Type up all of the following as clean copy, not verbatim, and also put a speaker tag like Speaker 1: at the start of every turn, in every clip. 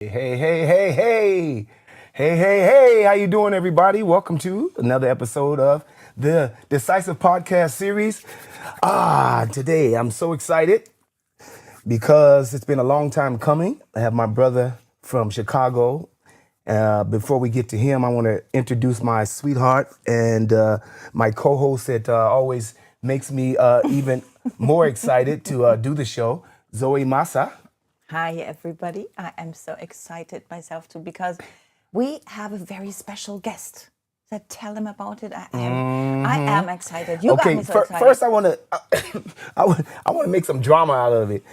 Speaker 1: Hey, hey, hey, hey. Hey, hey, hey. How you doing, everybody? Welcome to another episode of the Decisive podcast series. Today I'm so excited because it's been a long time coming. I have my brother from Chicago. Before we get to him, I want to introduce my sweetheart and my co-host that always makes me even more excited to do the show, Zoe Mazah.
Speaker 2: Hi, everybody. I am so excited myself too because we have a very special guest. So tell them about it. I am excited. You got
Speaker 1: Okay,
Speaker 2: me so excited.
Speaker 1: first I want to I want to make some drama out of it.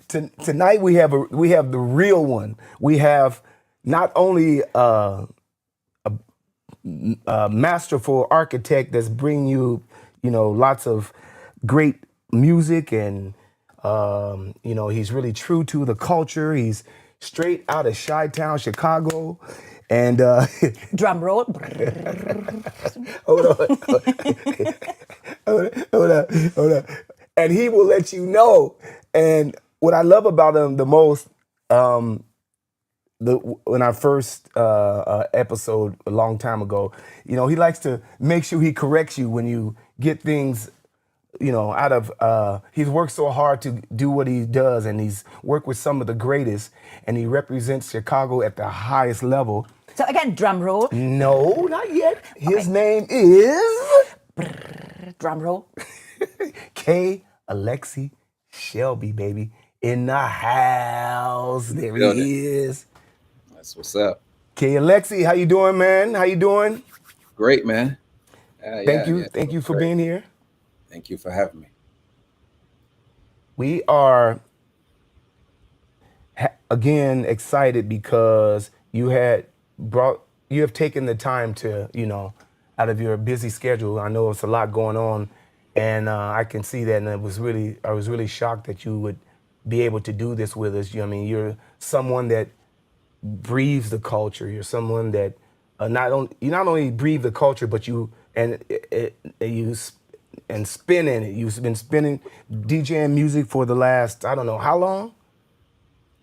Speaker 1: Tonight we have the real one. We have not only a masterful architect that's bringing you, lots of great music and he's really true to the culture. He's straight out of Chi-Town, Chicago. And
Speaker 2: Drum roll.
Speaker 1: hold on, hold on. And he will let you know. And what I love about him the most, when our first episode a long time ago, he likes to make sure he corrects you when you get things, out of. He's worked so hard to do what he does, and he's worked with some of the greatest, and he represents Chicago at the highest level.
Speaker 2: So again, drum roll.
Speaker 1: No, not yet. His
Speaker 2: Okay.
Speaker 1: name is
Speaker 2: Drum roll.
Speaker 1: K. Alexi Shelby, baby, in the house. There
Speaker 3: Building.
Speaker 1: he is.
Speaker 3: That's what's up.
Speaker 1: K. Alexi, how you doing, man? How you doing?
Speaker 3: Great, man.
Speaker 1: Thank you for
Speaker 3: Great.
Speaker 1: being here.
Speaker 3: Thank you for having me.
Speaker 1: We are again excited because you have taken the time to, out of your busy schedule. I know it's a lot going on, and I can see that, and I was really shocked that you would be able to do this with us. You're someone that breathes the culture. You're someone that you not only breathe the culture, but you spin in it. You've been spinning DJing music for the last, I don't know how long.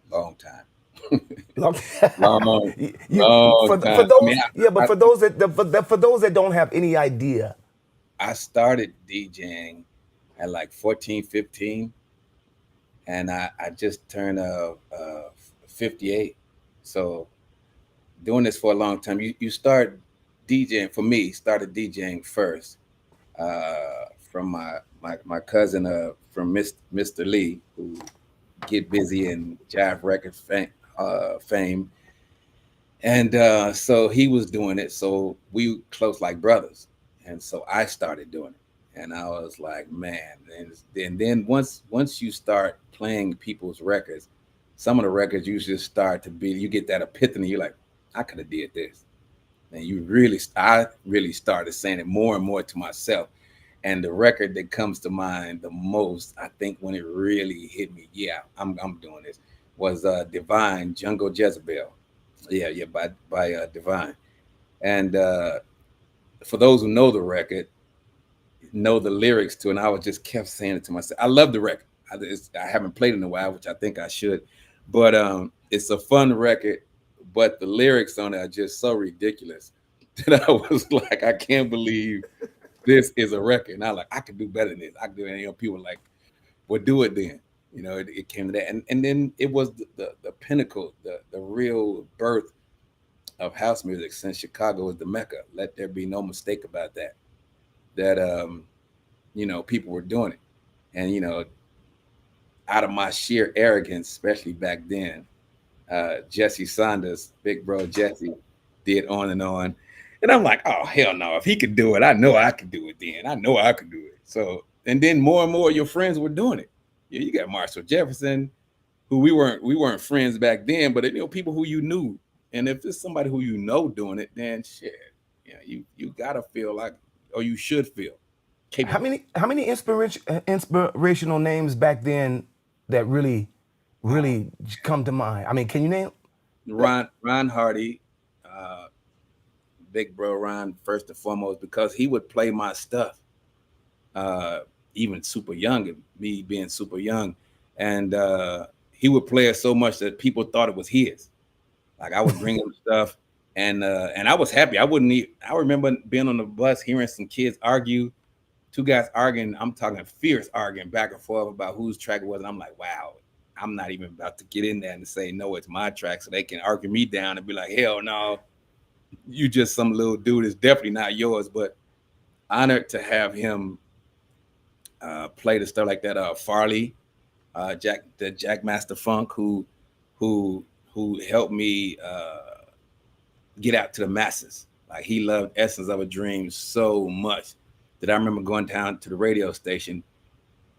Speaker 3: Long time.
Speaker 1: Long.
Speaker 3: Long,
Speaker 1: you
Speaker 3: long
Speaker 1: for
Speaker 3: time.
Speaker 1: those, yeah, but
Speaker 3: I,
Speaker 1: for those that don't have any idea.
Speaker 3: I started DJing at like 14, 15, and I just turned 58. So doing this for a long time. You start DJing, for me, started DJing first from my cousin from Mr. Lee, who get busy in Jive Record fame. And so he was doing it. So we close like brothers. And so I started doing it. And I was like, man. And then once you start playing people's records, some of the records you just start to be, you get that epiphany. You're like, I could have did this. And I really started saying it more and more to myself. And the record that comes to mind the most, I think, when it really hit me, yeah, I'm doing this, was Divine, Jungle Jezebel. Yeah, by Divine. And for those who know the record, know the lyrics to it, and I was just kept saying it to myself. I love the record. I haven't played it in a while, which I think I should. But it's a fun record, but the lyrics on it are just so ridiculous that I was like, I can't believe this is a record. And I like, I could do better than this. I could do it. And people were like, well, do it then. It came to that. And then it was the pinnacle, the real birth of house music, since Chicago is the Mecca. Let there be no mistake about that. That people were doing it. And out of my sheer arrogance, especially back then, Jesse Saunders, big bro Jesse, did On and On. And I'm like, oh, hell no. If he could do it, I know I could do it then. I know I could do it. So, and then more and more of your friends were doing it. Yeah, you got Marshall Jefferson, who we weren't friends back then, but people who you knew. And if there's somebody who you know doing it, then shit, you gotta feel like, or you should feel
Speaker 1: How
Speaker 3: capable.
Speaker 1: many inspirational names back then that really come to mind? I mean, can you name?
Speaker 3: Ron Hardy, uh, big bro Ron, first and foremost, because he would play my stuff, uh, even super young, and me being super young, and he would play it so much that people thought it was his. Like I would bring him stuff, and I was happy. I remember being on the bus, hearing some kids argue, two guys arguing. I'm talking fierce arguing back and forth about whose track it was, and I'm like, wow. I'm not even about to get in there and say no, it's my track, so they can argue me down and be like, hell no, you just some little dude. It's definitely not yours. But honored to have him play the stuff like that. Farley, Jack Master Funk, who who helped me get out to the masses. Like he loved Essence of a Dream so much that I remember going down to the radio station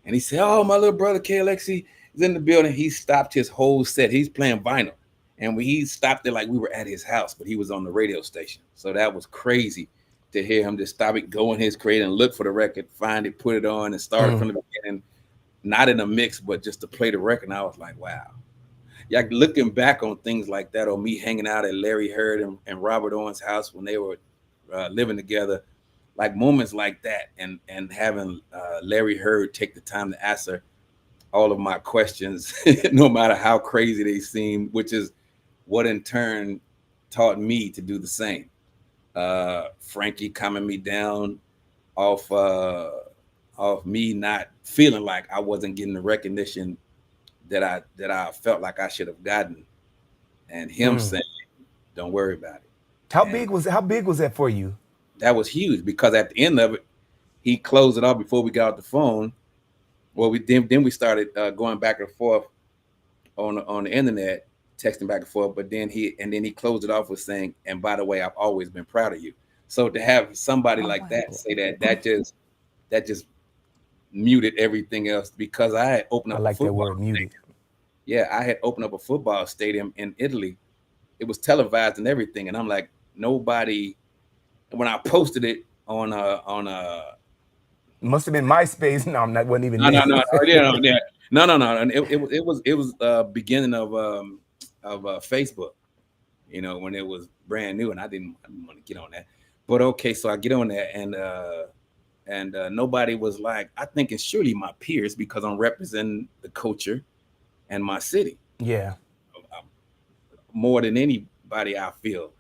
Speaker 3: and he said, "Oh, my little brother KLXC is in the building." He stopped his whole set. He's playing vinyl. And when he stopped it like we were at his house, but he was on the radio station. So that was crazy to hear him just stop it, go in his crate and look for the record, find it, put it on, and start it from the beginning. Not in a mix, but just to play the record. And I was like, wow. Yeah, looking back on things like that, or me hanging out at Larry Heard and Robert Owen's house when they were living together, like moments like that, and having Larry Heard take the time to answer all of my questions, no matter how crazy they seem, which is what in turn taught me to do the same. Frankie calming me down off me not feeling like I wasn't getting the recognition that I felt like I should have gotten, and him saying, "Don't worry about it."
Speaker 1: How
Speaker 3: And
Speaker 1: big was that for you?
Speaker 3: that was huge because at the end of it, he closed it off before we got off the phone. Well, we started going back and forth on the internet, texting back and forth. But then he closed it off with saying, "And by the way, I've always been proud of you." So to have somebody
Speaker 2: Oh
Speaker 3: like
Speaker 2: my
Speaker 3: that
Speaker 2: God.
Speaker 3: say that just muted everything else because I had opened
Speaker 1: I
Speaker 3: up a
Speaker 1: like that
Speaker 3: football
Speaker 1: word, muted.
Speaker 3: stadium. Yeah, I had opened up a football stadium in Italy. It was televised and everything, and I'm like, nobody. When I posted it on
Speaker 1: Must have been MySpace. No, I'm not. Wasn't even
Speaker 3: no no
Speaker 1: there.
Speaker 3: no yeah, no yeah. No, and it was beginning of Facebook, when it was brand new, and I didn't want to get on that. But okay, so I get on there, and nobody was like, I think it's surely my peers because I'm representing the culture and my city
Speaker 1: Yeah.
Speaker 3: more than anybody, I feel.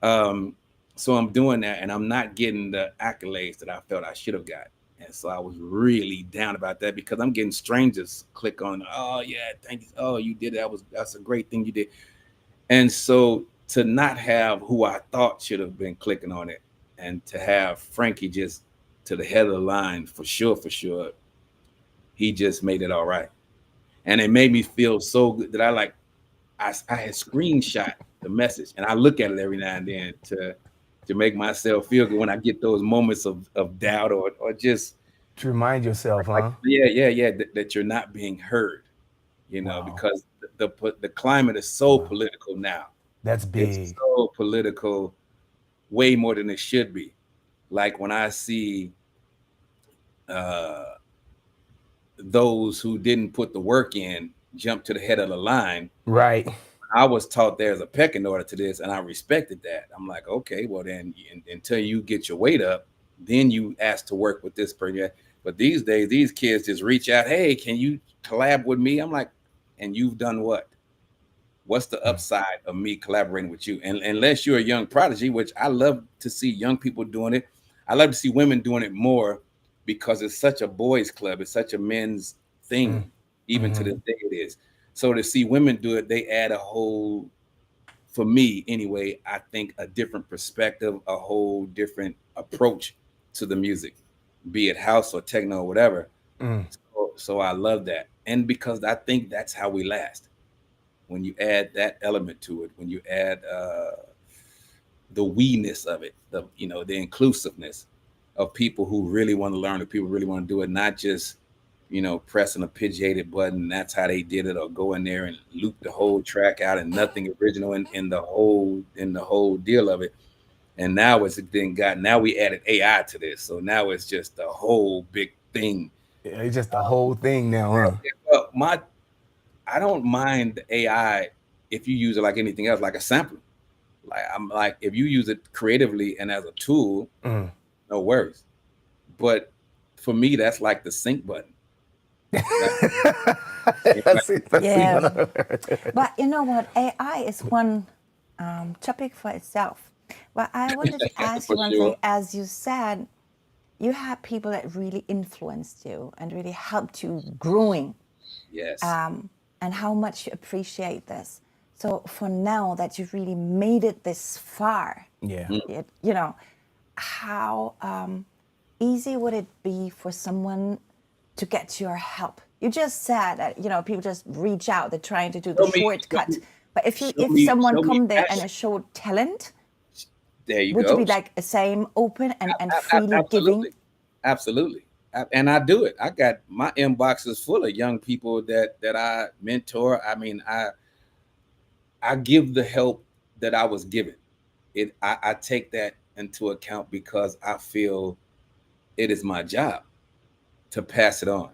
Speaker 3: Um, so I'm doing that, and I'm not getting the accolades that I felt I should have got. And so I was really down about that because I'm getting strangers click on, oh yeah, thank you. Oh, you did that. That's a great thing you did. And so to not have who I thought should have been clicking on it, and to have Frankie just to the head of the line for sure, he just made it all right. And it made me feel so good that I had screenshot the message, and I look at it every now and then to make myself feel good when I get those moments of doubt or just
Speaker 1: To remind yourself,
Speaker 3: like
Speaker 1: huh?
Speaker 3: yeah, that you're not being heard,
Speaker 1: Wow.
Speaker 3: because the climate is so
Speaker 1: Wow.
Speaker 3: political now.
Speaker 1: That's
Speaker 3: It's
Speaker 1: big.
Speaker 3: so political, way more than it should be. Like when I see uh, those who didn't put the work in jump to the head of the line.
Speaker 1: Right.
Speaker 3: I was taught there's a pecking order to this, and I respected that. I'm like, okay, well then, until you get your weight up, then you ask to work with this person. But these days, these kids just reach out, hey, can you collab with me? I'm like, and you've done what? What's the upside of me collaborating with you? And unless you're a young prodigy, which I love to see young people doing it, I love to see women doing it more because it's such a boys' club, it's such a men's thing, even to this day it is. So to see women do it, they add a whole, for me anyway, I think a different perspective, a whole different approach to the music, be it house or techno or whatever. So I love that. And because I think that's how we last. When you add that element to it, when you add the we-ness of it, the inclusiveness of people who really want to learn, of people who really want to do it, not just pressing a pidgeated button. That's how they did it, or go in there and loop the whole track out and nothing original in the whole deal of it. And now now we added AI to this, so now it's just a whole big thing.
Speaker 1: It's just the whole thing now, huh?
Speaker 3: Well, I don't mind the AI if you use it like anything else, like a sampler. Like I'm like, if you use it creatively and as a tool, no worries. But for me, that's like the sync button. Like,
Speaker 1: That's it. That's
Speaker 2: Yeah.
Speaker 1: it.
Speaker 2: But you know what? AI is one topic for itself. Well, I wanted to ask
Speaker 3: For
Speaker 2: you one thing.
Speaker 3: sure.
Speaker 2: As you said, you had people that really influenced you and really helped you growing,
Speaker 3: Yes.
Speaker 2: and how much you appreciate this. So for now that you've really made it this far,
Speaker 1: Yeah.
Speaker 2: you know, how easy would it be for someone to get your help? You just said that people just reach out, they're trying to do the
Speaker 3: Show me, show
Speaker 2: shortcut.
Speaker 3: me,
Speaker 2: But
Speaker 3: show
Speaker 2: if
Speaker 3: me,
Speaker 2: someone
Speaker 3: show me
Speaker 2: come there and
Speaker 3: passion.
Speaker 2: showed talent,
Speaker 3: There you
Speaker 2: would you
Speaker 3: go.
Speaker 2: be like the same open and freely giving?
Speaker 3: Absolutely. Absolutely. And I do it. I got my inboxes full of young people that I mentor. I mean, I give the help that I was given. I take that into account because I feel it is my job to pass it on,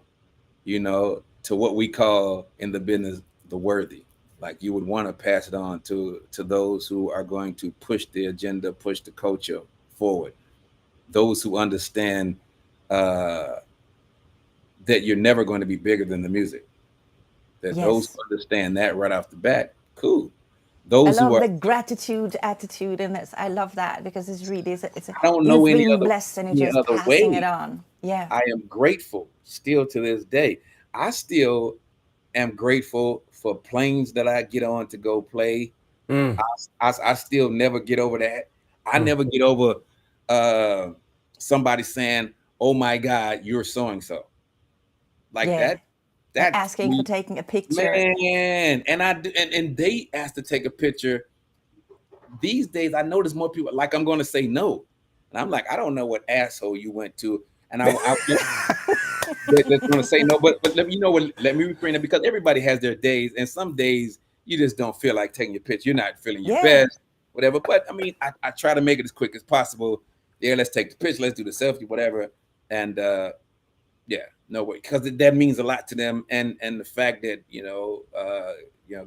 Speaker 3: to what we call in the business the worthy. Like you would want to pass it on to those who are going to push the agenda, push the culture forward. Those who understand uh, that you're never going to be bigger than the music. That those
Speaker 2: Yes.
Speaker 3: who understand that right off the bat, cool.
Speaker 2: I
Speaker 3: Those who
Speaker 2: love
Speaker 3: are,
Speaker 2: the gratitude attitude in this. I love that because it's really
Speaker 3: I don't know
Speaker 2: you've been blessed and you're
Speaker 3: any
Speaker 2: just
Speaker 3: other
Speaker 2: passing it
Speaker 3: way.
Speaker 2: on. Yeah.
Speaker 3: I am grateful still to this day. I still am grateful for planes that I get on to go play.
Speaker 1: Mm.
Speaker 3: I still never get over that. I
Speaker 1: Mm.
Speaker 3: never get over uh, somebody saying, "Oh my God, you're so and so," like
Speaker 2: Yeah.
Speaker 3: that.
Speaker 2: And
Speaker 3: That to
Speaker 2: asking for
Speaker 3: me,
Speaker 2: taking a picture.
Speaker 3: man. And and they asked to take a picture. These days, I notice more people like I'm going to say no, and I'm like, I don't know what asshole you went to, and I that's going to say no. But let me what. Let me refrain it because everybody has their days, and some days you just don't feel like taking your picture. You're not feeling your
Speaker 2: Yeah.
Speaker 3: best, whatever. But I mean, I try to make it as quick as possible. Yeah, let's take the picture. Let's do the selfie, whatever. And yeah, no way, because that means a lot to them. And the fact that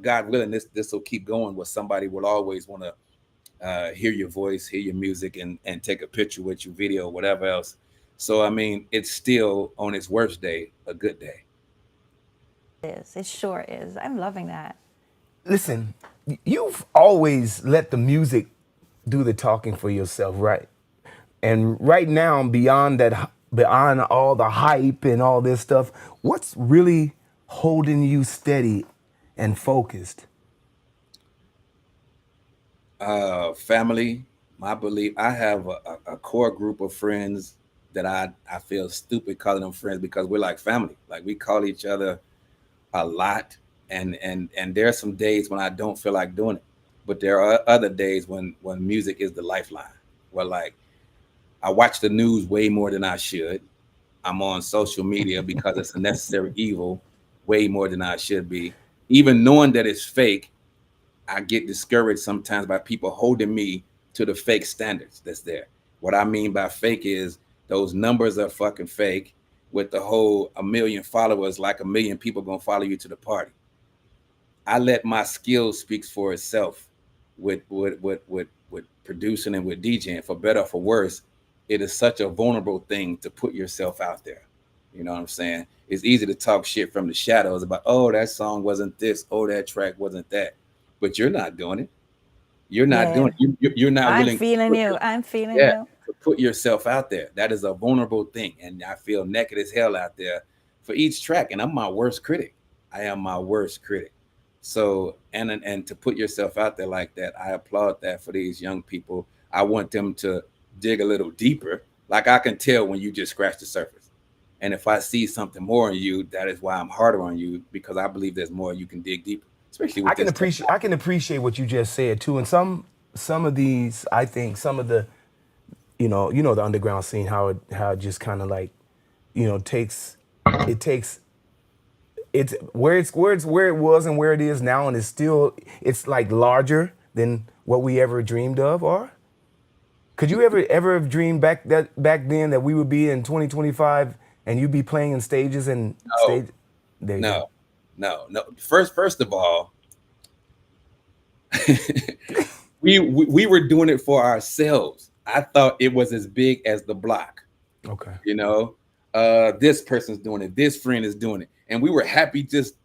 Speaker 3: God willing, this will keep going. Where somebody will always want to hear your voice, hear your music, and take a picture with you, video, whatever else. So I mean, it's still on its worst day a good day.
Speaker 2: It is. It sure is. I'm loving that.
Speaker 1: Listen, you've always let the music do the talking for yourself, right? And right now, beyond that, beyond all the hype and all this stuff, what's really holding you steady and focused?
Speaker 3: Family, my belief. I have a core group of friends that I feel stupid calling them friends because we're like family. Like we call each other a lot, and there are some days when I don't feel like doing it, but there are other days when music is the lifeline. Well, like I watch the news way more than I should. I'm on social media because it's a necessary evil, way more than I should be. Even knowing that it's fake, I get discouraged sometimes by people holding me to the fake standards that's there. What I mean by fake is those numbers are fucking fake with the whole a million followers, like a million people gonna follow you to the party. I let my skill speaks for itself with producing and with DJing, for better or for worse. It is such a vulnerable thing to put yourself out there. You know what I'm saying? It's easy to talk shit from the shadows about, oh, that song wasn't this, oh, that track wasn't that. But you're not doing it. You're not doing
Speaker 2: Yeah.
Speaker 3: it. You're not
Speaker 2: I'm
Speaker 3: willing to
Speaker 2: feeling
Speaker 3: put
Speaker 2: you.
Speaker 3: your,
Speaker 2: I'm feeling
Speaker 3: yeah,
Speaker 2: you.
Speaker 3: to put yourself out there. That is a vulnerable thing. And I feel naked as hell out there for each track. And I'm my worst critic. I am my worst critic. So and to put yourself out there like that, I applaud that for these young people. I want them to dig a little deeper. Like I can tell when you just scratch the surface. And if I see something more in you, that is why I'm harder on you, because I believe there's more you can dig deeper, especially with this
Speaker 1: I
Speaker 3: technology.
Speaker 1: can appreciate what you just said too. And some of these, I think some of the, the underground scene, how it just kind of like, takes it takes it's where it was and where it is now, and it's like larger than what we ever dreamed of. Or could you ever have dreamed back then that we would be in 2025 and you'd be playing in stages and
Speaker 3: No,
Speaker 1: stage? There you
Speaker 3: no,
Speaker 1: go.
Speaker 3: no. First of all, we were doing it for ourselves. I thought it was as big as the block.
Speaker 1: Okay.
Speaker 3: You know, this person's doing it. This friend is doing it, and we were happy just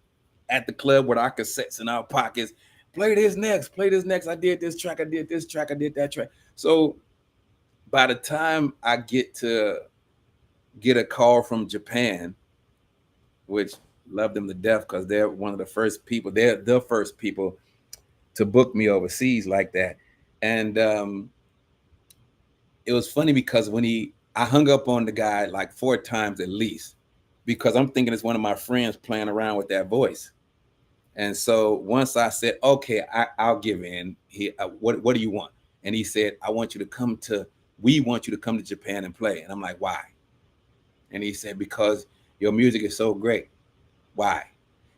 Speaker 3: at the club with our cassettes in our pockets. play this next, play this next. I did this track, I did this track, I did that track. So by the time I get a call from Japan, which love them to death because they're one of the first people, they're the first people to book me overseas like that. And it was funny because I hung up on the guy like 4 times at least, because I'm thinking it's one of my friends playing around with that voice. And so once I said, okay, I'll give in. What do you want? And he said, we want you to come to Japan and play. And I'm like, why? And he said, because your music is so great. Why?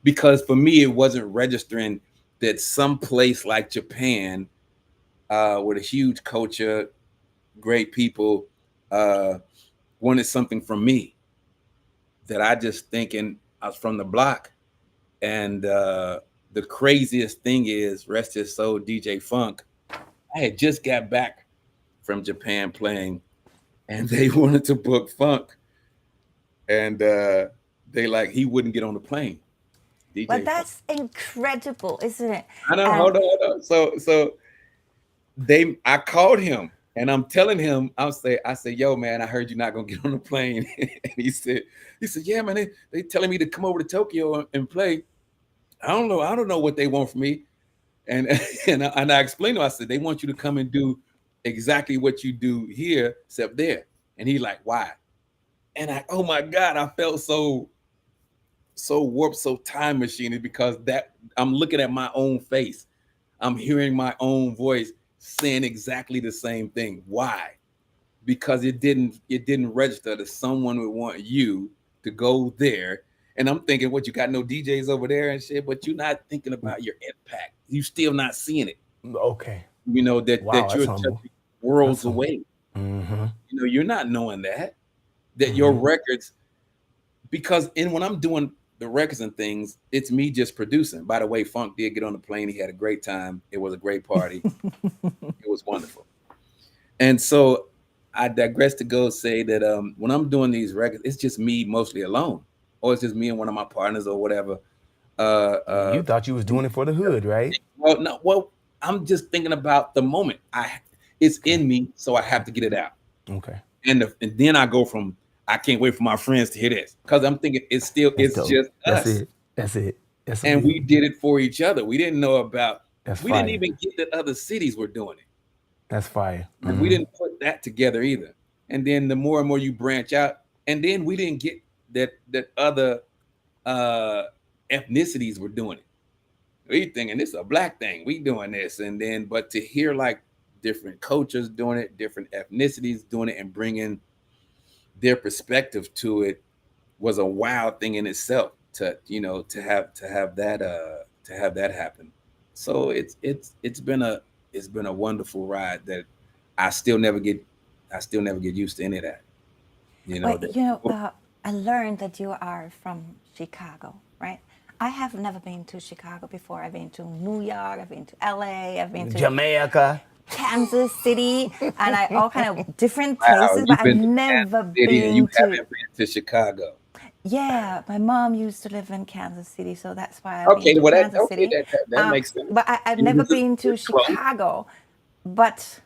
Speaker 3: Because for me, it wasn't registering that some place like Japan, with a huge culture, great people, wanted something from me. That I just thinking I was from the block. And the craziest thing is, rest his soul, DJ Funk. I had just got back from Japan playing, and they wanted to book Funk. And he wouldn't get on the plane. DJ
Speaker 2: But
Speaker 3: Funk.
Speaker 2: that's incredible, isn't it?
Speaker 3: I know, hold on. So I called him, and I'm telling him, I said, yo, man, I heard you're not gonna get on the plane. And he said, yeah, man, they telling me to come over to Tokyo and play. I don't know what they want from me. And I explained to him, I said, they want you to come and do exactly what you do here, except there. And he like, why? And oh my God, I felt so warped, so time machine, because that I'm looking at my own face. I'm hearing my own voice saying exactly the same thing. Why? Because it didn't register that someone would want you to go there. And I'm thinking, what, you got no DJs over there and shit, but you're not thinking about your impact. You still not seeing it.
Speaker 1: Okay.
Speaker 3: You know, that you're
Speaker 1: humble.
Speaker 3: touching worlds away.
Speaker 1: Mm-hmm.
Speaker 3: You know, you're not knowing that your records, because when I'm doing the records and things, it's me just producing. By the way, Funk did get on the plane. He had a great time. It was a great party. It was wonderful. And so I digress to go say that when I'm doing these records, it's just me mostly alone, or it's just me and one of my partners or whatever.
Speaker 1: You thought you was doing it for the hood, right?
Speaker 3: Well, no. Well, I'm just thinking about the moment. It's in me, so I have to get it out.
Speaker 1: Okay.
Speaker 3: And then I go from, I can't wait for my friends to hear this, because I'm thinking it's
Speaker 1: dope.
Speaker 3: just us.
Speaker 1: That's it.
Speaker 3: And we did it for each other. We didn't know about. We
Speaker 1: fire.
Speaker 3: didn't even get that other cities were doing it.
Speaker 1: That's fire.
Speaker 3: And we didn't put that together either. And then the more and more you branch out, and then we didn't get that other ethnicities were doing it. We thinking this is a black thing. We doing this, and then but to hear like different cultures doing it, different ethnicities doing it, and bringing their perspective to it was a wild thing in itself. To have that happen. So it's been a wonderful ride that I still never get used to any of that.
Speaker 2: I learned that you are from Chicago, right? I have never been to Chicago before. I've been to New York, I've been to LA, I've been to
Speaker 1: Jamaica,
Speaker 2: Kansas City, and all kind of different places, but I've never been
Speaker 3: you haven't been to Chicago.
Speaker 2: Yeah, my mom used to live in Kansas City, so that's why I've been to Kansas City.
Speaker 3: That makes sense.
Speaker 2: But I've never been to Chicago. But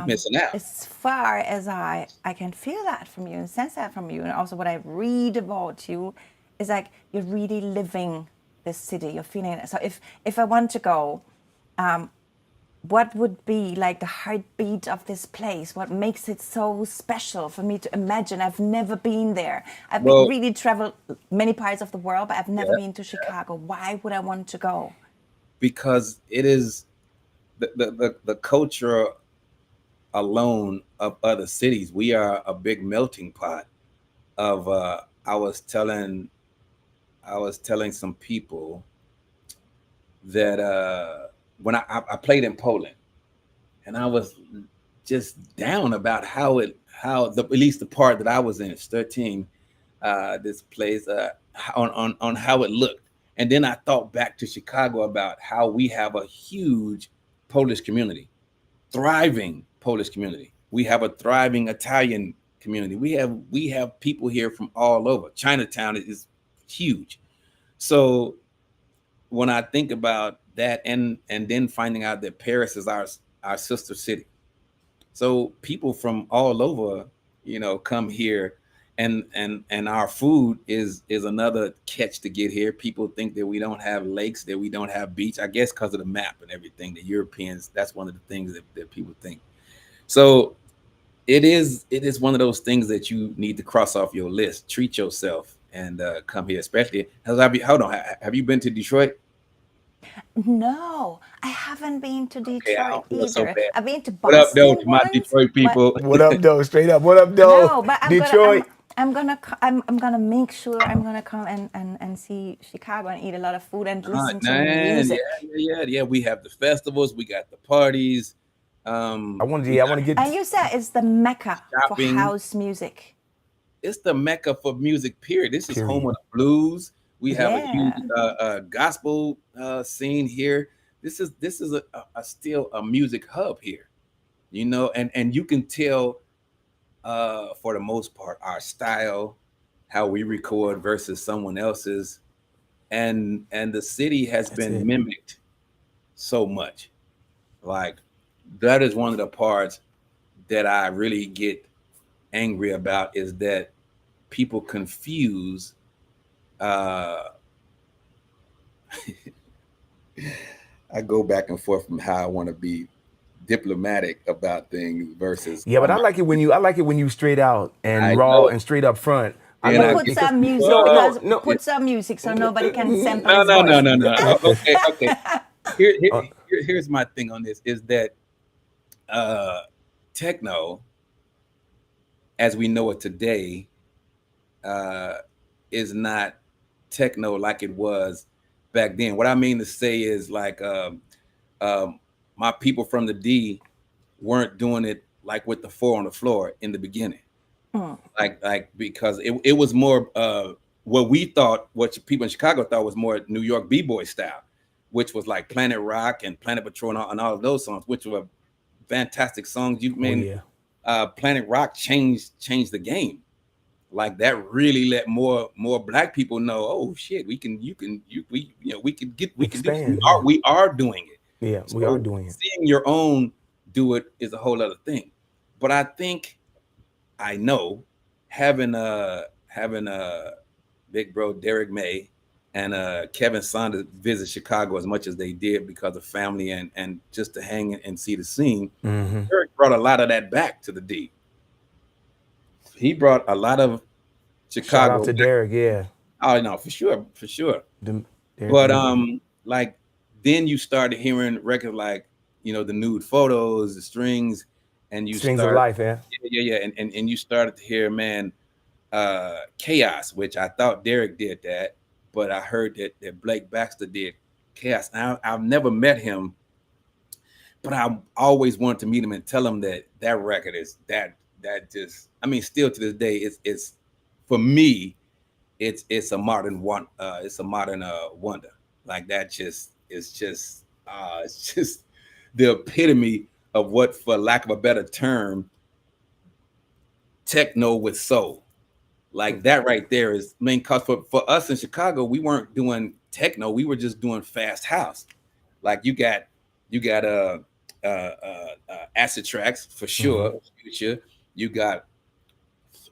Speaker 3: missing out.
Speaker 2: As far as I can feel that from you and sense that from you, and also what I read about you, is like you're really living this city. You're feeling it. So if I want to go, what would be like the heartbeat of this place? What makes it so special for me to imagine? I've never been there. I've really traveled many parts of the world, but I've never been to Chicago. Why would I want to go?
Speaker 3: Because it is the culture alone of other cities. We are a big melting pot of. I was telling some people that. When I played in Poland, and I was just down about at least the part that I was in, 13, this place, on how it looked. And then I thought back to Chicago about how we have a huge Polish community, thriving Polish community. We have a thriving Italian community. We have people here from all over. Chinatown is huge. So when I think about that, and then finding out that Paris is our sister city. So people from all over, come here, and our food is another catch to get here. People think that we don't have lakes, that we don't have beach. I guess because of the map and everything. The Europeans, that's one of the things that people think. So it is one of those things that you need to cross off your list. Treat yourself and come here, especially. Hold on, have you been to Detroit?
Speaker 2: No, I haven't been to
Speaker 3: Okay, I
Speaker 2: Detroit
Speaker 3: don't feel so
Speaker 2: either.
Speaker 3: bad.
Speaker 2: I've been to
Speaker 3: What up, though,
Speaker 2: Boston
Speaker 3: to my
Speaker 2: once,
Speaker 3: Detroit
Speaker 2: but
Speaker 3: people?
Speaker 1: What up, though? Straight up. What up, though?
Speaker 2: no, but
Speaker 1: Detroit.
Speaker 2: I'm gonna make sure I'm gonna come and see Chicago and eat a lot of food and listen to
Speaker 3: Man,
Speaker 2: music.
Speaker 3: yeah. We have the festivals, we got the parties, we
Speaker 1: I
Speaker 3: got
Speaker 1: want to get.
Speaker 2: And you said it's the mecca for
Speaker 3: shopping.
Speaker 2: house music.
Speaker 3: It's the mecca for music. Period. This is home
Speaker 1: Period.
Speaker 3: of the blues. We have a huge
Speaker 2: Yeah.
Speaker 3: gospel scene here. This is a still a music hub here, and you can tell for the most part our style, how we record versus someone else's, and the city has
Speaker 1: That's
Speaker 3: been
Speaker 1: it.
Speaker 3: mimicked so much. Like that is one of the parts that I really get angry about, is that people confuse uh I go back and forth from how I want to be diplomatic about things versus
Speaker 1: Yeah, but
Speaker 3: I'm
Speaker 1: I like it when you straight out and
Speaker 3: I
Speaker 1: raw
Speaker 3: know.
Speaker 1: and straight up front. I
Speaker 3: Then
Speaker 2: But
Speaker 1: like
Speaker 3: I
Speaker 1: it
Speaker 2: put
Speaker 3: get
Speaker 1: because
Speaker 2: some music
Speaker 1: no,
Speaker 3: well,
Speaker 1: no,
Speaker 2: because
Speaker 1: no.
Speaker 3: yeah.
Speaker 2: put some music so nobody can sample
Speaker 3: No,
Speaker 2: his
Speaker 3: no, no,
Speaker 2: voice.
Speaker 3: no, no. Okay. Here, here,
Speaker 1: Uh,
Speaker 3: here's my thing on this is that uh techno, as we know it today, uh is not techno like it was back then. What I mean to say is like um my people from the D weren't doing it like with the four on the floor in the beginning.
Speaker 2: Mm.
Speaker 3: Like because it was more what we thought, what people in Chicago thought was more New York b-boy style, which was like Planet Rock and Planet Patrol and all of those songs, which were fantastic songs. You
Speaker 1: oh
Speaker 3: mean
Speaker 1: yeah,
Speaker 3: Planet Rock changed the game. Like that really let more black people know, oh shit, we can you can you we we can do this.
Speaker 1: expand. Yeah,
Speaker 3: We are doing it.
Speaker 1: yeah, we are
Speaker 3: So
Speaker 1: doing it.
Speaker 3: seeing your own do it is a whole other thing. But I think I know having big bro Derek May and Kevin Saunders visit Chicago as much as they did because of family and just to hang and see the scene.
Speaker 1: Hmm.
Speaker 3: Derek brought a lot of that back to the D. He brought a lot of
Speaker 1: Shout out
Speaker 3: Chicago
Speaker 1: to
Speaker 3: back.
Speaker 1: Derek. Yeah,
Speaker 3: Oh no, for sure, for sure.
Speaker 1: Derek
Speaker 3: But
Speaker 1: May.
Speaker 3: like then you started hearing records like the nude photos, the strings, and you
Speaker 1: Strings of
Speaker 3: start
Speaker 1: life, yeah.
Speaker 3: yeah, and you started to hear, man, Chaos, which I thought Derek did that, but I heard that Blake Baxter did Chaos. I've never met him, but I always wanted to meet him and tell him that record is that just, I mean, still to this day, it's for me, it's a modern one, it's a modern wonder. Like that just it's just the epitome of what, for lack of a better term, techno with soul. Like that right there is, I mean, cause for us in Chicago, we weren't doing techno, we were just doing fast house. Like you got acid tracks for
Speaker 1: Hmm.
Speaker 3: sure, future. You got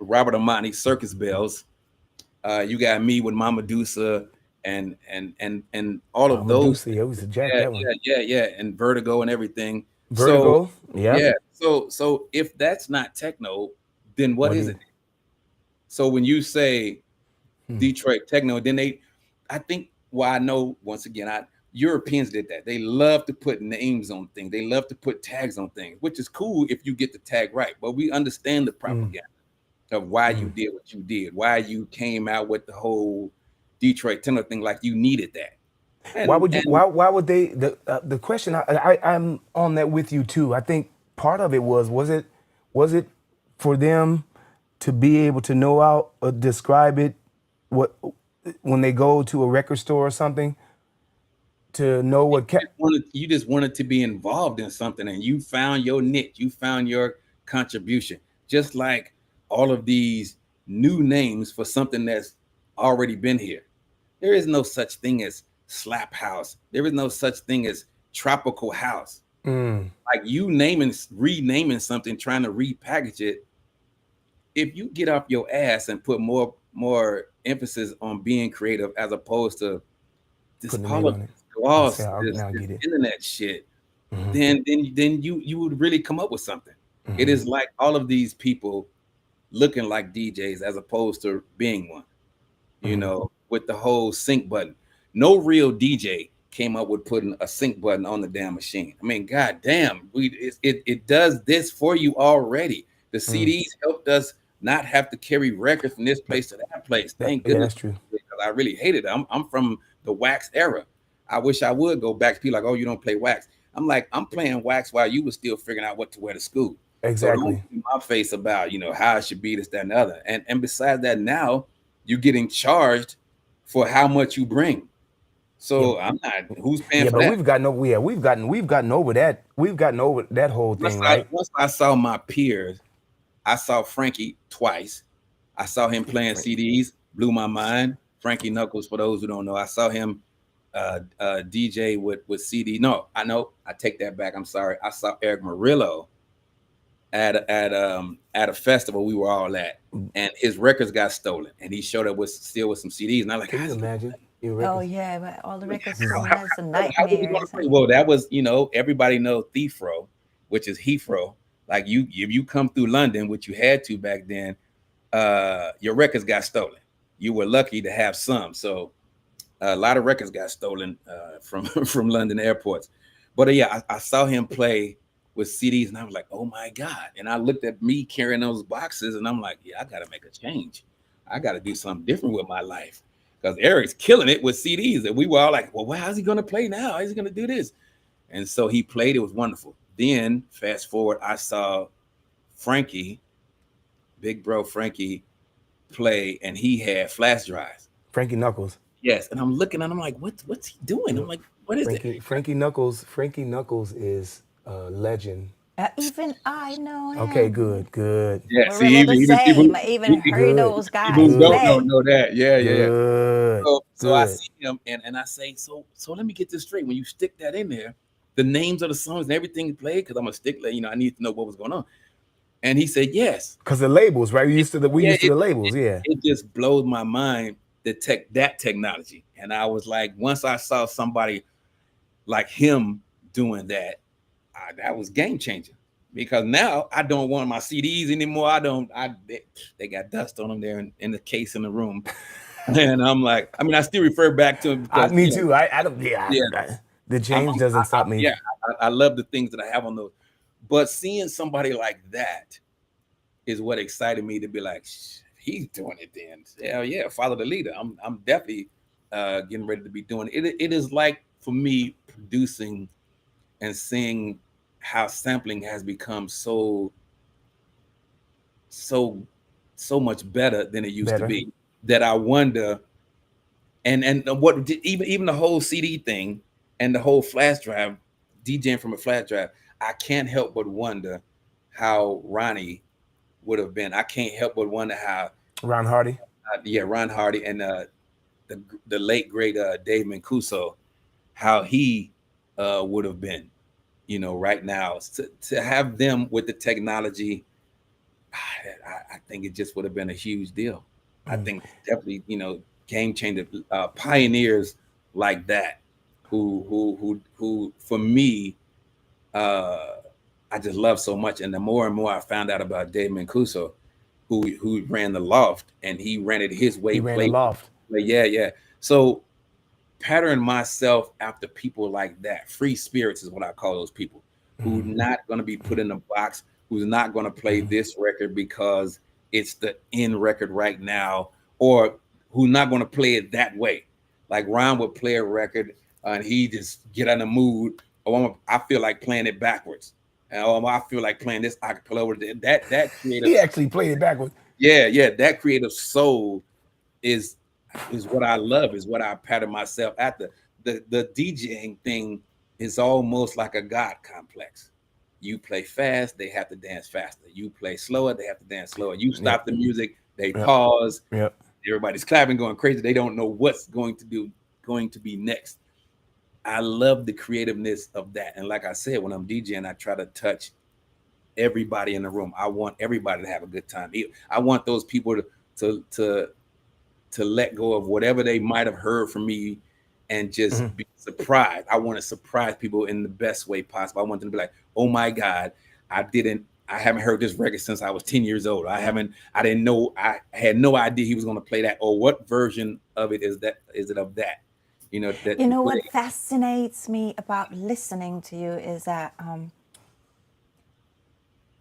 Speaker 3: Robert Amani, Circus Bells. You got me with Mama Dusa and all of those
Speaker 1: Medusa, yeah, we used
Speaker 3: things.
Speaker 1: to jack
Speaker 3: Yeah,
Speaker 1: that one.
Speaker 3: yeah, and Vertigo and everything. So
Speaker 1: Vertigo, yep.
Speaker 3: yeah, so if that's not techno, then what
Speaker 1: What
Speaker 3: is
Speaker 1: is?
Speaker 3: it? So when you say
Speaker 1: Hmm.
Speaker 3: Detroit techno, then I think, well, I know once again, Europeans did that. They love to put names on things. They love to put tags on things, which is cool if you get the tag right. But we understand the
Speaker 1: Mm,
Speaker 3: propaganda of why you
Speaker 1: mm.
Speaker 3: did what you did, why you came out with the whole Detroit techno thing, like you needed that.
Speaker 1: Why
Speaker 3: And
Speaker 1: would you?
Speaker 3: and
Speaker 1: Why would they? The question I'm on that with you too. I think part of it was it for them to be able to know how describe it, what when they go to a record store or something to know what
Speaker 3: you just wanted to be involved in something, and you found your niche, you found your contribution, just like all of these new names for something that's already been here. There is no such thing as slap house. There is no such thing as tropical house.
Speaker 1: Mm.
Speaker 3: Like you renaming something, trying to repackage it. If you get off your ass and put more emphasis on being creative as opposed to this
Speaker 1: Putting a
Speaker 3: all
Speaker 1: name
Speaker 3: of
Speaker 1: on it.
Speaker 3: this
Speaker 1: I
Speaker 3: gloss,
Speaker 1: say, I'll now
Speaker 3: this
Speaker 1: get it.
Speaker 3: internet shit,
Speaker 1: Mm-hmm.
Speaker 3: then you would really come up with something. It
Speaker 1: Mm-hmm.
Speaker 3: is like all of these people looking like DJs as opposed to being one.
Speaker 1: Mm-hmm.
Speaker 3: With the whole sync button. No real DJ came up with putting a sync button on the damn machine. I mean, god damn, it does this for you already. The
Speaker 1: Mm.
Speaker 3: CDs helped us not have to carry records from this place to that place. Thank
Speaker 1: Yeah,
Speaker 3: goodness,
Speaker 1: that's true.
Speaker 3: because I really hated it. I'm from the wax era. I wish I would go back to people like, oh, you don't play wax. I'm like, I'm playing wax while you were still figuring out what to wear to school. So don't
Speaker 1: Exactly.
Speaker 3: get in my face about how it should be this, that, and the other. And besides that, now you're getting charged for how much you bring.
Speaker 1: Yeah,
Speaker 3: So I'm not. Who's paying
Speaker 1: yeah,
Speaker 3: for
Speaker 1: but
Speaker 3: that?
Speaker 1: we've gotten over that. We've gotten over that whole
Speaker 3: Once
Speaker 1: thing,
Speaker 3: I
Speaker 1: right?
Speaker 3: once I saw my peers, I saw Frankie twice. I saw him playing
Speaker 1: Frankie.
Speaker 3: CDs, blew my mind. Frankie Knuckles, for those who don't know, I saw him DJ with CD. No, I know. I take that back. I'm sorry. I saw Eric Murillo at a festival we were all at, and his records got stolen, and he showed up with some CDs, and I'm like,
Speaker 1: Can you
Speaker 3: how's he gonna
Speaker 1: imagine your
Speaker 2: Oh
Speaker 1: records?
Speaker 2: yeah, but all the records
Speaker 1: Mm.
Speaker 2: stolen is a
Speaker 3: how was he going to
Speaker 2: nightmares.
Speaker 3: play? Well, that was, everybody knows Thiefro, which is Heathrow. Like if you come through London, which you had to back then, your records got stolen. You were lucky to have some. So a lot of records got stolen from from London airports. But yeah, I saw him play with CDs, and I was like, oh my god! And I looked at me carrying those boxes, and I'm like, yeah, I got to make a change. I got to do something different with my life, because Eric's killing it with CDs, and we were all like, well, how's he going to play now? How's he going to do this? And so he played. It was wonderful. Then fast forward, I saw Frankie, big bro Frankie, play, and he had flash drives.
Speaker 1: Frankie Knuckles.
Speaker 3: Yes, and I'm looking and I'm like, what's he doing? I'm
Speaker 1: You
Speaker 3: like, what is it?
Speaker 1: Frankie Knuckles. Frankie Knuckles is a legend.
Speaker 2: Even I know
Speaker 1: Okay,
Speaker 2: him.
Speaker 1: good, good,
Speaker 3: Yeah,
Speaker 2: We're
Speaker 3: see,
Speaker 2: all the same. I even
Speaker 3: even
Speaker 2: heard
Speaker 1: good,
Speaker 2: those guys
Speaker 3: who don't
Speaker 1: good,
Speaker 2: play.
Speaker 3: know that. Yeah, yeah, yeah.
Speaker 1: good,
Speaker 3: So I
Speaker 1: good.
Speaker 3: see him and I say, so let me get this straight. When you stick that in there, the names of the songs and everything he played, because I'm a stickler, I need to know what was going on. And he said, yes.
Speaker 1: Cause the labels, right? We
Speaker 3: Yeah,
Speaker 1: used to the labels, yeah.
Speaker 3: it just blows my mind that technology. And I was like, once I saw somebody like him doing that, that was game changing. Because now I don't want my CDs anymore. I don't. They got dust on them there in the case in the room, and I'm like, I mean, I still refer back to him because
Speaker 1: Me too. I don't. Yeah,
Speaker 3: yeah,
Speaker 1: the change doesn't stop me.
Speaker 3: yeah, I love the things that I have on those. But seeing somebody like that is what excited me to be like, he's doing it. Then hell yeah, follow the leader. I'm definitely getting ready to be doing it. It is like for me producing and seeing how sampling has become so so much better than it used to
Speaker 1: Better.
Speaker 3: be, that I wonder. And what even the whole CD thing and the whole flash drive, DJing from a flash drive, I can't help but wonder how Ronnie would have been. I can't help but wonder how
Speaker 1: Ron Hardy.
Speaker 3: yeah, Ron Hardy and the late great Dave Mancuso, how he would have been, right now, to have them with the technology. I think it just would have been a huge deal. I think definitely, game changer, pioneers like that, who for me, I just love so much. And the more and more I found out about Dave Mancuso, who ran the Loft, and he ran it his way,
Speaker 1: He ran the loft.
Speaker 3: yeah, yeah. So pattern myself after people like that. Free spirits is what I call those people, who not going to be put in a box, who's not going to play this record because it's the in record right now, or who's not going to play it that way. Like Ron would play a record and he just get in the mood. Oh, I feel like playing it backwards. And I feel like playing this acapella over there. That creative,
Speaker 1: He actually played it backwards.
Speaker 3: yeah, that creative soul is what I love, is what I pattern myself after. The DJing thing is almost like a God complex. You play fast, they have to dance faster. You play slower, they have to dance slower. You stop the music, they pause.
Speaker 1: Yep.
Speaker 3: Everybody's clapping, going crazy. They don't know what's going to be next. I love the creativeness of that. And like I said, when I'm DJing, I try to touch everybody in the room. I want everybody to have a good time. I want those people to to to let go of whatever they might have heard from me and just
Speaker 1: Mhm.
Speaker 3: be surprised. I want to surprise people in the best way possible. I want them to be like, "Oh my God, I haven't heard this record since I was 10 years old. I didn't know, I had no idea he was going to play that. Or what version of it is that? Is it of that? That
Speaker 2: You
Speaker 3: you
Speaker 2: know
Speaker 3: play."
Speaker 2: what fascinates me about listening to you is that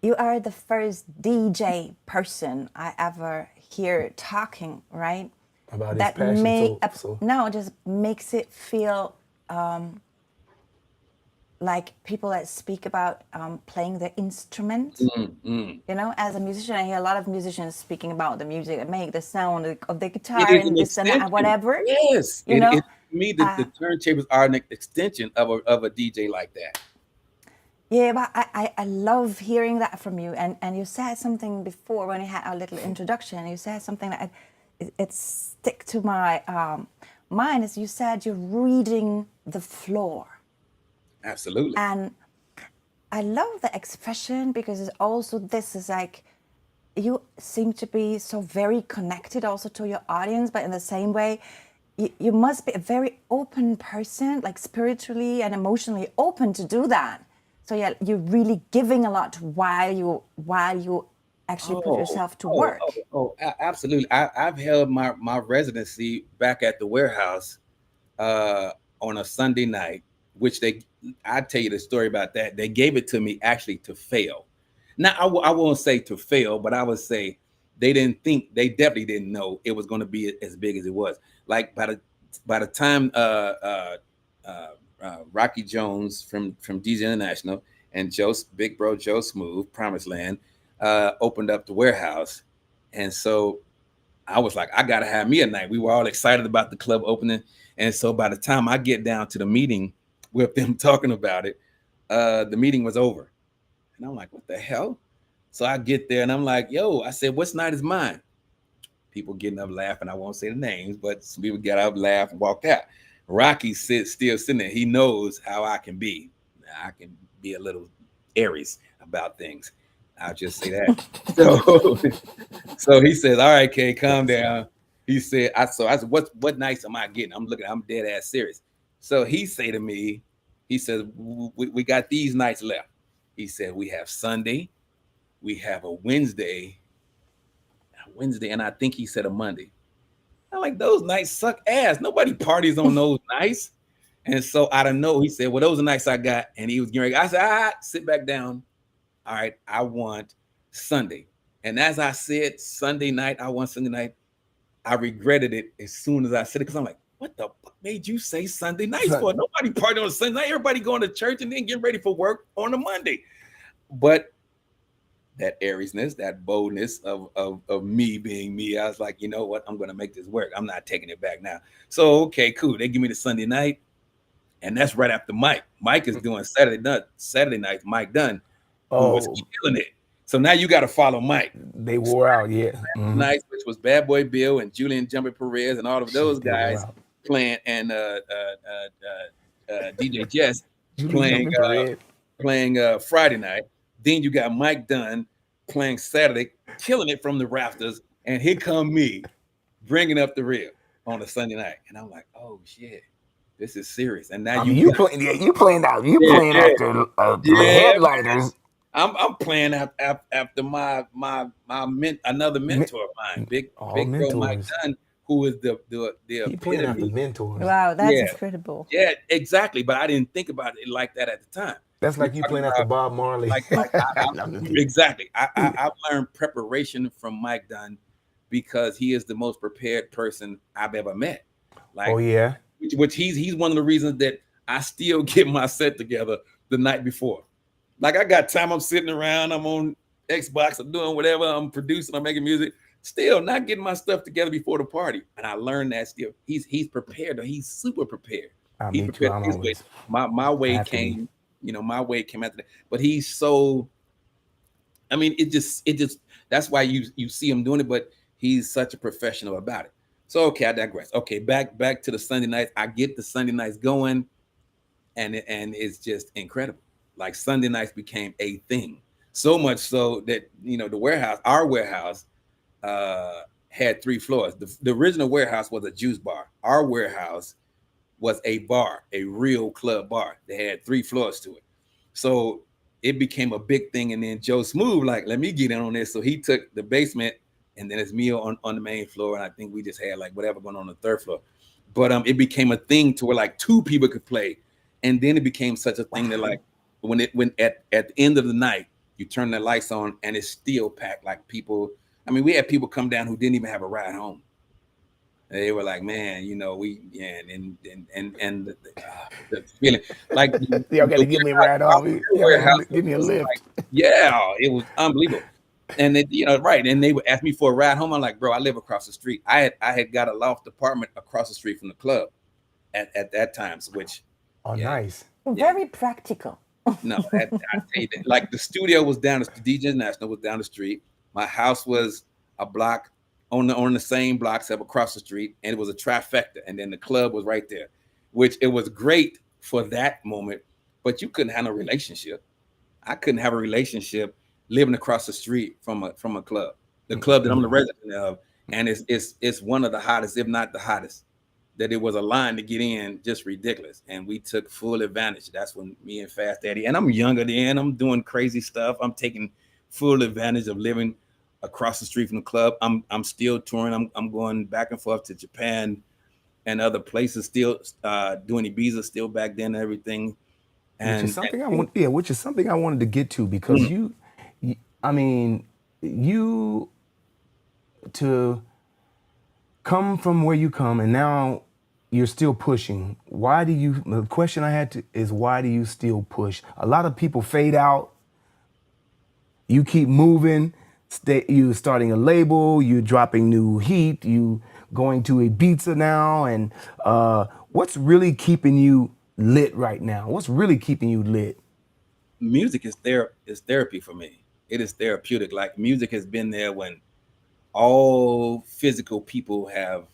Speaker 2: you are the first DJ person I ever hear talking, right?
Speaker 1: About his
Speaker 2: That
Speaker 1: passion. So
Speaker 2: no, just makes it feel like people that speak about playing the instrument.
Speaker 3: Mm, mm.
Speaker 2: You know, as a musician, I hear a lot of musicians speaking about the music that make the sound of the
Speaker 3: It
Speaker 2: guitar
Speaker 3: is an
Speaker 2: and this and that,
Speaker 3: extension.
Speaker 2: whatever.
Speaker 3: Yes.
Speaker 2: You know,
Speaker 3: To me, the turntables are an extension of a DJ like that.
Speaker 2: yeah, but I love hearing that from you. And you said something before when you had our little introduction. You said something that it stick to my mind. Is you said you're reading the floor,
Speaker 3: Absolutely.
Speaker 2: and I love the expression because it's also this is like you seem to be so very connected also to your audience, but in the same way, you must be a very open person, like spiritually and emotionally open to do that. So yeah, you're really giving a lot while you actually put
Speaker 3: Oh,
Speaker 2: yourself to work.
Speaker 3: absolutely. I've held my residency back at the warehouse uh, on a Sunday night, which I tell you the story about that. They gave it to me actually to fail. Now, I won't say to fail, but I would say they definitely didn't know it was going to be as big as it was. Like by the time Rocky Jones from DJ International and Big Bro Joe Smooth, Promised Land, opened up the warehouse. And so I was like, I gotta have me a night. We were all excited about the club opening. And so by the time I get down to the meeting with them talking about it, the meeting was over. And I'm like, what the hell? So I get there and I'm like, yo, I said, what's night is mine? People getting up laughing. I won't say the names, but some people got up, laughed, and walked out. Rocky still sitting there. He knows how I can be. I can be a little Aries about things. I'll just say that. So so he says, all right, Kay, calm down. He said, I said, what nights am I getting? I'm dead ass serious. So he say to me, he says, we got these nights left. He said, we have Sunday, we have a Wednesday, and I think he said a Monday. I'm like, those nights suck ass. Nobody parties on those nights. And so I don't know. He said, well, those are nights I got. And he was getting ready. I said, sit back down. All right, I want Sunday. And as I said, Sunday night, I want Sunday night. I regretted it as soon as I said it because I'm like, what the fuck made you say Sunday nights for? Nobody party on Sunday night. Everybody going to church and then get ready for work on a Monday. But that Ariesness, that boldness of me being me, I was like, you know what? I'm going to make this work. I'm not taking it back now. So, okay, cool. They give me the Sunday night. And that's right after Mike. Mike is doing Saturday nights. Mike Dunn, who was killing it. So now you got to follow Mike.
Speaker 1: they wore out, yeah. Mm-hmm.
Speaker 3: Nights, which was Bad Boy Bill and Julian Jumper Perez and all of those guys playing, and DJ Jess playing Friday night. Then you got Mike Dunn playing Saturday, killing it from the rafters, and here come me bringing up the rear on a Sunday night, and I'm like, oh shit. This is serious, and now
Speaker 1: you playing after the headliners.
Speaker 3: I'm playing after my another mentor of mine, big bro Mike Dunn, who is the
Speaker 1: he playing after mentors.
Speaker 2: Wow, that's incredible.
Speaker 3: Yeah, exactly. But I didn't think about it like that at the time.
Speaker 1: That's like you playing after Bob Marley.
Speaker 3: Exactly. I've learned preparation from Mike Dunn because he is the most prepared person I've ever met. Like, which he's one of the reasons that I still get my set together the night before. Like, I got time, I'm sitting around, I'm on Xbox, I'm doing whatever, I'm producing, I'm making music, still not getting my stuff together before the party. And I learned that still. He's prepared, he's super prepared. He's prepared his way. My way came, my way came after that. But he's so, I mean, it just that's why you see him doing it, but he's such a professional about it. So okay, I digress. Okay, back to the Sunday nights. I get the Sunday nights going. and it's just incredible. Like Sunday nights became a thing, so much so that the warehouse, our warehouse, had 3 floors. The original warehouse was a juice bar. Our warehouse was a bar, a real club bar. They had 3 floors to it. So it became a big thing. And then Joe Smooth, like, let me get in on this. So he took the basement, and then it's me on the main floor. And I think we just had like whatever going on the 3rd floor. But it became a thing to where like 2 people could play. And then it became such a thing that like when at the end of the night, you turn the lights on and it's still packed. Like people, I mean, we had people come down who didn't even have a ride home. They were like, man, we and the feeling like
Speaker 1: Y'all got to give me a ride home. Y'all got to give me a lift.
Speaker 3: like, yeah, it was unbelievable. And then right, and they would ask me for a ride home. I'm like, bro, I live across the street. I had got a loft apartment across the street from the club at that time, which
Speaker 1: nice,
Speaker 2: very practical.
Speaker 3: No, I tell you that, like the studio was down, the DJ National was down the street. My house was a block on the same block, except across the street, and it was a trifecta. And then the club was right there, which it was great for that moment. But you couldn't have a relationship. I couldn't have a relationship living across the street from a club, the club that I'm the resident of, and it's one of the hottest, if not the hottest. That it was a line to get in, just ridiculous. And we took full advantage. That's when me and Fast Daddy, and I'm younger then, I'm doing crazy stuff. I'm taking full advantage of living across the street from the club. I'm still touring. I'm going back and forth to Japan and other places, still doing Ibiza still back then and everything. And
Speaker 1: which is something I wanted to get to, because you to come from where you come, and now you're still pushing. The question I had is, why do you still push? A lot of people fade out. You keep moving. You starting a label, you dropping new heat, you going to Ibiza now. And what's really keeping you lit right now? What's really keeping you lit?
Speaker 3: Music is therapy for me. It is therapeutic. Like music has been there when all physical people have,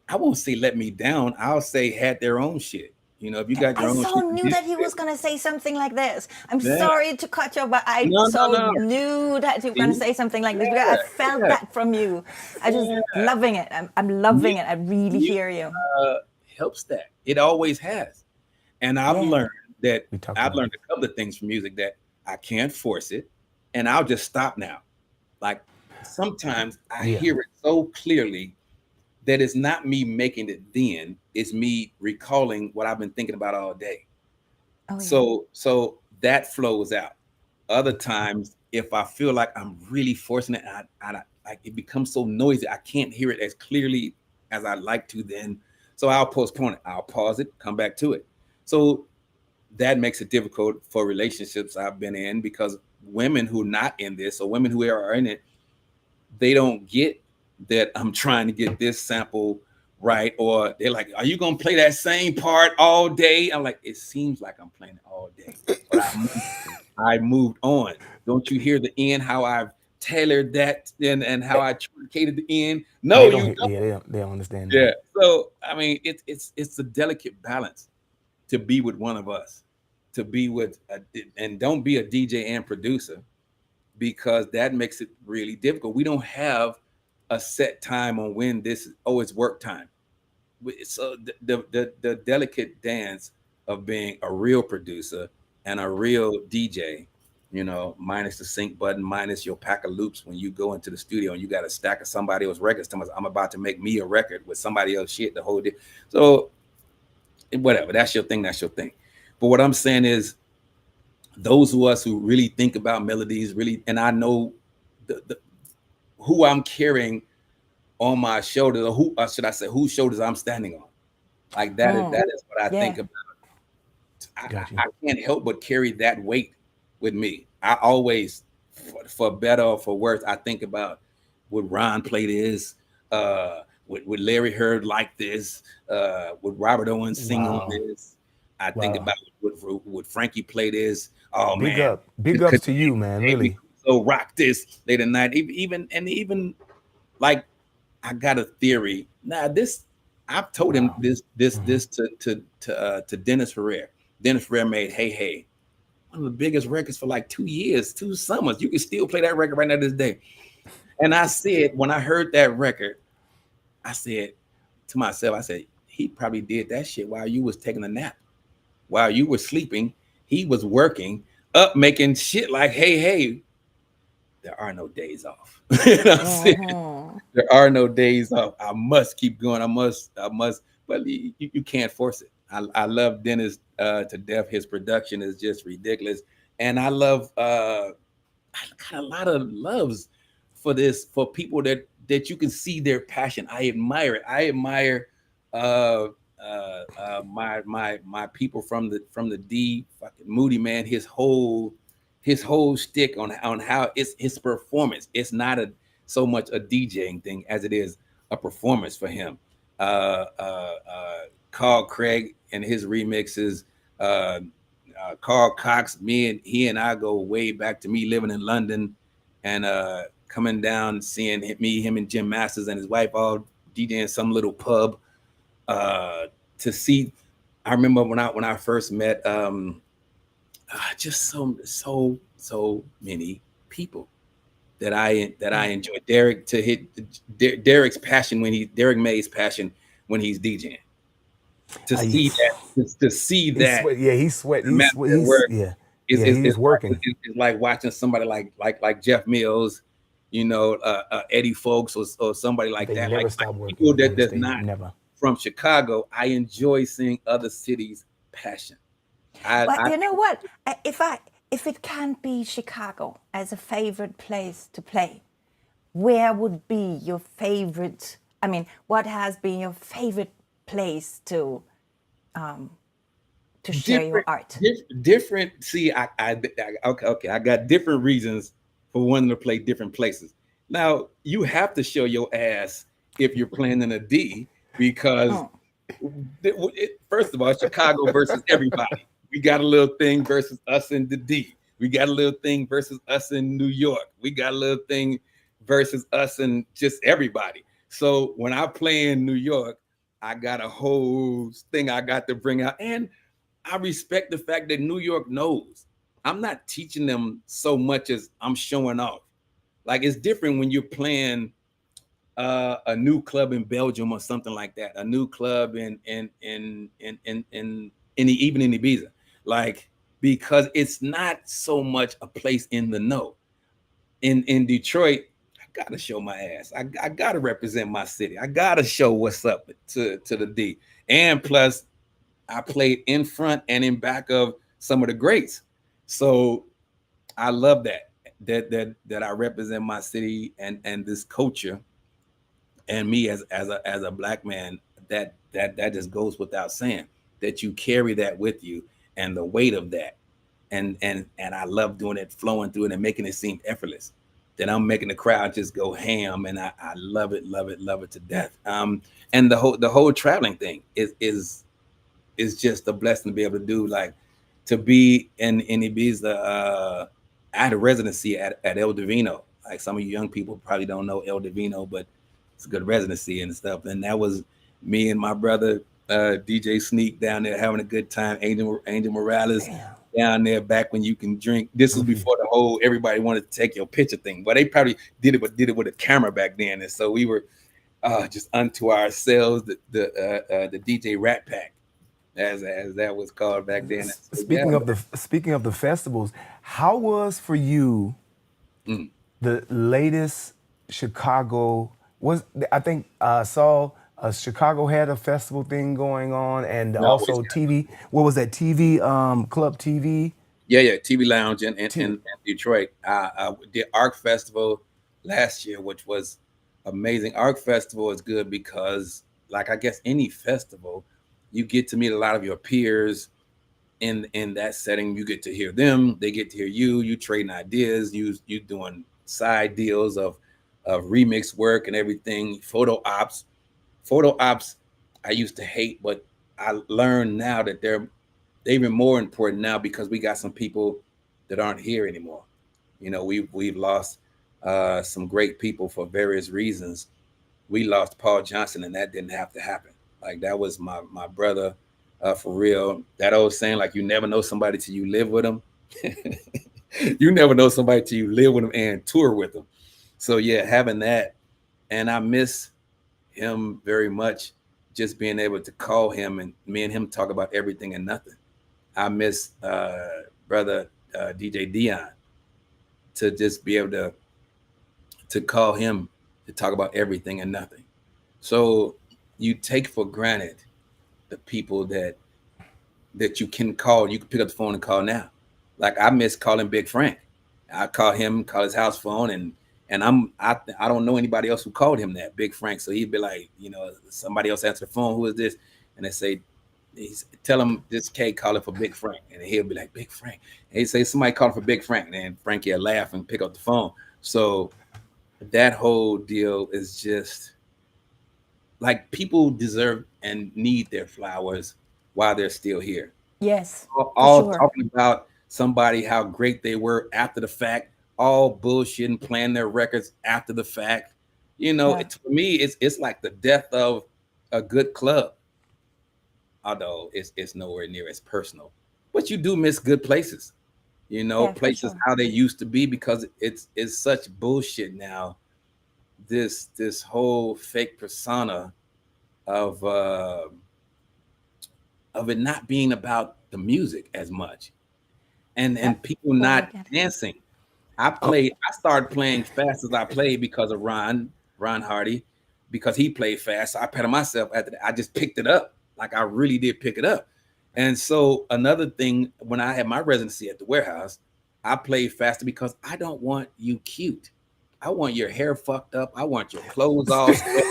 Speaker 3: I won't say let me down, I'll say had their own shit. If you got your own shit.
Speaker 2: I so knew that he was going to say something like this. I'm sorry to cut you, but I knew that you were going to say something like this, because I felt that from you. I just loving it. I'm loving it. I really hear you.
Speaker 3: Helps that. It always has. And I've learned a couple of things from music, that I can't force it, and I'll just stop now. Like sometimes I hear it so clearly that it's not me making it then, it's me recalling what I've been thinking about all day. Oh, yeah. So that flows out. Other times, if I feel like I'm really forcing it, I like it becomes so noisy, I can't hear it as clearly as I like to then. So I'll postpone it. I'll pause it, come back to it. So that makes it difficult for relationships I've been in, because women who are not in this, or women who are in it, they don't get that I'm trying to get this sample right, or they're like, are you gonna play that same part all day? I'm like, it seems like I'm playing it all day, but I moved on. Don't you hear the end, how I've tailored that and how I truncated the end? No, you don't.
Speaker 1: Yeah, they don't understand
Speaker 3: that. Yeah, so I mean, it's a delicate balance to be with one of us, to be with and don't be a DJ and producer, because that makes it really difficult. We don't have a set time on when this it's work time. So the delicate dance of being a real producer and a real DJ, minus the sync button, minus your pack of loops when you go into the studio and you got a stack of somebody else's records. I'm about to make me a record with somebody else shit the whole day. So whatever, that's your thing. But what I'm saying is, those of us who really think about melodies, really, and I know who I'm carrying on my shoulders, or whose shoulders I'm standing on. Like that is what I think about. I can't help but carry that weight with me. I always, for better or for worse, I think about, would Ron play this? Would Larry Heard like this? Would Robert Owens sing on this? I think about, would Frankie play this? Oh,
Speaker 1: big ups to you, man. Really.
Speaker 3: So rock this late at night. Even like, I got a theory. Now this I've told him
Speaker 1: Wow.
Speaker 3: this to Dennis Ferrer. Dennis Ferrer made Hey Hey, one of the biggest records for like 2 years, 2 summers. You can still play that record right now this day. And I said, when I heard that record, I said to myself, I said, he probably did that shit while you was taking a nap, while you were sleeping. He was working up, making shit like Hey Hey. There are no days off. I said,
Speaker 2: Mm-hmm.
Speaker 3: there are no days off. I must keep going. I must. But you can't force it. I love Dennis to death. His production is just ridiculous, and I love. I got a lot of loves for this, for people that you can see their passion. I admire it. I admire my people from the D, fucking Moody, man. His whole stick on how it's his performance. It's not a so much a DJing thing as it is a performance for him. Carl Craig and his remixes. Carl Cox, he and I go way back to me living in London, and coming down, seeing him and Jim Masters and his wife all DJing some little pub. To see, I remember when I first met just so many people that I enjoy. Derek, to hit Derek's passion Derek May's passion when he's DJing. To
Speaker 1: I,
Speaker 3: see to see
Speaker 1: he
Speaker 3: that
Speaker 1: sweat. Yeah, he sweat.
Speaker 3: the master at
Speaker 1: He's
Speaker 3: work
Speaker 1: yeah,
Speaker 3: is
Speaker 1: yeah.
Speaker 3: is,
Speaker 1: He
Speaker 3: is,
Speaker 1: was working.
Speaker 3: is like watching somebody like Jeff Mills, Eddie Folks, or somebody like
Speaker 1: They
Speaker 3: that.
Speaker 1: never
Speaker 3: Like
Speaker 1: stop working
Speaker 3: people
Speaker 1: on the
Speaker 3: that's
Speaker 1: stage.
Speaker 3: not
Speaker 1: Never.
Speaker 3: from Chicago. I enjoy seeing other cities' passion.
Speaker 2: But
Speaker 3: I
Speaker 2: you know what? If it can't be Chicago as a favorite place to play, where would be your favorite? I mean, what has been your favorite place to share your
Speaker 3: different,
Speaker 2: art?
Speaker 3: different. See, okay. I got different reasons for wanting to play different places. Now you have to show your ass if you're playing in a D, because
Speaker 2: Mm.
Speaker 3: first of all, Chicago versus everybody. We got a little thing versus us in the D. We got a little thing versus us in New York. We got a little thing versus us and just everybody. So when I play in New York, I got a whole thing I got to bring out. And I respect the fact that New York knows. I'm not teaching them so much as I'm showing off. Like, it's different when you're playing a new club in Belgium or something like that. A new club even in Ibiza, like, because it's not so much a place in the know. In Detroit, I gotta show my ass. I gotta represent my city. I gotta show what's up to the D. And plus, I played in front and in back of some of the greats. So I love that I represent my city and this culture, and me as a black man. That just goes without saying, that you carry that with you, and the weight of that. And I love doing it, flowing through it and making it seem effortless. That I'm making the crowd just go ham, and I love it, love it, love it to death. And the whole traveling thing is just a blessing to be able to do. Like, to be in Ibiza. I had a residency at El Divino. Like, some of you young people probably don't know El Divino, but it's a good residency and stuff. And that was me and my brother DJ Sneak down there having a good time. Angel Morales
Speaker 1: Damn.
Speaker 3: down there back when you can drink. This was before the whole everybody wanted to take your picture thing. But they probably did it with a camera back then, and so we were just unto ourselves. The DJ Rat Pack, as that was called back then. So, yeah.
Speaker 1: Speaking of the festivals, how was for you
Speaker 3: Mm.
Speaker 1: the latest Chicago? Was I think saw Chicago had a festival thing going on, and
Speaker 3: No, it's
Speaker 1: also TV. What was that TV? Club TV.
Speaker 3: Yeah, TV Lounge in
Speaker 1: TV.
Speaker 3: Detroit. Did Arc Festival last year, which was amazing. Arc Festival is good because, like, I guess any festival, you get to meet a lot of your peers in that setting. You get to hear them, they get to hear you. You trading ideas. You doing side deals of remix work and everything. Photo ops. I used to hate, but I learned now that they're even more important now, because we got some people that aren't here anymore. We've lost some great people for various reasons. We lost Paul Johnson, and that didn't have to happen. Like that was my brother, for real. That old saying, like you never know somebody till you live with them. You never know somebody till you live with them and tour with them. So yeah, having that, and I miss him very much. Just being able to call him and me and him talk about everything and nothing. I miss brother DJ Dion to just be able to call him to talk about everything and nothing. So you take for granted the people that you can call. You can pick up the phone and call now. Like I miss calling Big Frank. I call him, call his house phone, and I don't know anybody else who called him that, Big Frank. So he'd be like, somebody else answer the phone. Who is this? And they say, tell him this K calling for Big Frank, and he'll be like, Big Frank. And he say somebody calling for Big Frank, and then Frankie will laugh and pick up the phone. So that whole deal is just like people deserve and need their flowers while they're still here.
Speaker 2: Yes, for
Speaker 3: All
Speaker 2: sure.
Speaker 3: talking about somebody how great they were after the fact, all bullshit and playing their records after the fact.
Speaker 2: Yeah.
Speaker 3: For me, it's like the death of a good club, although it's nowhere near as personal. But you do miss good places,
Speaker 2: Yeah, for
Speaker 3: places
Speaker 2: sure.
Speaker 3: how they used to be because it's such bullshit now. This whole fake persona of uh, of it not being about the music as much
Speaker 2: Yep.
Speaker 3: and people
Speaker 2: Totally
Speaker 3: not
Speaker 2: get it.
Speaker 3: dancing.
Speaker 1: Oh,
Speaker 3: I started playing fast as I played because of Ron Hardy, because he played fast. So I patted myself after that. I just picked it up. Like I really did pick it up. And so another thing, when I had my residency at the warehouse, I played faster because I don't want you cute. I want your hair fucked up. I want your clothes all sweaty.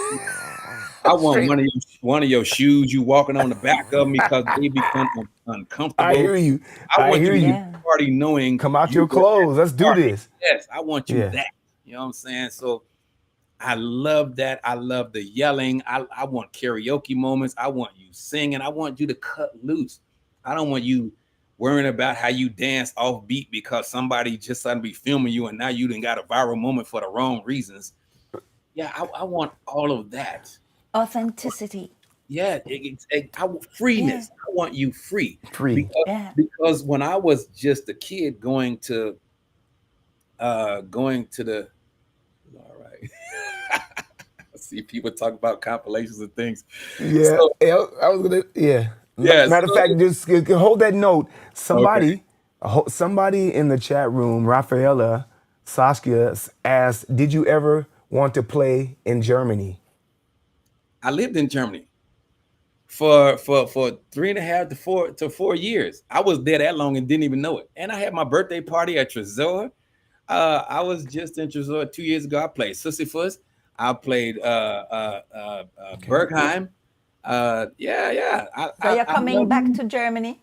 Speaker 3: I want
Speaker 1: straight.
Speaker 3: one of your shoes you walking on the back of them because they become
Speaker 1: I
Speaker 3: uncomfortable.
Speaker 1: hear you.
Speaker 3: I
Speaker 1: I
Speaker 3: want you
Speaker 1: hear
Speaker 3: to get
Speaker 1: you.
Speaker 2: Yeah.
Speaker 3: to the party knowing
Speaker 1: Come out
Speaker 3: you
Speaker 1: your
Speaker 3: were at
Speaker 1: clothes.
Speaker 3: the
Speaker 1: Let's do
Speaker 3: party.
Speaker 1: this.
Speaker 3: Yes, I want you
Speaker 1: Yeah.
Speaker 3: that. You know what I'm saying? So I love that. I love the yelling. I want karaoke moments. I want you singing. I want you to cut loose. I don't want you worrying about how you dance off beat because somebody just suddenly be filming you and now you done got a viral moment for the wrong reasons. Yeah, I want all of that.
Speaker 2: Authenticity.
Speaker 3: Yeah, I want
Speaker 2: Yeah.
Speaker 3: freeness. I want you free
Speaker 1: Free.
Speaker 3: because
Speaker 2: Yeah.
Speaker 3: when I was just a kid going to the all right. I see people talk about compilations and things.
Speaker 1: Yeah.
Speaker 3: So
Speaker 1: Yeah, I was gonna. Yeah.
Speaker 3: yeah,
Speaker 1: Matter of fact,
Speaker 3: so
Speaker 1: just hold that note.
Speaker 3: okay.
Speaker 1: Somebody in the chat room, Rafaela Saskia asked, "Did you ever want to play in Germany?"
Speaker 3: I lived in Germany for 3.5 to 4 years. I was there that long and didn't even know it. And I had my birthday party at Tresor. I was just in Tresor 2 years ago. I played Sisyphus. I played
Speaker 1: Okay.
Speaker 3: Bergheim. Yeah, yeah.
Speaker 2: So you're
Speaker 3: I
Speaker 2: coming
Speaker 3: love
Speaker 2: back to Germany?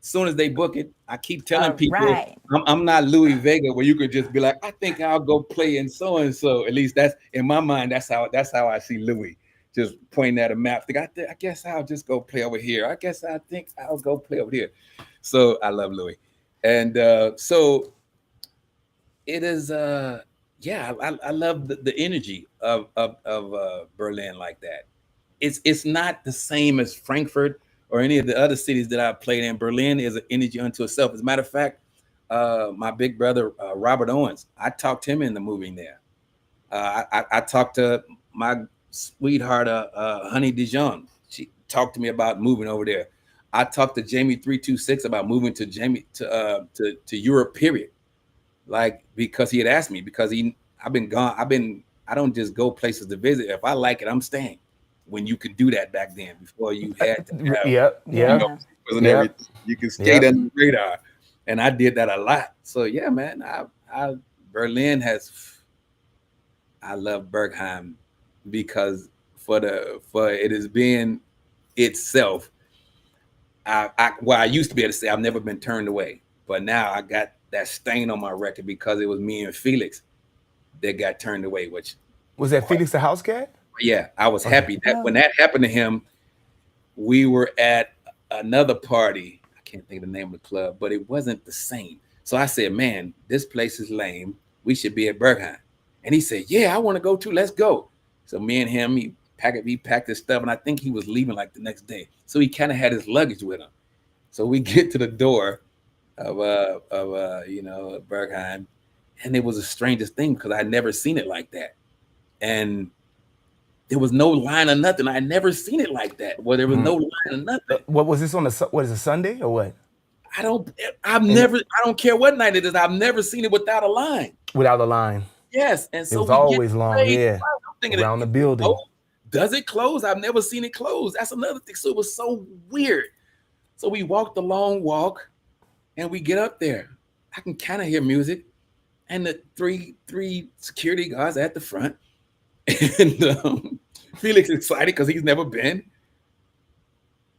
Speaker 3: as soon as they book it. I keep telling
Speaker 2: All
Speaker 3: people
Speaker 2: right.
Speaker 3: I'm not Louis Vega where you could just be like, I think I'll go play in so and so. At least that's in my mind. That's how I see Louis. Just pointing at a map. Think I guess I'll just go play over here. I guess I think I'll go play over here. So I love Louis, and so it is. Yeah, I love the energy of Berlin like that. It's not the same as Frankfurt or any of the other cities that I've played in. Berlin is an energy unto itself. As a matter of fact, my big brother Robert Owens, I talked him into moving there. I talked to my sweetheart, Honey Dijon. She talked to me about moving over there. I talked to Jamie 326 about moving to Jamie to Europe. Period. Like because he had asked me because I've been gone. I don't just go places to visit. If I like it, I'm staying. When you could do that back then, before you had to have
Speaker 1: Yep. Yep.
Speaker 2: Yeah.
Speaker 3: and
Speaker 1: Yep.
Speaker 3: everything, you can skate
Speaker 1: Yep.
Speaker 3: under the radar, and I did that a lot. So yeah, man, I Berlin has. I love Bergheim because for it is being itself. I used to be able to say I've never been turned away, but now I got that stain on my record because it was me and Felix that got turned away. Which,
Speaker 1: Was that Felix the house cat?
Speaker 3: yeah, I was
Speaker 1: Okay.
Speaker 3: happy that when
Speaker 2: Oh.
Speaker 3: that happened to him, we were at another party. I can't think of the name of the club, but it wasn't the same. So I said, "Man, this place is lame. We should be at Bergheim." And he said, "Yeah, I want to go too. Let's go." So me and him, he packed his stuff, and I think he was leaving like the next day. So he kind of had his luggage with him. So we get to the door of Bergheim, and it was the strangest thing because I'd never seen it like that. And there was no line or nothing. I had never seen it like that. Well, there was no line or nothing.
Speaker 1: What was this on what is it, Sunday or what?
Speaker 3: I don't care what night it is. I've never seen it without a line.
Speaker 1: Without a line.
Speaker 3: Yes. And
Speaker 1: It
Speaker 3: so
Speaker 1: was
Speaker 3: we
Speaker 1: always
Speaker 3: get
Speaker 1: long, yeah.
Speaker 3: I'm thinking
Speaker 1: Around the building.
Speaker 3: Does it close? I've never seen it close. That's another thing. So it was so weird. So we walked the long walk and we get up there. I can kind of hear music. And the three security guards at the front. And Felix excited because he's never been.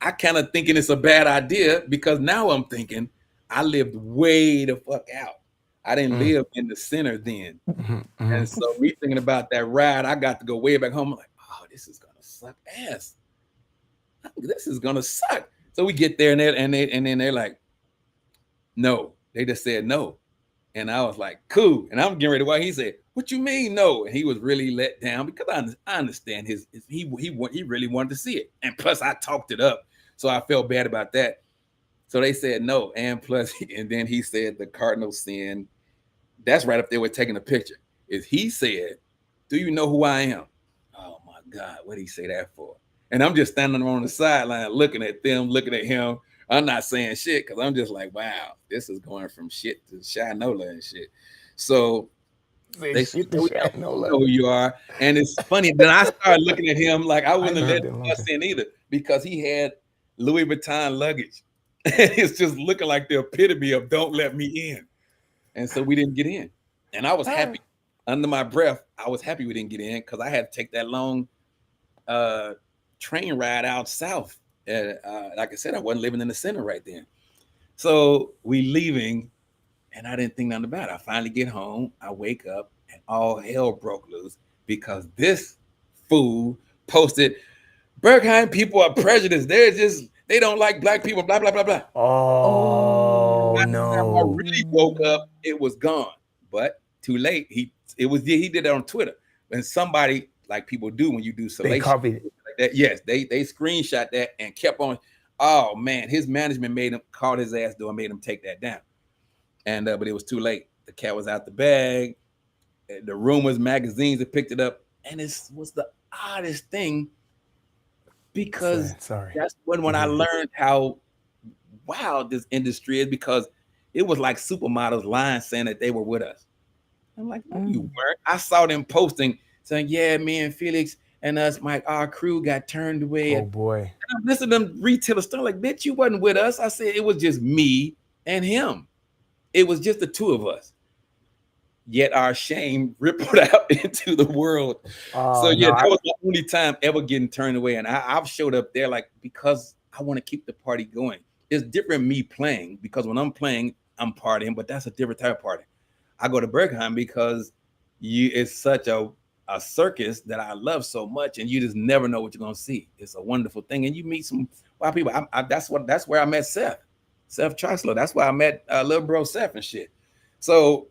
Speaker 3: I kind of thinking it's a bad idea because now I'm thinking I lived way the fuck out. I didn't live in the center then. And so me thinking about that ride, I got to go way back home. I'm like, oh, this is gonna suck ass. This is gonna suck. So we get there and then they're like, no. They just said no. And I was like, cool. And I'm getting ready to walk. He said, what you mean no? And he was really let down because I understand he really wanted to see it. And plus I talked it up. So I felt bad about that. So they said no. And plus, and then he said the cardinal sin. That's right up there with taking a picture. Is he said, do you know who I am? Oh my God, what did he say that for? And I'm just standing on the sideline looking at them, looking at him. I'm not saying shit because I'm just like, wow, this is going from shit to Shinola and shit. So they
Speaker 1: shit
Speaker 3: know who you are. And it's funny. Then I started looking at him like I wouldn't have let us in either because he had Louis Vuitton luggage. It's just looking like the epitome of don't let me in. And so we didn't get in. And I was happy. Under my breath, I was happy we didn't get in because I had to take that long train ride out south. Like I said, I wasn't living in the center right then. So we leaving, and I didn't think nothing about it. I finally get home. I wake up, and all hell broke loose because this fool posted, Bergheim people are prejudiced. They don't like black people, blah, blah, blah, blah.
Speaker 1: Oh, no.
Speaker 3: I really woke up, it was gone. But too late. He did it on Twitter. And somebody, like people do when you do salacious,
Speaker 1: they copied it.
Speaker 3: Like that. Yes, they screenshot that and kept on. Oh man, his management called his ass though and made him take that down. And but it was too late. The cat was out the bag. The rumors, magazines that picked it up, and it was the oddest thing because that's when I learned how wild this industry is because it was like supermodels lying saying that they were with us. I'm like, no, you weren't. I saw them posting saying, yeah, me and Felix and us, our crew got turned away.
Speaker 1: Oh boy.
Speaker 3: And I'm listening to them retell the story like, bitch, you wasn't with us. I said it was just me and him. It was just the two of us. Yet our shame rippled out into the world. So yeah, that was the only time ever getting turned away. And I've showed up there like because I want to keep the party going. It's different me playing because when I'm playing, I'm partying, but that's a different type of party. I go to Bergheim because it's such a circus that I love so much, and you just never know what you're gonna see. It's a wonderful thing, and you meet some wild people. That's where I met Seth Trosler. That's why I met little bro Seth and shit. So,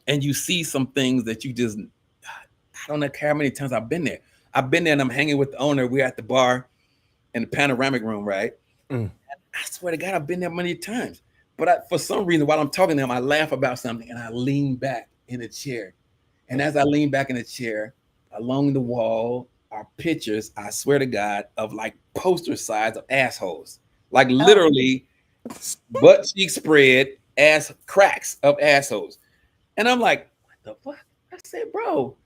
Speaker 3: and you see some things that you just I don't know how many times I've been there. I've been there and I'm hanging with the owner. We're at the bar in the panoramic room, right? And I swear to God, I've been there many times. But for some reason, while I'm talking to him, I laugh about something and I lean back in a chair. And as I lean back in the chair, along the wall are pictures, I swear to God, of like poster size of assholes. Like literally butt cheek spread ass cracks of assholes. And I'm like, what the fuck? I said, bro,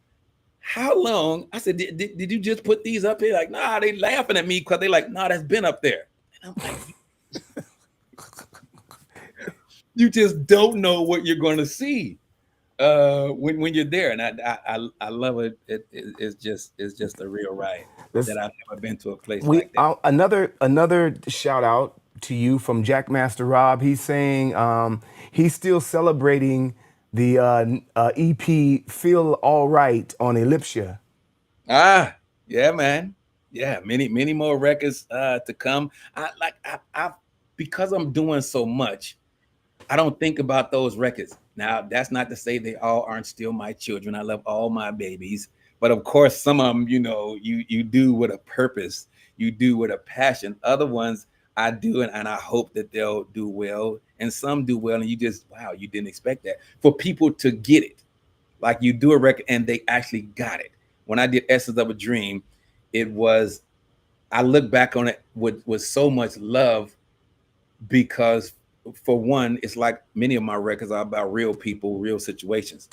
Speaker 3: how long? I said, did you just put these up here? Like, nah, they laughing at me because they like, nah, that's been up there. And I'm like, you just don't know what you're going to see when you're there, and I love it. It's just a real ride that I've never been to a place like that.
Speaker 1: Another shout out to you from Jackmaster Rob. He's saying he's still celebrating the EP "Feel All Right" on Ellipsia.
Speaker 3: Yeah, man. Yeah, many more records to come. I because I'm doing so much. I don't think about those records. Now, that's not to say they all aren't still my children. I love all my babies, But of course, some of them, you do with a purpose, you do with a passion. Other ones I do, and I hope that they'll do well. And some do well, and you just, wow, you didn't expect that. For people to get it, like you do a record and they actually got it. When I did Essence of a Dream, it was, I look back on it with so much love because, for one, it's like many of my records are about real people, real situations.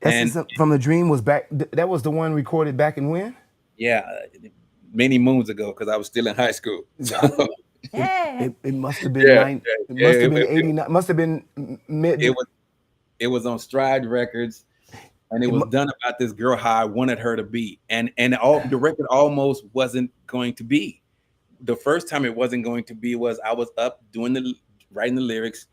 Speaker 3: And
Speaker 1: Essence from the Dream was back. That was the one recorded back in when?
Speaker 3: yeah, many moons ago, because I was still in high school. So
Speaker 1: It,
Speaker 2: Yeah.
Speaker 1: it must have been
Speaker 3: yeah,
Speaker 1: nine. It
Speaker 3: yeah,
Speaker 1: must have been 89. Must have been
Speaker 3: it
Speaker 1: mid.
Speaker 3: was it was on Stride Records, and it
Speaker 1: It,
Speaker 3: was done about this girl how I wanted her to be, and all the record almost wasn't going to be. The first time it wasn't going to be was I was up doing the writing the lyrics,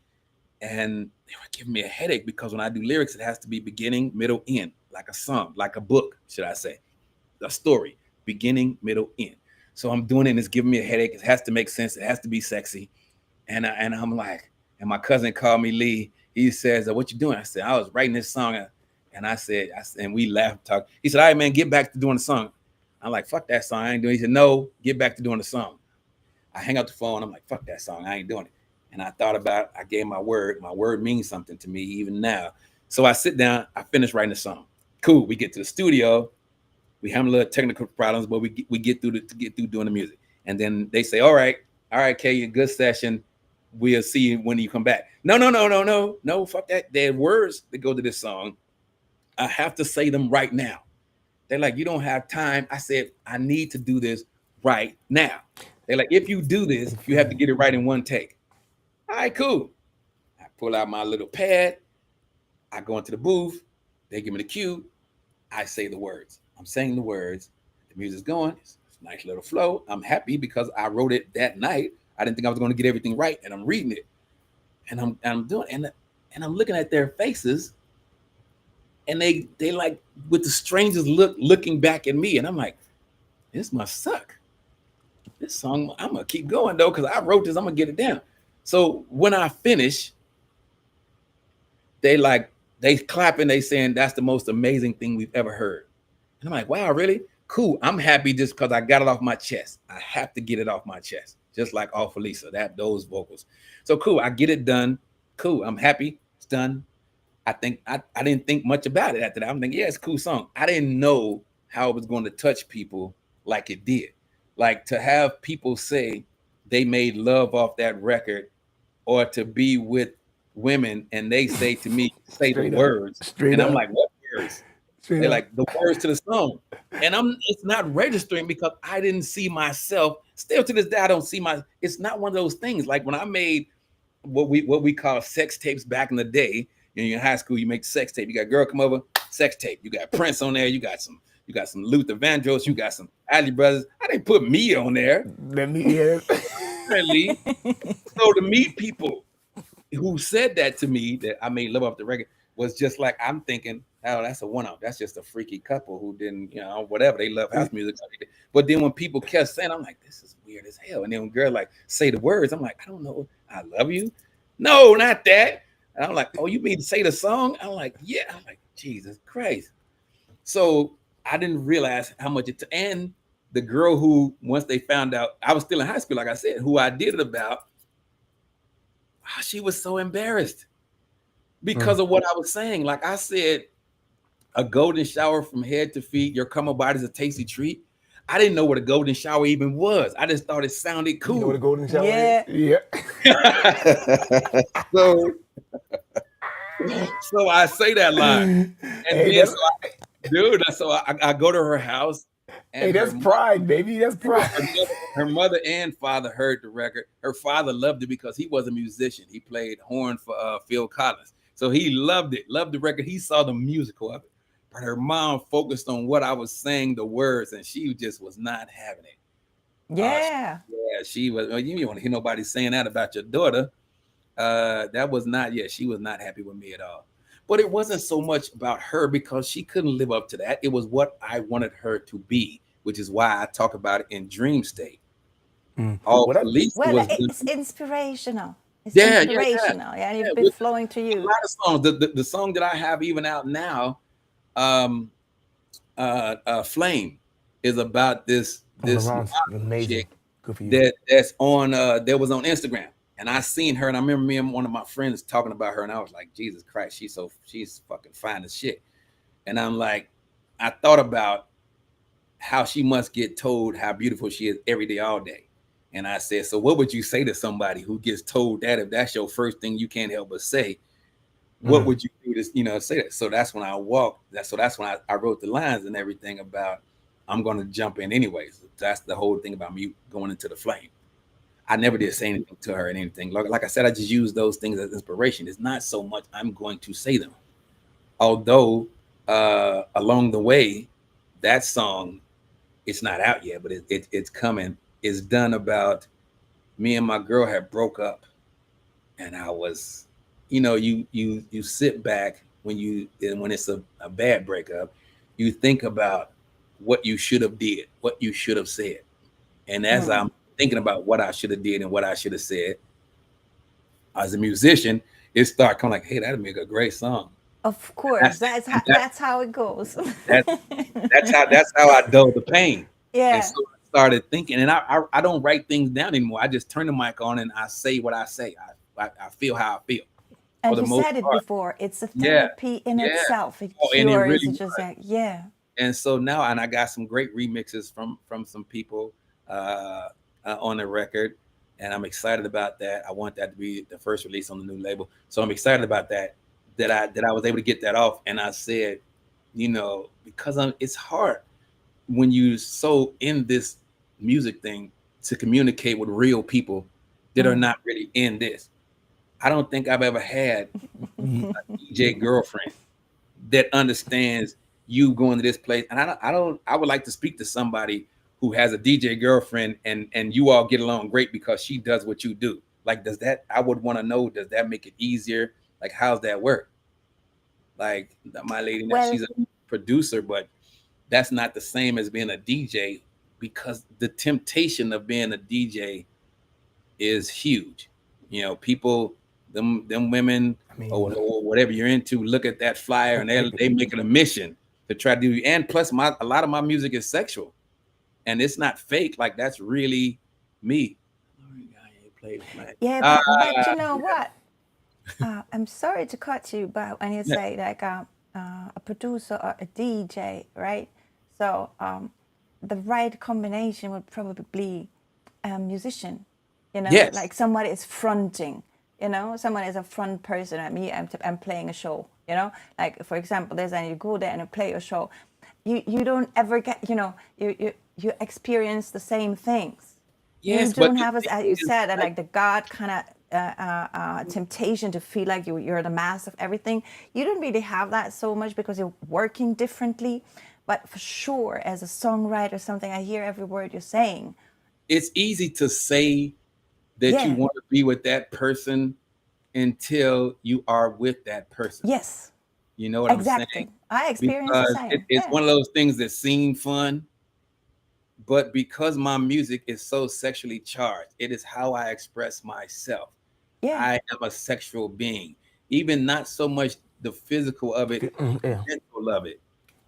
Speaker 3: and they were giving me a headache because when I do lyrics, it has to be beginning, middle, end, like a song, like a book, should I say, a story, beginning, middle, end. So I'm doing it, and it's giving me a headache. It has to make sense. It has to be sexy, and I'm like, and my cousin called me Lee. He says, "What you doing?" I said, "I was writing this song," and and we laughed, talked. He said, "All right, man, get back to doing the song." I'm like, "Fuck that song, I ain't doing it." He said, "No, get back to doing the song." I hang up the phone. I'm like, "Fuck that song, I ain't doing it." And I thought about it. I gave my word. My word means something to me even now. So I sit down. I finish writing the song. Cool. We get to the studio. We have a little technical problems, but we get through to get through doing the music. And then they say, all right, Kay, good session. We'll see you when you come back. No, no, no, no, no, no. Fuck that. There are words that go to this song. I have to say them right now. They're like, you don't have time. I said, I need to do this right now. They're like, if you do this, you have to get it right in one take. All right, cool. I pull out my little pad. I go into the booth. They give me the cue. I say the words. I'm saying the words. The music's going. It's a nice little flow. I'm happy because I wrote it that night. I didn't think I was going to get everything right, and I'm reading it, and I'm doing, and I'm looking at their faces, and they like with the strangest look looking back at me, and I'm like, this must suck. This song, I'm gonna keep going though because I wrote this. I'm gonna get it down. So when I finish, they clapping, they saying that's the most amazing thing we've ever heard. And I'm like, wow, really? Cool. I'm happy just because I got it off my chest. I have to get it off my chest, just like off of Lisa, those vocals. So cool. I get it done. Cool. I'm happy. It's done. I think I didn't think much about it after that. I'm thinking, yeah, it's a cool song. I didn't know how it was going to touch people like it did. Like to have people say they made love off that record, or to be with women and they say to me, say the
Speaker 1: straight up.
Speaker 3: words.
Speaker 1: Straight
Speaker 3: And I'm
Speaker 1: up.
Speaker 3: like, what words?
Speaker 1: Straight
Speaker 3: They're
Speaker 1: up.
Speaker 3: like the words to the song. And it's not registering because I didn't see myself. Still to this day, I don't see it's not one of those things. Like when I made what we call sex tapes back in the day, in high school, you make sex tape. You got girl come over, sex tape. You got Prince on there, you got some Luther Vandross, you got some Alley Brothers. I didn't put me on there.
Speaker 1: Let me hear it.
Speaker 3: Really. So to meet people who said that to me, that I made love off the record, was just like, I'm thinking, oh, that's a one-off. That's just a freaky couple who didn't, whatever. They love house music. But then when people kept saying, I'm like, this is weird as hell. And then when girl like say the words, I'm like, I don't know. I love you. No, not that. And I'm like, oh, you mean to say the song? I'm like, yeah. I'm like, Jesus Christ. So I didn't realize how much and the girl who, once they found out, I was still in high school, like I said, who I did it about, she was so embarrassed because of what I was saying. Like I said, a golden shower from head to feet, your come body's a tasty treat. I didn't know what a golden shower even was. I just thought it sounded cool.
Speaker 1: You know what a golden shower
Speaker 2: Yeah.
Speaker 1: is? Yeah.
Speaker 3: so I say that line. And
Speaker 1: Hey,
Speaker 3: then I go to her house, and
Speaker 1: that's pride, baby. That's pride.
Speaker 3: her mother and father heard the record. Her father loved it because he was a musician. He played horn for Phil Collins. So he loved the record. He saw the musical of it. But her mom focused on what I was saying, the words, and she just was not having it.
Speaker 2: Yeah.
Speaker 3: She was. Well, you don't want to hear nobody saying that about your daughter. That was not. Yeah, she was not happy with me at all. But it wasn't so much about her because she couldn't live up to that. It was what I wanted her to be, which is why I talk about it in dream state.
Speaker 2: Well, it's inspirational. It's inspirational. Yeah, and you've been flowing to you.
Speaker 3: A lot of songs. The song that I have even out now, Flame is about
Speaker 1: On the
Speaker 3: this
Speaker 1: wrong,
Speaker 3: model
Speaker 1: amazing.
Speaker 3: chick
Speaker 1: Good for you.
Speaker 3: that was on Instagram, and I seen her, and I remember me and one of my friends talking about her, and I was like, Jesus Christ, she's fucking fine as shit. And I'm like, I thought about how she must get told how beautiful she is every day, all day. And I said, so what would you say to somebody who gets told that if that's your first thing you can't help but say? What would you do to, say that? So that's when I walked. That's when I wrote the lines and everything about I'm going to jump in anyways. That's the whole thing about me going into the flame. I never did say anything to her and anything. Like I said, I just use those things as inspiration. It's not so much I'm going to say them. Although along the way, that song, it's not out yet, but it's coming. It's done about me and my girl had broke up, and I was, you sit back when it's a bad breakup, you think about what you should have did, what you should have said, and as I'm thinking about what I should have did and what I should have said, as a musician, it started coming like, hey, that'd make a great song.
Speaker 2: Of course, that's how it goes.
Speaker 3: That, that's how I dull the pain. And
Speaker 2: Yeah.
Speaker 3: so I started thinking, and I don't write things down anymore. I just turn the mic on and I say what I say. I feel how I feel for
Speaker 2: And
Speaker 3: the
Speaker 2: you
Speaker 3: most
Speaker 2: said it
Speaker 3: part.
Speaker 2: before. It's a
Speaker 3: Yeah,
Speaker 2: therapy in
Speaker 3: yeah.
Speaker 2: itself. It
Speaker 3: Oh, and it
Speaker 2: cures.
Speaker 3: really
Speaker 2: It's just
Speaker 3: was.
Speaker 2: like, yeah.
Speaker 3: And so now, and I got some great remixes from some people uh, on the record, and I'm excited about that. I want that to be the first release on the new label, so I'm excited about that. That I was able to get that off, and I said, because it's hard when you so in this music thing to communicate with real people that are not really in this. I don't think I've ever had a DJ girlfriend that understands you going to this place. And I would like to speak to somebody who has a DJ girlfriend and you all get along great because she does what you do. Like, I would want to know, does that make it easier? Like, how's that work? Like, my lady now,
Speaker 2: Well,
Speaker 3: she's a producer, but that's not the same as being a DJ, because the temptation of being a DJ is huge. People, them women,
Speaker 1: I mean,
Speaker 3: or whatever you're into, look at that flyer and they make it a mission to try to do. And plus, a lot of my music is sexual, and it's not fake. Like, that's really me.
Speaker 2: yeah,
Speaker 3: Uh,
Speaker 2: but you know what? I'm sorry to cut you, but when you
Speaker 3: yeah.
Speaker 2: say like a producer or a DJ, right? So the right combination would probably be a musician,
Speaker 3: Yes.
Speaker 2: like somebody is fronting, someone is a front person. At me, I'm playing a show, like for example, there's and you go there and you play a show, you don't ever get, you experience the same things. You
Speaker 3: Yes, but
Speaker 2: don't have, as you said, like the God kind of temptation to feel like you're the master of everything. You don't really have that so much because you're working differently. But for sure, as a songwriter or something, I hear every word you're saying.
Speaker 3: it's easy to say that you
Speaker 2: Yeah.
Speaker 3: want to be with that person until you are with that person.
Speaker 2: Yes.
Speaker 3: You know what I'm saying?
Speaker 2: Exactly. I experience the
Speaker 3: Because
Speaker 2: same.
Speaker 3: it's
Speaker 2: Yeah.
Speaker 3: one of those things that seem fun, but because my music is so sexually charged, it is how I express myself.
Speaker 2: Yeah.
Speaker 3: I am a sexual being, even not so much the physical of it,
Speaker 1: yeah.
Speaker 3: mental of it,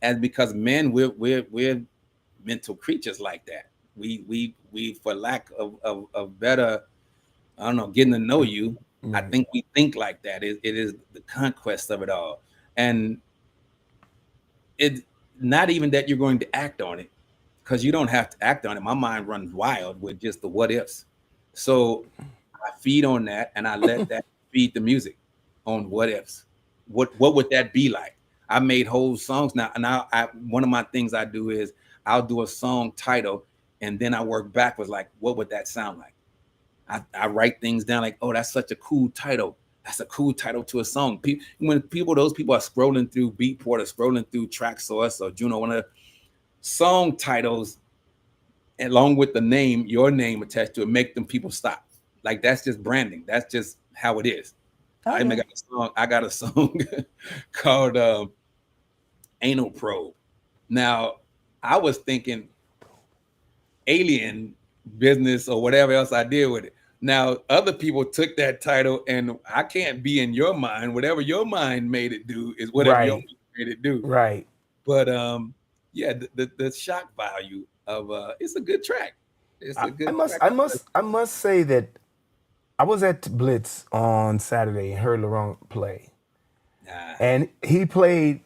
Speaker 3: as because men we're mental creatures like that. We for lack of better, I don't know, getting to know you, I think we think like that. It is the conquest of it all, and it not even that you're going to act on it, because you don't have to act on it. My mind runs wild with just the what ifs. So I feed on that, and I let that feed the music on what ifs. What would that be like? I made whole songs now. And one of my things I do is I'll do a song title, and then I work backwards. Like, what would that sound like? I write things down like, oh, that's such a cool title. That's a cool title to a song. Those people are scrolling through Beatport or scrolling through Traxsource or Juno, one of the song titles, along with the name, your name attached to it, make them people stop. Like, that's just branding. That's just how it is.
Speaker 2: Oh,
Speaker 3: I
Speaker 2: yeah.
Speaker 3: got a song called Anal Probe. Now, I was thinking alien business or whatever else I did with it. Now, other people took that title, and I can't be in your mind. Whatever your mind made it do is whatever your
Speaker 1: Right.
Speaker 3: mind made it do.
Speaker 1: Right.
Speaker 3: But yeah, the shock value of it's a good track. It's
Speaker 1: I,
Speaker 3: a
Speaker 1: I
Speaker 3: good
Speaker 1: must
Speaker 3: track.
Speaker 1: I must I must say that I was at Blitz on Saturday and heard Laurent play,
Speaker 3: Nah,
Speaker 1: and he played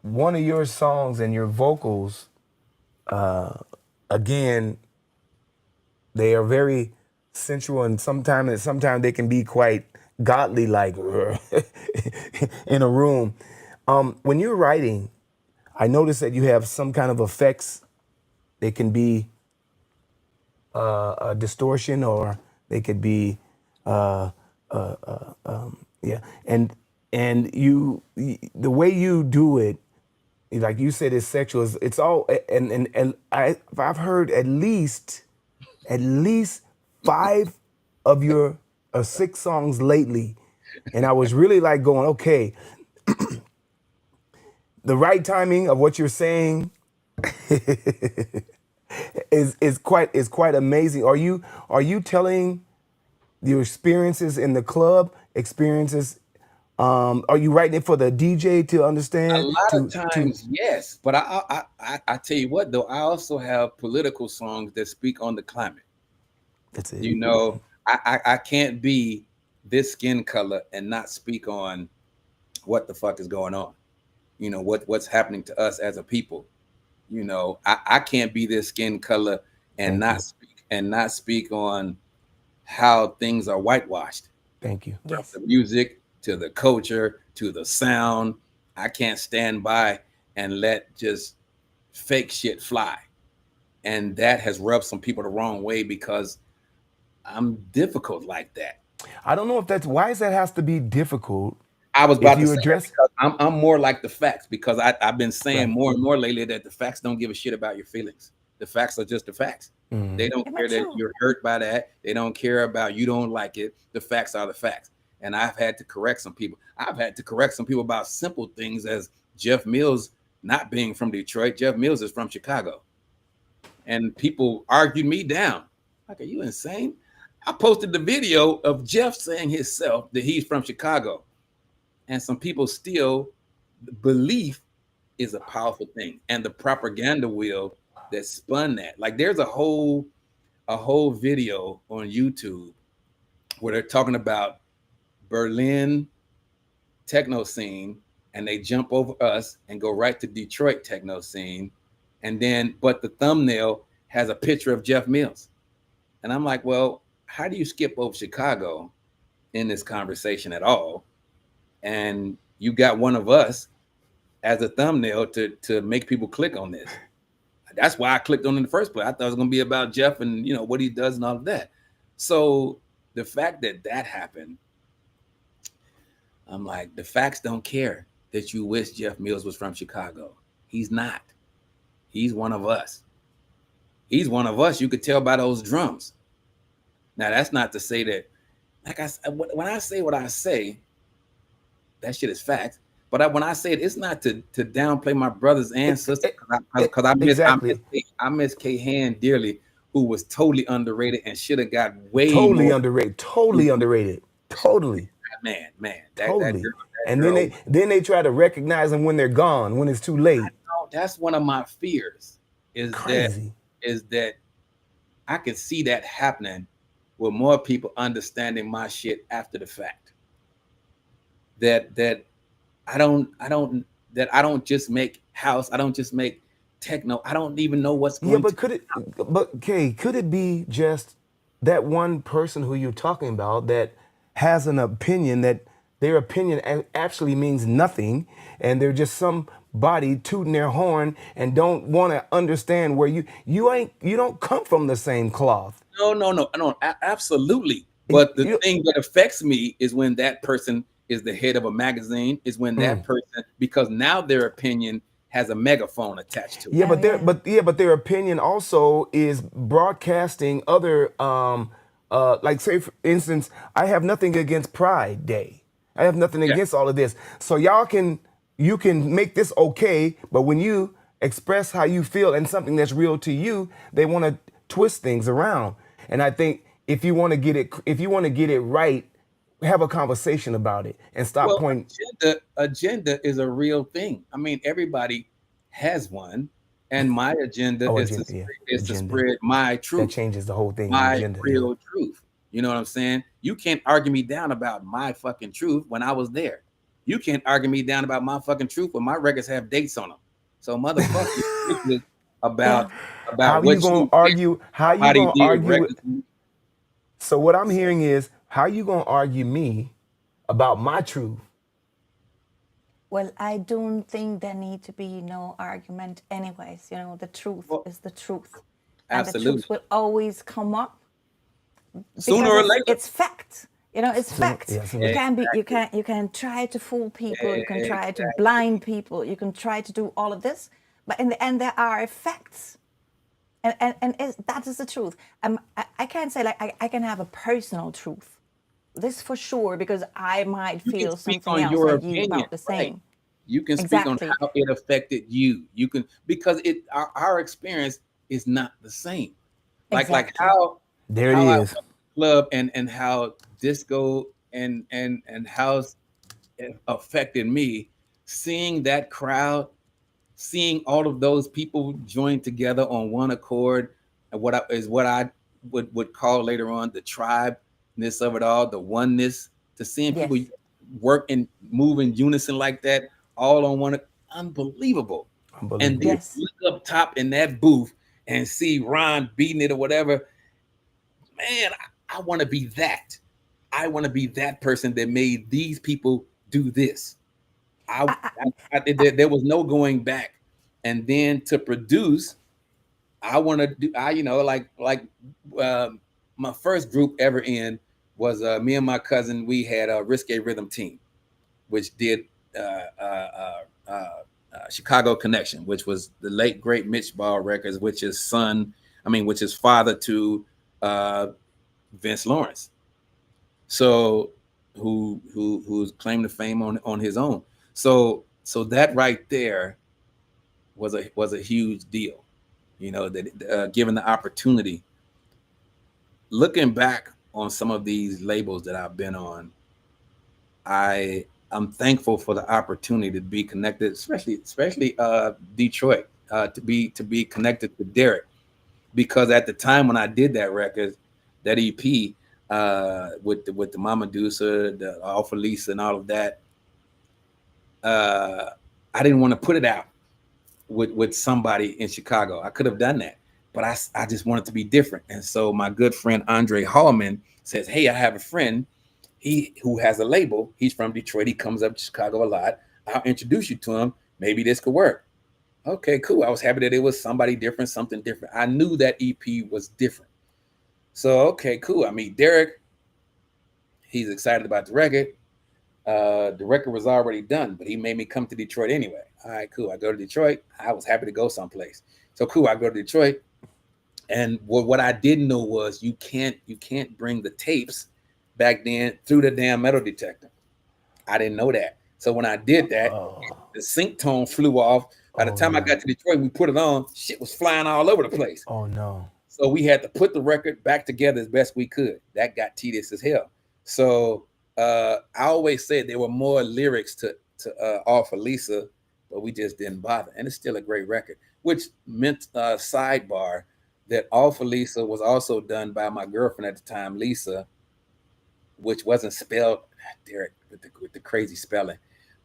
Speaker 1: one of your songs, and your vocals again, they are very sensual, and sometimes they can be quite godly, like in a room. When you're writing, I notice that you have some kind of effects. They can be a distortion, or they could be yeah. And the way you do it, like you said, is sexual. It's all, and I've heard at least five of your 6 songs lately, and I was really like going, okay, the right timing of what you're saying is quite amazing. Are you telling your experiences in the club, experiences? Are you writing it for the DJ to
Speaker 3: a
Speaker 1: understand?
Speaker 3: lot of
Speaker 1: To
Speaker 3: times, yes, but I tell you what though, I also have political songs that speak on the climate.
Speaker 1: That's it.
Speaker 3: You know, I can't be this skin color and not speak on what the fuck is going on. You know what's happening to us as a people. You know, I can't be this skin color and
Speaker 1: Thank you.
Speaker 3: not speak on how things are whitewashed,
Speaker 1: Thank you.
Speaker 3: from
Speaker 2: Yes.
Speaker 3: the music to the culture to the sound. I can't stand by and let just fake shit fly. And that has rubbed some people the wrong way because I'm difficult like that.
Speaker 1: I don't know if that's why that has to be difficult
Speaker 3: I was
Speaker 1: if
Speaker 3: about to
Speaker 1: you
Speaker 3: say that
Speaker 1: address
Speaker 3: because I'm more like the facts because I've been saying
Speaker 1: right.
Speaker 3: more and more lately that the facts don't give a shit about your feelings. The facts are just the facts. They don't
Speaker 2: Yeah, but
Speaker 3: care that
Speaker 2: true.
Speaker 3: you're hurt by that. They don't care about you don't like it. The facts are the facts. And I've had to correct some people. I've had to correct some people about simple things as Jeff Mills not being from Detroit. Jeff Mills is from Chicago. And people argued me down. Like, are you insane? I posted the video of Jeff saying himself that he's from Chicago. And some people still belief is a powerful thing. And the propaganda wheel that spun that. Like there's a whole video on YouTube where they're talking about Berlin techno scene and they jump over us and go right to Detroit techno scene. And then, but the thumbnail has a picture of Jeff Mills. And I'm like, well, how do you skip over Chicago in this conversation at all? And you got one of us as a thumbnail to make people click on this. That's why I clicked on it in the first place. I thought it was going to be about Jeff and what he does and all of that. So the fact that that happened, I'm like, the facts don't care that you wish Jeff Mills was from Chicago. He's not. He's one of us. He's one of us. You could tell by those drums. Now that's not to say that, like when I say what I say, that shit is facts. But when I say it, it's not to downplay my brothers and sisters because
Speaker 1: Exactly.
Speaker 3: I miss K Han dearly, who was totally underrated and should have got way
Speaker 1: Totally
Speaker 3: more.
Speaker 1: underrated. Totally underrated. Totally.
Speaker 3: Man,
Speaker 1: Totally.
Speaker 3: that
Speaker 1: And then
Speaker 3: girl.
Speaker 1: they try to recognize them when they're gone, when it's too late.
Speaker 3: That's one of my fears. Is that
Speaker 1: Crazy.
Speaker 3: is that I can see that happening with more people understanding my shit after the fact. That I don't just make house. I don't just make techno. I don't even know what's
Speaker 1: Yeah,
Speaker 3: going
Speaker 1: but
Speaker 3: to.
Speaker 1: could it be just that one person who you're talking about that has an opinion that their opinion actually means nothing, and they're just somebody tooting their horn and don't want to understand where you don't come from the same cloth.
Speaker 3: No, absolutely.
Speaker 1: You,
Speaker 3: But the
Speaker 1: you-
Speaker 3: thing that affects me is when that person is the head of a magazine, is when that person, because now their opinion has a megaphone attached to it.
Speaker 1: Yeah,
Speaker 2: Oh,
Speaker 1: but their
Speaker 2: yeah.
Speaker 1: but yeah, but their opinion also is broadcasting other like say for instance, I have nothing against Pride Day. I have nothing
Speaker 3: Yeah.
Speaker 1: against all of this. So you can make this okay, but when you express how you feel and something that's real to you, they want to twist things around. And I think if you want to get it right, have a conversation about it and stop
Speaker 3: Well,
Speaker 1: pointing.
Speaker 3: agenda is a real thing. I mean, everybody has one, and my agenda
Speaker 1: Oh,
Speaker 3: is to
Speaker 1: agenda, yeah, agenda.
Speaker 3: spread my
Speaker 1: That
Speaker 3: truth,
Speaker 1: changes the whole thing. An
Speaker 3: my
Speaker 1: agenda, yeah.
Speaker 3: real truth. You know what I'm saying? You can't argue me down about my fucking truth when I was there. You can't argue me down about my fucking truth when my records have dates on them. So motherfucker, ridiculous
Speaker 2: Yeah.
Speaker 3: about
Speaker 1: How you
Speaker 3: what
Speaker 1: gonna
Speaker 3: you did,
Speaker 1: argue? How you
Speaker 3: somebody
Speaker 1: gonna
Speaker 3: did
Speaker 1: argue?
Speaker 3: records.
Speaker 1: So what I'm hearing is, how you gonna argue me about my truth?
Speaker 2: Well, I don't think there need to be no argument anyways. You know, the truth
Speaker 3: Well,
Speaker 2: is the truth. And the
Speaker 3: absolutely.
Speaker 2: truth will always come up
Speaker 3: Sooner
Speaker 2: because
Speaker 3: or later.
Speaker 2: it's fact. You know, it's fact.
Speaker 1: Yeah,
Speaker 2: You
Speaker 1: sooner.
Speaker 2: can be
Speaker 3: Exactly.
Speaker 2: you can try to fool people, you can try to
Speaker 3: Exactly.
Speaker 2: blind people, you can try to do all of this, but in the end there are facts. And that is the truth. I can't say like I can have a personal truth. This for sure, because I might
Speaker 3: You can
Speaker 2: feel
Speaker 3: speak
Speaker 2: something
Speaker 3: on
Speaker 2: else
Speaker 3: your
Speaker 2: like you
Speaker 3: opinion,
Speaker 2: about the
Speaker 3: right?
Speaker 2: same.
Speaker 3: You can speak on
Speaker 2: Exactly.
Speaker 3: how it affected you. You can, because our experience is not the same. Like
Speaker 2: Exactly.
Speaker 1: There it
Speaker 3: how I
Speaker 1: is.
Speaker 3: went to the club and how disco and house affected me, seeing that crowd, seeing all of those people join together on one accord, and what I would call later on the tribeness of it all, the oneness, to seeing people
Speaker 2: Yes.
Speaker 3: work and move in unison like that, all on one, unbelievable. And then
Speaker 1: Unbelievable.
Speaker 2: Yes.
Speaker 3: look up top in that booth and see Ron beating it or whatever. Man, I want to be that. I want to be that person that made these people do this. There was no going back. And then to produce, I want to do. My first group ever in was me and my cousin. We had a Risque Rhythm team, which did uh, uh, uh, Chicago Connection, which was the late great Mitch Ball records, which is which is father to uh, Vince Lawrence. So who's claimed to fame on his own. So that right there was a huge deal. That given the opportunity, looking back on some of these labels that I've been on, I'm thankful for the opportunity to be connected, especially Detroit, to be connected to Derek, because at the time when I did that record, that EP, with the Mama Dusa, the Alpha Lisa, and all of that, uh, I didn't want to put it out with somebody in Chicago. I could have done that, but I just wanted to be different. And so my good friend Andre Hallman says, "Hey, I have a friend, he who has a label. He's from Detroit. He comes up to Chicago a lot. I'll introduce you to him. Maybe this could work." Okay, cool. I was happy that it was somebody different, something different. I knew that EP was different. So okay, cool. I meet Derek. He's excited about the record. The record was already done, but he made me come to Detroit anyway. All right, cool. I go to Detroit. I was happy to go someplace. So cool. I go to Detroit, and what I didn't know was you can't bring the tapes back then through the damn metal detector. I didn't know that. So when I did that,
Speaker 1: Oh,
Speaker 3: the sync tone flew off. By the
Speaker 1: oh
Speaker 3: time I
Speaker 1: no.
Speaker 3: got to Detroit, we put it on. Shit was flying all over the place.
Speaker 1: Oh no.
Speaker 3: So we had to put the record back together as best we could. That got tedious as hell. So I always said there were more lyrics to All for Lisa, but we just didn't bother. And it's still a great record, which meant sidebar that All for Lisa was also done by my girlfriend at the time, Lisa, which wasn't spelled, Derek, with the crazy spelling.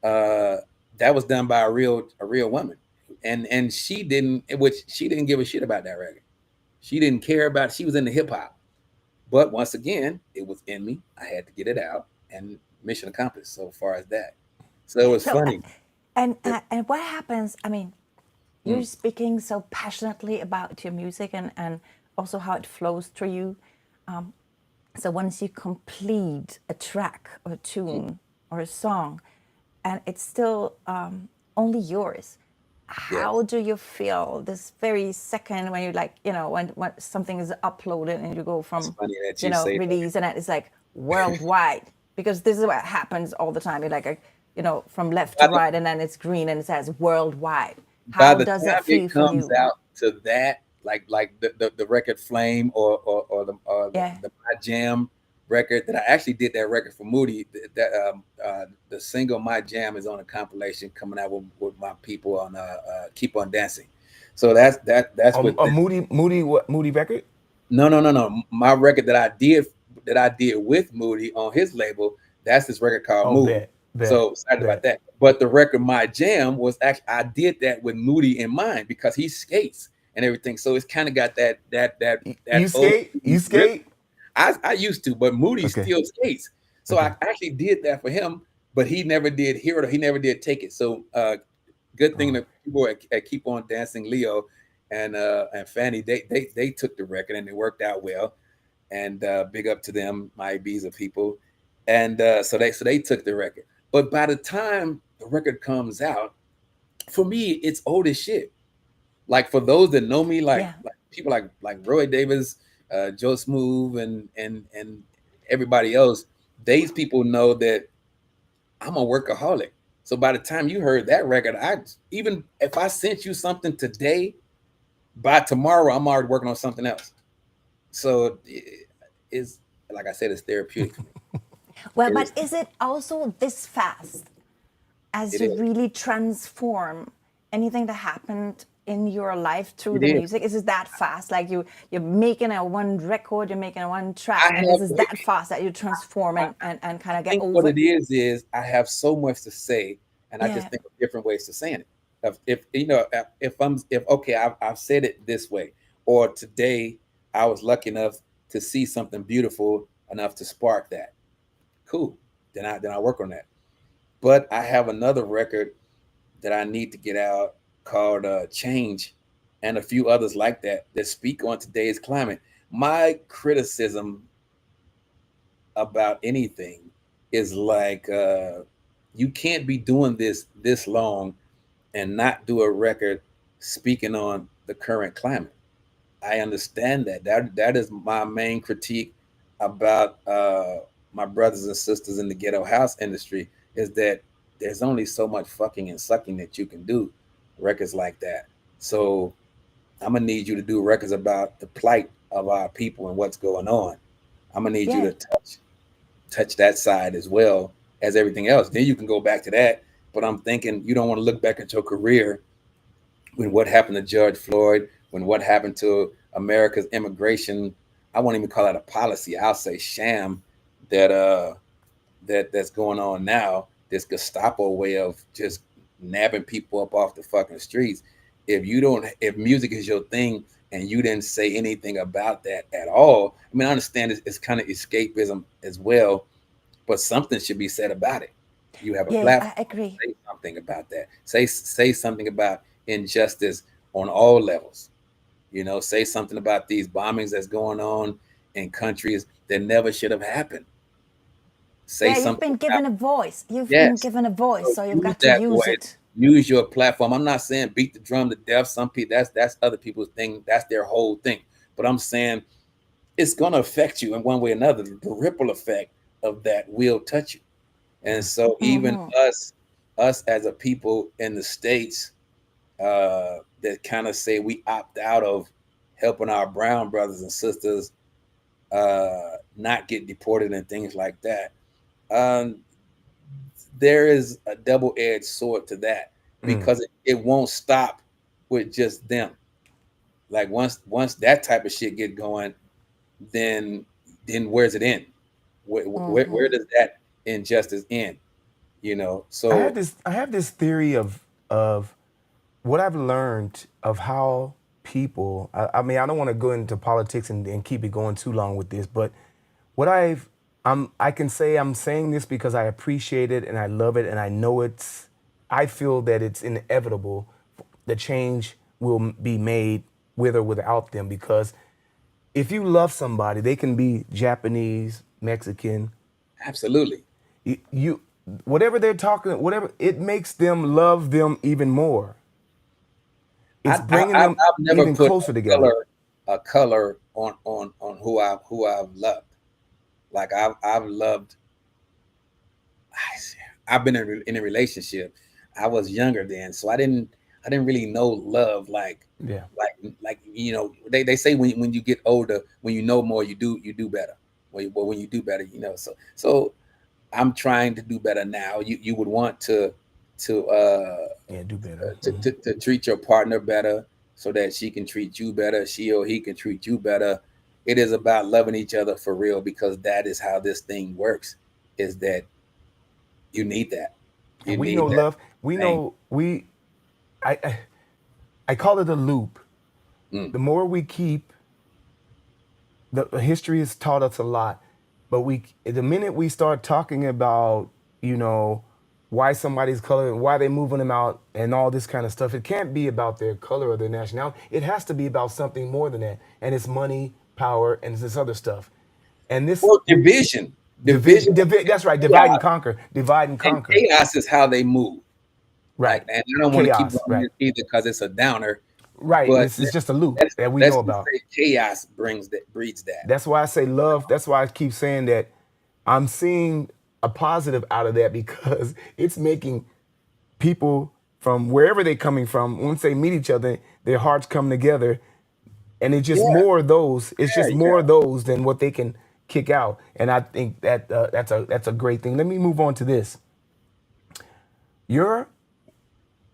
Speaker 3: Uh, that was done by a real woman, and she didn't give a shit about that record. She didn't care about it. She was into hip hop. But once again, it was in me. I had to get it out, and mission accomplished so far as that. So it was
Speaker 2: So
Speaker 3: funny.
Speaker 2: and what happens? I mean, you're
Speaker 3: Mm,
Speaker 2: speaking so passionately about your music and also how it flows through you. So once you complete a track or a
Speaker 3: mm,
Speaker 2: tune or a song, and it's still only yours,
Speaker 3: yeah.
Speaker 2: how do you feel this very second when you like, when something is uploaded and you go
Speaker 3: It's
Speaker 2: from,
Speaker 3: funny that you say that.
Speaker 2: release and it's like worldwide? Because this is what happens all the time. You're like, from left to
Speaker 3: By the,
Speaker 2: right and then it's green and it says worldwide.
Speaker 3: by
Speaker 2: How
Speaker 3: the
Speaker 2: does that
Speaker 3: time
Speaker 2: feel
Speaker 3: it
Speaker 2: for
Speaker 3: comes
Speaker 2: you?
Speaker 3: out to that, like the record Flame or
Speaker 2: Yeah.
Speaker 3: the My Jam record, that I actually did that record for Moody. The single My Jam is on a compilation coming out with my people on Keep on Dancing. So that's what
Speaker 1: A Moody record.
Speaker 3: no. My record that I did with Moody on his label, that's this record called
Speaker 1: Oh,
Speaker 3: Moody.
Speaker 1: bet,
Speaker 3: So excited about
Speaker 1: bet.
Speaker 3: that. But the record My Jam was actually I did that with Moody in mind because he skates and everything. So it's kind of got that
Speaker 1: You
Speaker 3: old
Speaker 1: skate? You
Speaker 3: rip.
Speaker 1: skate?
Speaker 3: I used to, but Moody
Speaker 1: Okay,
Speaker 3: still skates. So I
Speaker 1: okay.
Speaker 3: actually did that for him, but he never did hear it or he never did take it. So good thing
Speaker 1: Oh,
Speaker 3: that people at Keep On Dancing, Leo and Fanny, they took the record and it worked out well. And big up to them, my Ibiza people. And so they took the record. But by the time the record comes out, for me, it's old as shit. Like for those that know me, like
Speaker 2: Yeah.
Speaker 3: like people like Roy Davis, Joe Smooth, and everybody else, these people know that I'm a workaholic. So by the time you heard that record, even if I sent you something today, by tomorrow I'm already working on something else. So it's like I said, it's therapeutic for me.
Speaker 2: Well,
Speaker 3: It
Speaker 2: but
Speaker 3: is.
Speaker 2: is it also this fast as
Speaker 3: It
Speaker 2: you
Speaker 3: is.
Speaker 2: really transform anything that happened in your life through
Speaker 3: It
Speaker 2: the
Speaker 3: is.
Speaker 2: music? Is it that fast? Like you're making a one record, you're making a one
Speaker 3: I
Speaker 2: track, and this
Speaker 3: have.
Speaker 2: is that fast that you transform
Speaker 3: I,
Speaker 2: and kind
Speaker 3: I
Speaker 2: of get
Speaker 3: think what
Speaker 2: over.
Speaker 3: it is I have so much to say, and I
Speaker 2: Yeah.
Speaker 3: just think of different ways to saying it. If you know, if okay, I've said it this way, or today I was lucky enough to see something beautiful enough to spark that. Cool. Then I work on that. But I have another record that I need to get out called Change, and a few others like that speak on today's climate. My criticism about anything is like you can't be doing this long and not do a record speaking on the current climate. I understand that is my main critique about my brothers and sisters in the ghetto house industry is that there's only so much fucking and sucking that you can do records like that. So I'm gonna need you to do records about the plight of our people and what's going on. I'm gonna need you
Speaker 2: Yeah.
Speaker 3: to touch that side as well as everything else. Then you can go back to that. But I'm thinking you don't want to look back at your career when what happened to George Floyd, when what happened to America's immigration. I won't even call that a policy. I'll say sham that that's going on now. This Gestapo way of just nabbing people up off the fucking streets. If music is your thing and you didn't say anything about that at all, I mean, I understand it's kind of escapism as well, but something should be said about it. You have a
Speaker 2: Yeah, I
Speaker 3: platform,
Speaker 2: agree.
Speaker 3: say something about that. Say something about injustice on all levels. Say something about these bombings that's going on in countries that never should have happened. Say
Speaker 2: Yeah, you've
Speaker 3: something
Speaker 2: been
Speaker 3: about
Speaker 2: given a voice. You've been
Speaker 3: yes.
Speaker 2: given a voice,
Speaker 3: So
Speaker 2: so you've
Speaker 3: use
Speaker 2: got to
Speaker 3: that
Speaker 2: use
Speaker 3: voice.
Speaker 2: it.
Speaker 3: Use your platform. I'm not saying beat the drum to death. Some people that's other people's thing. That's their whole thing. But I'm saying it's gonna affect you in one way or another. The ripple effect of that will touch you. And so even
Speaker 2: Hmm.
Speaker 3: us as a people in the states that kind of say we opt out of helping our brown brothers and sisters not get deported and things like that. Um, there is a double-edged sword to that
Speaker 1: Mm.
Speaker 3: because it won't stop with just them. Like once that type of shit get going, then where's it end? Where does that injustice end? So
Speaker 1: I have this theory of what I've learned of how people. I mean, I don't want to go into politics and keep it going too long with this, but what I can say I'm saying this because I appreciate it and I love it and I know I feel that it's inevitable. The change will be made with or without them because if you love somebody, they can be Japanese, Mexican,
Speaker 3: absolutely.
Speaker 1: you whatever they're talking, whatever it makes them love them even more. It's bringing them
Speaker 3: I've never
Speaker 1: even
Speaker 3: put
Speaker 1: closer together.
Speaker 3: a color on who I've loved. Like I've loved. I've been in a relationship. I was younger then, so I didn't really know love
Speaker 1: Yeah.
Speaker 3: they say when you get older, when you know more, you do better. When you do better, so I'm trying to do better now. You would want to
Speaker 1: Yeah, do better.
Speaker 3: to treat your partner better, so that she can treat you better, she or he can treat you better. It is about loving each other for real, because that is how this thing works. Is that you need that. You
Speaker 1: And we know
Speaker 3: need that
Speaker 1: love. We
Speaker 3: thing.
Speaker 1: know we. I I call it a loop.
Speaker 3: Mm,
Speaker 1: The more we keep, the history has taught us a lot, but the minute we start talking about, you know, why somebody's color and why they moving them out and all this kind of stuff, it can't be about their color or their nationality. It has to be about something more than that, and it's money, power, and it's this other stuff. And this
Speaker 3: well, division,
Speaker 1: division,
Speaker 3: division,
Speaker 1: that's right, divide and
Speaker 3: chaos,
Speaker 1: conquer, divide and
Speaker 3: and
Speaker 1: conquer.
Speaker 3: chaos is how they move. Like,
Speaker 1: Right,
Speaker 3: and I don't want to keep
Speaker 1: chaos.
Speaker 3: going
Speaker 1: Right,
Speaker 3: this either because it's a downer.
Speaker 1: right.
Speaker 3: But
Speaker 1: It's just a loop
Speaker 3: let's
Speaker 1: that we
Speaker 3: let's
Speaker 1: know
Speaker 3: just
Speaker 1: about.
Speaker 3: say chaos brings that, breeds that.
Speaker 1: That's why I say love. That's why I keep saying that I'm seeing a positive out of that because it's making people from wherever they're coming from, once they meet each other, their hearts come together. And it's just
Speaker 3: Yeah,
Speaker 1: more of those. It's
Speaker 3: yeah,
Speaker 1: just more
Speaker 3: yeah.
Speaker 1: of those than what they can kick out. And I think that that's a great thing. Let me move on to this. You're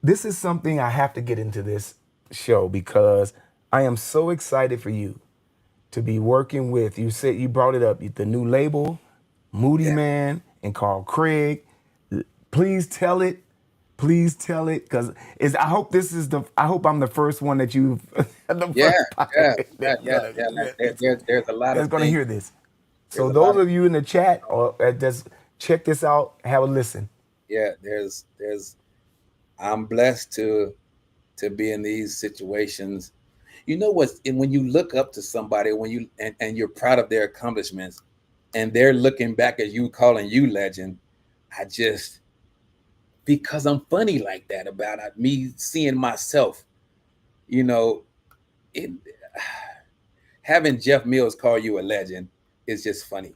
Speaker 1: This is something I have to get into this show because I am so excited for you to be working with. You said you brought it up, the new label, Moody
Speaker 3: Yeah.
Speaker 1: Man and Carl Craig. Please tell it. Please tell it, because is I hope I'm the first one that you the
Speaker 3: Yeah,
Speaker 1: first
Speaker 3: yeah,
Speaker 1: pilot
Speaker 3: yeah,
Speaker 1: that's
Speaker 3: yeah,
Speaker 1: gonna
Speaker 3: yeah. Like there's a lot
Speaker 1: that's
Speaker 3: of
Speaker 1: gonna
Speaker 3: things.
Speaker 1: hear this.
Speaker 3: There's
Speaker 1: So
Speaker 3: a lot
Speaker 1: those
Speaker 3: of
Speaker 1: of you in the chat or just check this out, have a listen.
Speaker 3: yeah. There's. I'm blessed to be in these situations. You know what? And when you look up to somebody, when you and you're proud of their accomplishments, and they're looking back at you, calling you legend. I just, because I'm funny like that about it, me seeing myself. You know, it, having Jeff Mills call you a legend is just funny.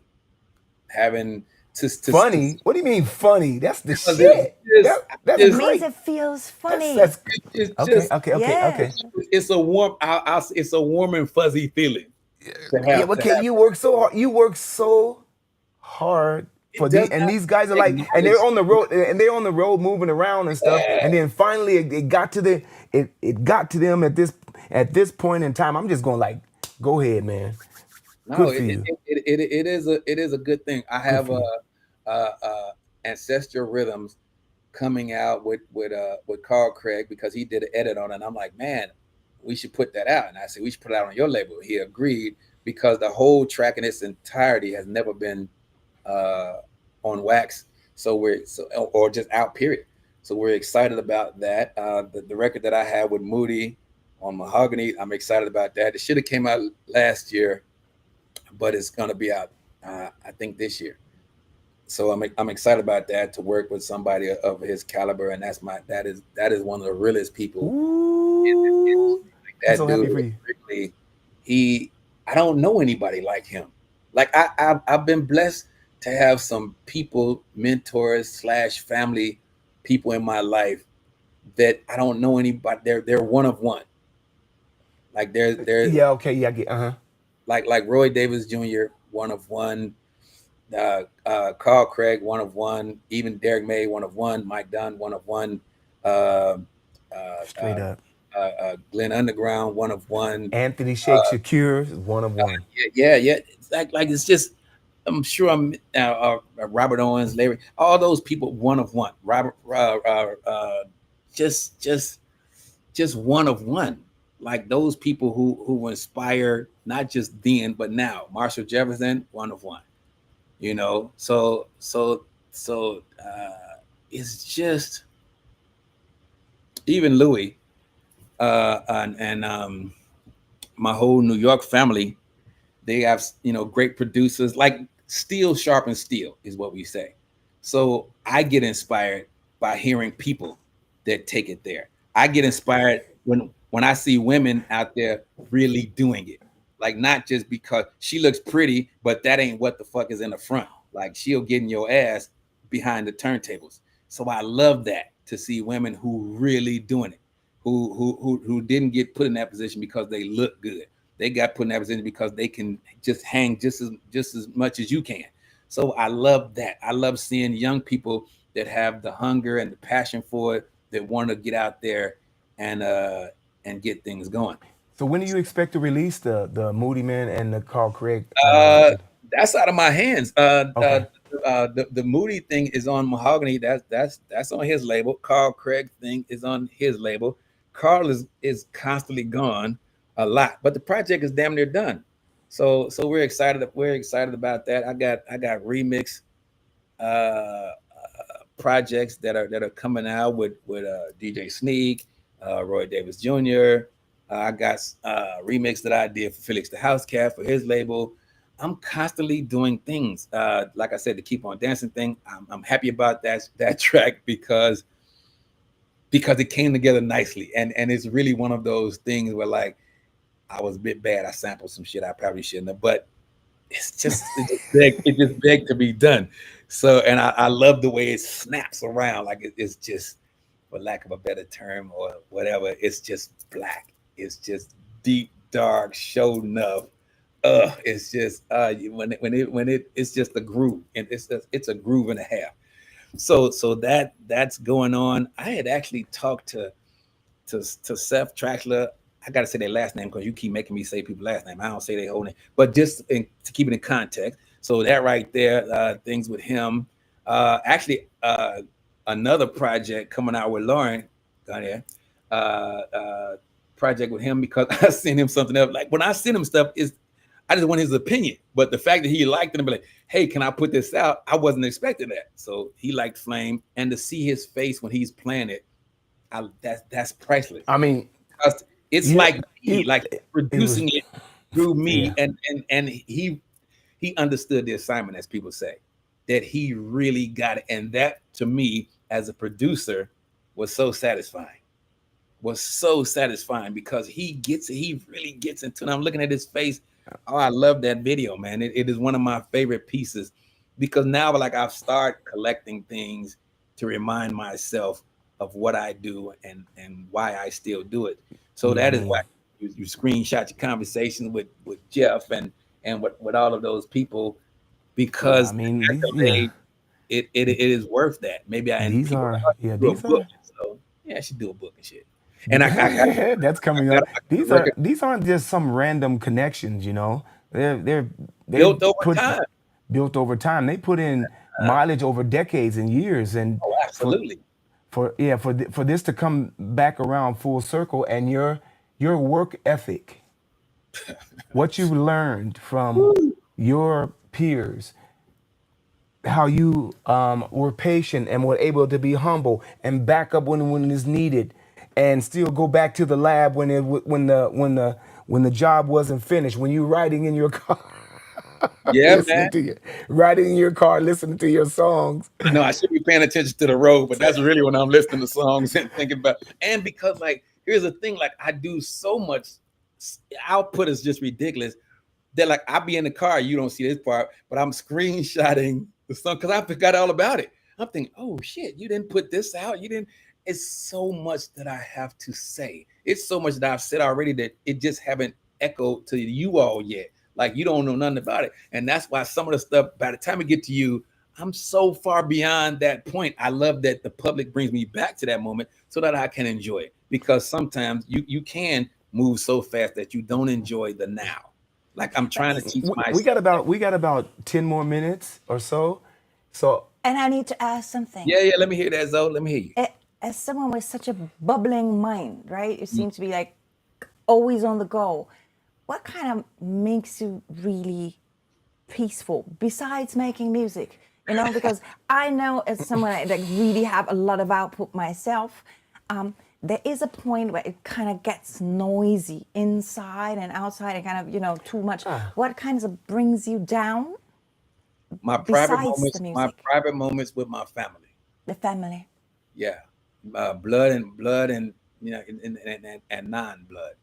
Speaker 3: Having to
Speaker 1: Funny? What do you mean funny? That's the
Speaker 3: because it's
Speaker 1: shit.
Speaker 3: just
Speaker 1: That's
Speaker 2: It
Speaker 3: just
Speaker 2: means
Speaker 1: great.
Speaker 2: it feels
Speaker 1: That's
Speaker 2: funny.
Speaker 1: that's
Speaker 3: it's
Speaker 1: okay,
Speaker 3: just
Speaker 1: okay, okay, okay.
Speaker 2: Yes.
Speaker 3: it's a warm it's a warm and fuzzy feeling to
Speaker 1: Yeah,
Speaker 3: have
Speaker 1: okay. You
Speaker 3: that.
Speaker 1: work so hard. You work so hard for
Speaker 3: It does
Speaker 1: and
Speaker 3: not
Speaker 1: these guys are like, and
Speaker 3: acknowledge.
Speaker 1: they're on the road moving around and stuff. And then finally, it got to them at this point in time. I'm just going like, go ahead, man.
Speaker 3: No,
Speaker 1: Good for you.
Speaker 3: it is a good thing. I
Speaker 1: Good
Speaker 3: have
Speaker 1: for you.
Speaker 3: ancestral rhythms coming out with Carl Craig, because he did an edit on it. And I'm like, man, we should put that out. And I said, we should put it out on your label. He agreed, because the whole track in its entirety has never been uh, on wax. So or just out, period. So we're excited about that. The record that I had with Moody on Mahogany, I'm excited about that. It should have came out last year, but it's gonna be out, I think, this year. So I'm excited about that, to work with somebody of his caliber, and that is one of the realest people in this
Speaker 1: Ooh,
Speaker 3: industry. Like
Speaker 1: I'm
Speaker 3: that
Speaker 1: so happy
Speaker 3: dude
Speaker 1: for
Speaker 3: is
Speaker 1: you.
Speaker 3: strictly, he. I don't know anybody like him. Like I've been blessed to have some people, mentors slash family people in my life that I don't know anybody. They're one of one. Like they're
Speaker 1: Yeah, okay, yeah, I get
Speaker 3: like Roy Davis Jr. one of one. Carl Craig, one of one. Even Derek May, one of one. Mike Dunn, one of one. Uh,
Speaker 1: straight up.
Speaker 3: Glenn Underground, one of one.
Speaker 1: Anthony Shake Shakir is one of one.
Speaker 3: Yeah, yeah, yeah. It's like it's just. I'm sure I'm Robert Owens, Larry, all those people, one of one. Robert, just just one of one. Like those people who inspire not just then but now. Marshall Jefferson, one of one. You know, it's just even Louis and my whole New York family. They have, great producers, like steel sharpens steel is what we say. So I get inspired by hearing people that take it there. I get inspired when I see women out there really doing it. Like, not just because she looks pretty, but that ain't what the fuck is in the front. Like, she'll get in your ass behind the turntables. So I love that, to see women who really doing it, who didn't get put in that position because they look good. They got put in that position because they can just hang just as much as you can. So I love that. I love seeing young people that have the hunger and the passion for it, that want to get out there and and get things going.
Speaker 1: So when do you expect to release the Moody Man and the Carl Craig
Speaker 3: Uh,
Speaker 1: record?
Speaker 3: that's out of my hands.
Speaker 1: Okay.
Speaker 3: The Moody thing is on Mahogany. That's on his label. Carl Craig thing is on his label. Carl is constantly gone a lot, but the project is damn near done. So we're excited. We're excited about that. I got remix uh, projects that are coming out with DJ Sneak, Roy Davis Jr. I got remix that I did for Felix the House Cat for his label. I'm constantly doing things. Like I said, the Keep on Dancing thing. I'm happy about that track because it came together nicely, and it's really one of those things where like I was a bit bad. I sampled some shit I probably shouldn't have, but it just begged to be done. So, and I love the way it snaps around, like it's just, for lack of a better term or whatever, it's just black. It's just deep, dark, show enough. It's just it's just a groove, and it's a groove and a half. So that's going on. I had actually talked to Seth Traxler. I gotta say their last name because you keep making me say people's last name. I don't say their whole name, but to keep it in context. So that right there, things with him. Actually, another project coming out with Lauren. Got here. Uh, project with him because I sent him something else. Like when I send him stuff, is I just want his opinion. But the fact that he liked it and be like, "Hey, can I put this out?" I wasn't expecting that. So he liked Flame, and to see his face when he's playing it, that's priceless.
Speaker 1: I mean,
Speaker 3: It's
Speaker 1: you
Speaker 3: like me,
Speaker 1: you
Speaker 3: like
Speaker 1: it was
Speaker 3: producing it through me,
Speaker 1: yeah.
Speaker 3: and he understood the assignment, as people say, that he really got it, and that to me as a producer was so satisfying. Was so satisfying because he gets it. He really gets into it. I'm looking at his face. Oh, I love that video, man. It is one of my favorite pieces because now, like, I've started collecting things to remind myself of what I do and why I still do it. So
Speaker 1: Yeah, I
Speaker 3: that is why
Speaker 1: mean,
Speaker 3: you screenshot your conversations with Jeff and with all of those people
Speaker 1: yeah, I
Speaker 3: because
Speaker 1: mean
Speaker 3: at
Speaker 1: these
Speaker 3: the
Speaker 1: yeah.
Speaker 3: day it is worth that. Maybe I and
Speaker 1: These
Speaker 3: people
Speaker 1: are
Speaker 3: like, oh,
Speaker 1: yeah,
Speaker 3: do a
Speaker 1: these
Speaker 3: book.
Speaker 1: are
Speaker 3: So yeah, I should do a book and shit. And
Speaker 1: that's coming
Speaker 3: got
Speaker 1: up.
Speaker 3: a record
Speaker 1: These aren't just some random connections, you know. They're
Speaker 3: built over
Speaker 1: put
Speaker 3: time.
Speaker 1: built over time. They put in
Speaker 3: Uh,
Speaker 1: mileage over decades and years, and
Speaker 3: oh,
Speaker 1: for
Speaker 3: absolutely.
Speaker 1: for this to come back around full circle, and your work ethic, what you've learned from your peers, how you were patient and were able to be humble and back up when it's needed, and still go back to the lab when the job wasn't finished. When you riding in your car,
Speaker 3: Yeah, man.
Speaker 1: listening to your riding in your car, listening to your songs.
Speaker 3: I know I should be paying attention to the road, but that's really when I'm listening to songs and thinking about. And because, like, here's the thing: like, I do so much output is just ridiculous. That like I'll be in the car, you don't see this part, but I'm screenshotting the song because I forgot all about it. I'm thinking, oh shit, you didn't put this out. You didn't. It's so much that I have to say. It's so much that I've said already that it just haven't echoed to you all yet. Like you don't know nothing about it. And that's why some of the stuff, by the time it get to you, I'm so far beyond that point. I love that the public brings me back to that moment so that I can enjoy it. Because sometimes you can move so fast that you don't enjoy the now. Like I'm
Speaker 2: But
Speaker 3: trying to teach
Speaker 1: We got about 10 more minutes or so. So
Speaker 2: and I need to ask something.
Speaker 3: yeah, let me hear that, Zoe. Let me hear you.
Speaker 2: As someone with such a bubbling mind, right? You seem to be like always on the go. What kind of makes you really peaceful besides making music? You know, because I know as someone that really have a lot of output myself, there is a point where it kind of gets noisy inside and outside and kind of, too much. What kinds of brings you down besides the
Speaker 3: My
Speaker 2: music?
Speaker 3: private moments with my family.
Speaker 2: The family.
Speaker 3: Yeah, blood and and non-blood.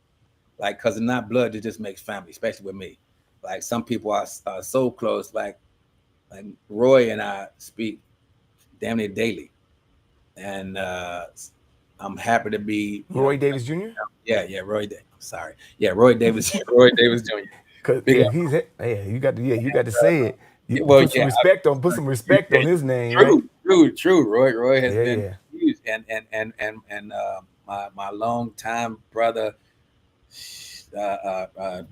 Speaker 3: Like, cause not blood, it just makes family, especially with me. Like some people are so close. Like Roy and I speak damn near daily, and I'm happy to be,
Speaker 1: Roy Davis Jr.
Speaker 3: yeah, I'm sorry, yeah, Roy Davis, Roy Davis Jr.
Speaker 1: Cause
Speaker 3: Big
Speaker 1: yeah,
Speaker 3: up.
Speaker 1: you got to say it. You
Speaker 3: Well, yeah,
Speaker 1: put some respect on his name, right?
Speaker 3: true. Roy has
Speaker 1: Yeah,
Speaker 3: been
Speaker 1: yeah.
Speaker 3: huge, and my longtime brother,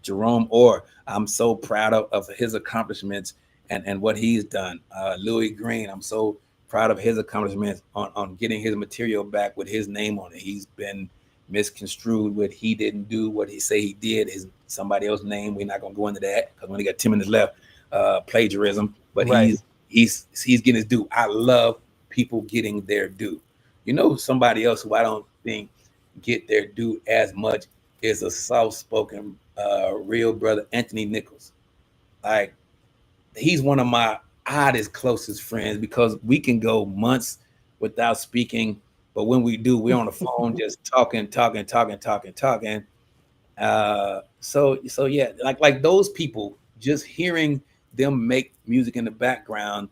Speaker 3: Jerome Orr. I'm so proud of his accomplishments and what he's done. Louis Green, I'm so proud of his accomplishments on getting his material back with his name on it. He's been misconstrued with he didn't do what he say he did. Is somebody else's name. We're not gonna go into that because we only got 10 minutes left. Plagiarism, but
Speaker 1: Right.
Speaker 3: he's getting his due. I love people getting their due. You know, somebody else who I don't think get their due as much is a soft-spoken, real brother, Anthony Nichols. Like, he's one of my oddest, closest friends because we can go months without speaking, but when we do, we're on the phone just talking. So yeah, like those people, just hearing them make music in the background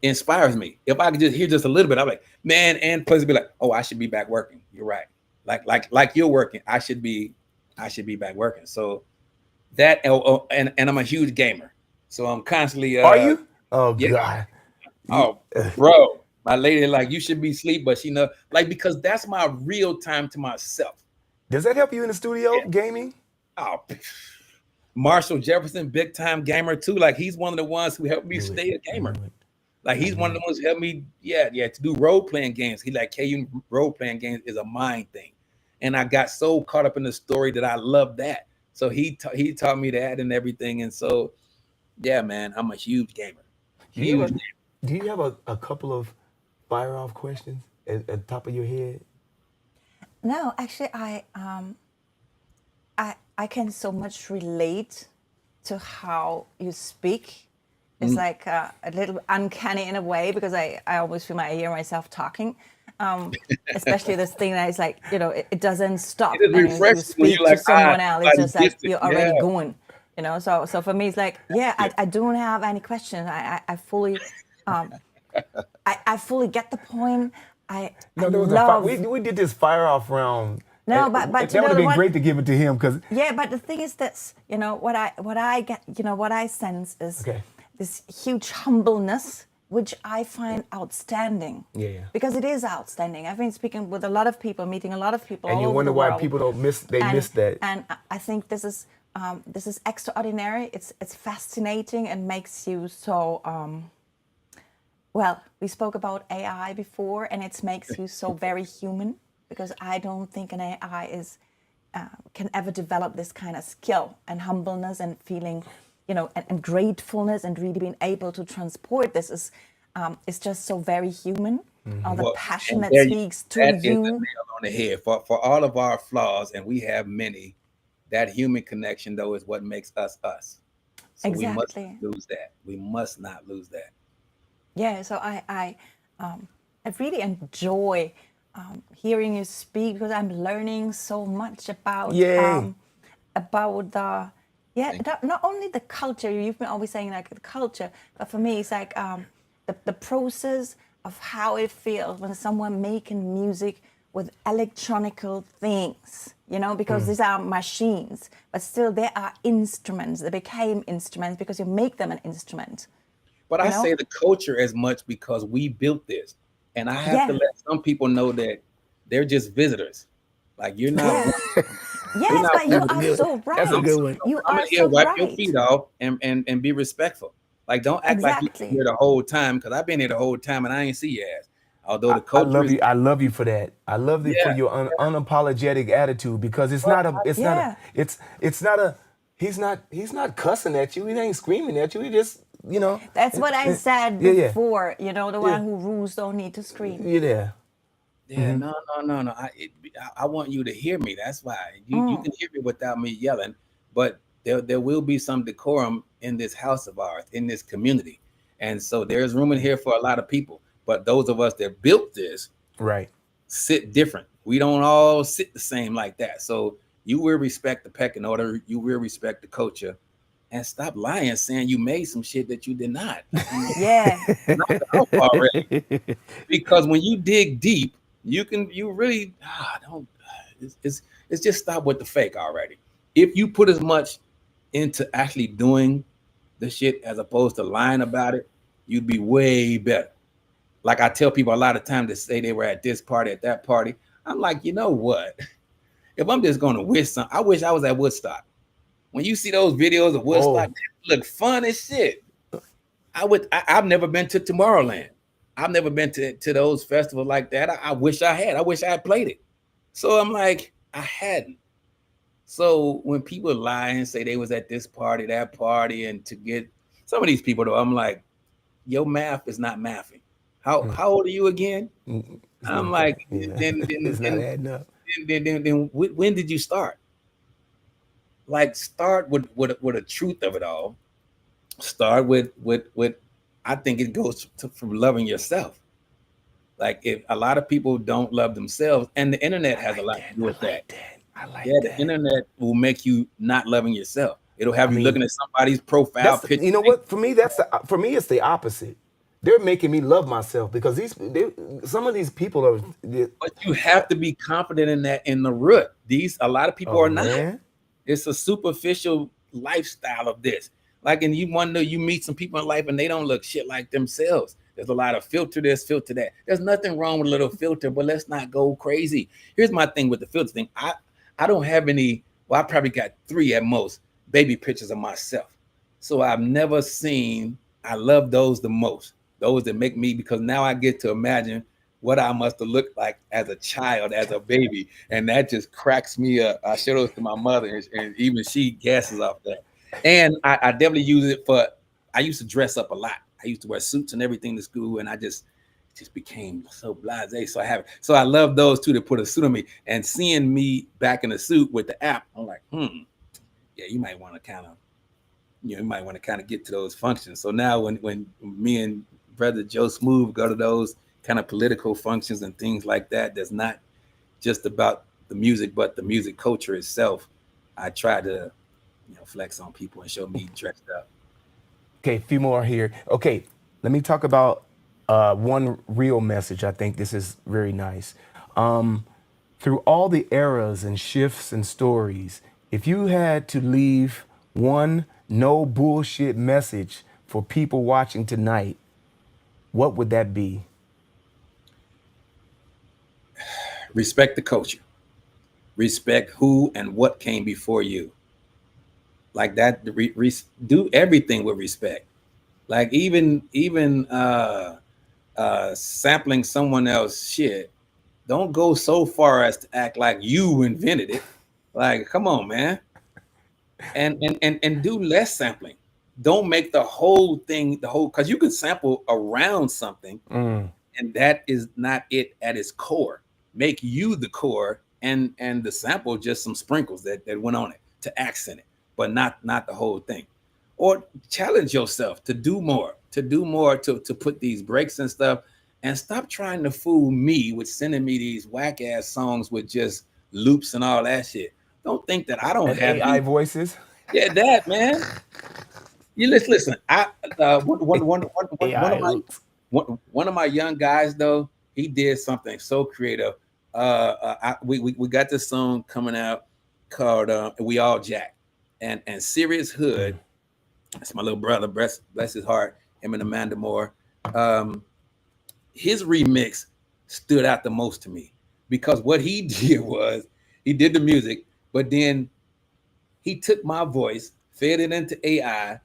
Speaker 3: inspires me. If I could just hear just a little bit, I'm like, man, and plus be like, oh, I should be back working. You're right. Like you're working. I should be back working. So that and I'm a huge gamer. So I'm constantly
Speaker 1: Are you? Oh
Speaker 3: yeah,
Speaker 1: God.
Speaker 3: oh bro. My lady like you should be asleep, but she know like because that's my real time to myself.
Speaker 1: Does that help you in the studio
Speaker 3: Yeah.
Speaker 1: gaming?
Speaker 3: Oh, Marshall Jefferson, big time gamer too. Like he's one of the ones who helped me
Speaker 1: Knew it.
Speaker 3: stay a
Speaker 1: I
Speaker 3: gamer.
Speaker 1: knew it.
Speaker 3: Like he's one of the ones who helped me, to do role playing games. He like KU role playing games is a mind thing, and I got so caught up in the story that I love that. So he taught me that and everything, and so yeah, man, I'm a huge gamer.
Speaker 1: Do you have
Speaker 3: Huge.
Speaker 1: a Do you have a couple of fire off questions at the top of your head?
Speaker 2: No, actually, I can so much relate to how you speak. It's like a little uncanny in a way because I always feel I hear myself talking. Especially this thing that is like, it doesn't stop.
Speaker 3: It is
Speaker 2: And you
Speaker 3: refreshing when you
Speaker 2: speak to
Speaker 3: like,
Speaker 2: someone else, it's
Speaker 3: somebody
Speaker 2: just like
Speaker 3: gets it.
Speaker 2: you're
Speaker 3: Yeah.
Speaker 2: already going. So for me, it's like, yeah, I don't have any questions. I fully, I fully get the point. I
Speaker 1: No, there was a fire.
Speaker 2: love.
Speaker 1: We did this fire off round.
Speaker 2: No,
Speaker 1: And
Speaker 2: but
Speaker 1: that would have
Speaker 2: the
Speaker 1: been
Speaker 2: one.
Speaker 1: great to give it to him because
Speaker 2: Yeah, but the thing is this, what I get, what I sense is
Speaker 1: Okay.
Speaker 2: this huge humbleness, which I find outstanding.
Speaker 1: Yeah.
Speaker 2: Because it is outstanding. I've been speaking with a lot of people, meeting a lot of people
Speaker 1: and
Speaker 2: all
Speaker 1: you
Speaker 2: over
Speaker 1: wonder
Speaker 2: the
Speaker 1: why
Speaker 2: world.
Speaker 1: people don't miss
Speaker 2: and,
Speaker 1: miss that.
Speaker 2: And I think this is extraordinary. It's fascinating and makes you so. Well, we spoke about AI before, and it makes you so very human because I don't think an AI can ever develop this kind of skill and humbleness and feeling, and gratefulness and really being able to transport this is just so very human. The
Speaker 3: Well,
Speaker 2: passion
Speaker 3: and
Speaker 2: that
Speaker 3: there
Speaker 2: speaks to
Speaker 3: that is the
Speaker 2: you.
Speaker 3: nail on the head. For all of our flaws, and we have many, that human connection though is what makes us us. So we must
Speaker 2: Exactly.
Speaker 3: not lose that. We must not lose that.
Speaker 2: Yeah, so I really enjoy hearing you speak because I'm learning so much
Speaker 1: Yay.
Speaker 2: about the
Speaker 3: Thank you.
Speaker 2: not only the culture. You've been always saying like the culture, but for me it's like the process of how it feels when someone making music with electronical things, because these are machines, but still they are instruments. They became instruments because you make them an instrument.
Speaker 3: But
Speaker 2: You
Speaker 3: I
Speaker 2: know?
Speaker 3: say the culture as much because we built this. And I have to
Speaker 2: Yeah.
Speaker 3: let some people know that they're just visitors. Like
Speaker 2: Yeah.
Speaker 3: you're
Speaker 2: Yes,
Speaker 3: not
Speaker 2: but you
Speaker 1: That's a
Speaker 2: are
Speaker 3: one.
Speaker 1: good.
Speaker 2: so
Speaker 1: That's a
Speaker 2: right.
Speaker 1: good one.
Speaker 2: You
Speaker 3: Come in
Speaker 2: are
Speaker 3: here,
Speaker 2: so
Speaker 3: wipe your
Speaker 2: right.
Speaker 3: feet off and be respectful. Like don't act like you've been
Speaker 2: Exactly.
Speaker 3: here the whole time because I've been here the whole time and I ain't see your ass. Although the
Speaker 1: I
Speaker 3: culture
Speaker 1: love
Speaker 3: is
Speaker 1: you. I love you for that. I love you for
Speaker 3: yeah.
Speaker 1: your unapologetic attitude because it's
Speaker 3: Well,
Speaker 1: not a. It's not a.
Speaker 2: Yeah.
Speaker 1: It's not a. He's not cussing at you. He ain't screaming at you. He just
Speaker 2: That's what I said
Speaker 1: Yeah, yeah,
Speaker 2: before. The
Speaker 1: yeah.
Speaker 2: one who rules don't need to scream.
Speaker 1: You're there.
Speaker 3: yeah, no. I want you to hear me. That's why you can hear me without me yelling, but there will be some decorum in this house of ours, in this community, and so there's room in here for a lot of people. But those of us that built this
Speaker 1: Right.
Speaker 3: sit different. We don't all sit the same like that. So you will respect the pecking order. You will respect the culture, and stop lying, saying you made some shit that you did not. Like,
Speaker 2: Yeah.
Speaker 3: knock it off already. Because when you dig deep, you really don't. It's just stop with the fake already. If you put as much into actually doing the shit as opposed to lying about it, you'd be way better. Like I tell people a lot of times to say they were at this party, at that party. I'm like, you know what? If I'm just going to wish something, I wish I was at Woodstock. When you see those videos of Woodstock,
Speaker 1: Oh,
Speaker 3: they look fun as shit. I've never been to Tomorrowland. I've never been to those festivals like that. I wish I had. I wish I had played it. So I'm like, I hadn't. So when people lie and say they was at this party, that party, and to get some of these people though, I'm like, your math is not mathing. How old are you again?
Speaker 1: it's
Speaker 3: I'm
Speaker 1: not,
Speaker 3: like,
Speaker 1: yeah,
Speaker 3: then then
Speaker 1: it's not
Speaker 3: then
Speaker 1: adding up.
Speaker 3: then when did you start? Like, start with a truth of it all. Start with I think it goes from loving yourself. Like, if a lot of people don't love themselves, and the internet
Speaker 1: I
Speaker 3: has a
Speaker 1: like
Speaker 3: lot to
Speaker 1: that.
Speaker 3: do
Speaker 1: I
Speaker 3: with that.
Speaker 1: like that. I
Speaker 3: Yeah,
Speaker 1: like
Speaker 3: the
Speaker 1: that.
Speaker 3: internet will make you not loving yourself. It'll have
Speaker 1: I
Speaker 3: you looking
Speaker 1: mean,
Speaker 3: at somebody's profile
Speaker 1: that's
Speaker 3: picture.
Speaker 1: you know what for me. For me it's the opposite. They're making me love myself because some of these people are.
Speaker 3: But you have to be confident in that in the root. A lot of people
Speaker 1: Oh
Speaker 3: are not.
Speaker 1: man,
Speaker 3: It's a superficial lifestyle of this. Like, and you wonder, you meet some people in life and they don't look shit like themselves. There's a lot of filter this, filter that. There's nothing wrong with a little filter, but let's not go crazy. Here's my thing with the filter thing. I don't have any, well, I probably got 3 at most baby pictures of myself. So I've never seen, I love those the most. Those that make me, because now I get to imagine what I must have looked like as a child, as a baby. And that just cracks me up. I show those to my mother, and even she gasses off that. And I definitely use it for, I used to dress up a lot. I used to wear suits and everything to school, and I just became so blasé. So I love those two that put a suit on me. And seeing me back in the suit with the app, I'm like, yeah, you might want to kind of, you might want to kind of get to those functions. So now when me and brother Joe Smooth go to those kind of political functions and things like that, that's not just about the music, but the music culture itself. I try to, flex on people and show me dressed up.
Speaker 1: okay, a few more here. Okay, let me talk about one real message. I think this is very nice. Through all the eras and shifts and stories, if you had to leave one no bullshit message for people watching tonight, what would that be?
Speaker 3: Respect the culture. Respect who and what came before you. Like that, do everything with respect. Like, even sampling someone else shit, don't go so far as to act like you invented it. Like, come on, man. And do less sampling. Don't make the whole thing the whole, because you can sample around something, and that is not it at its core. Make you the core, and the sample just some sprinkles that went on it to accent it, but not the whole thing. Or challenge yourself to do more, to put these breaks and stuff, and stop trying to fool me with sending me these whack ass songs with just loops and all that shit. Don't think that I don't
Speaker 1: And
Speaker 3: have
Speaker 1: AI
Speaker 3: these.
Speaker 1: voices?
Speaker 3: Yeah, that, man. You listen. I one of
Speaker 1: AI
Speaker 3: my
Speaker 1: hooks.
Speaker 3: one of my young guys though, he did something so creative. We got this song coming out called "We All Jack," and Serious Hood. That's my little brother. Bless his heart. Him and Amanda Moore. Um, his remix stood out the most to me because what he did was he did the music, but then he took my voice, fed it into AI,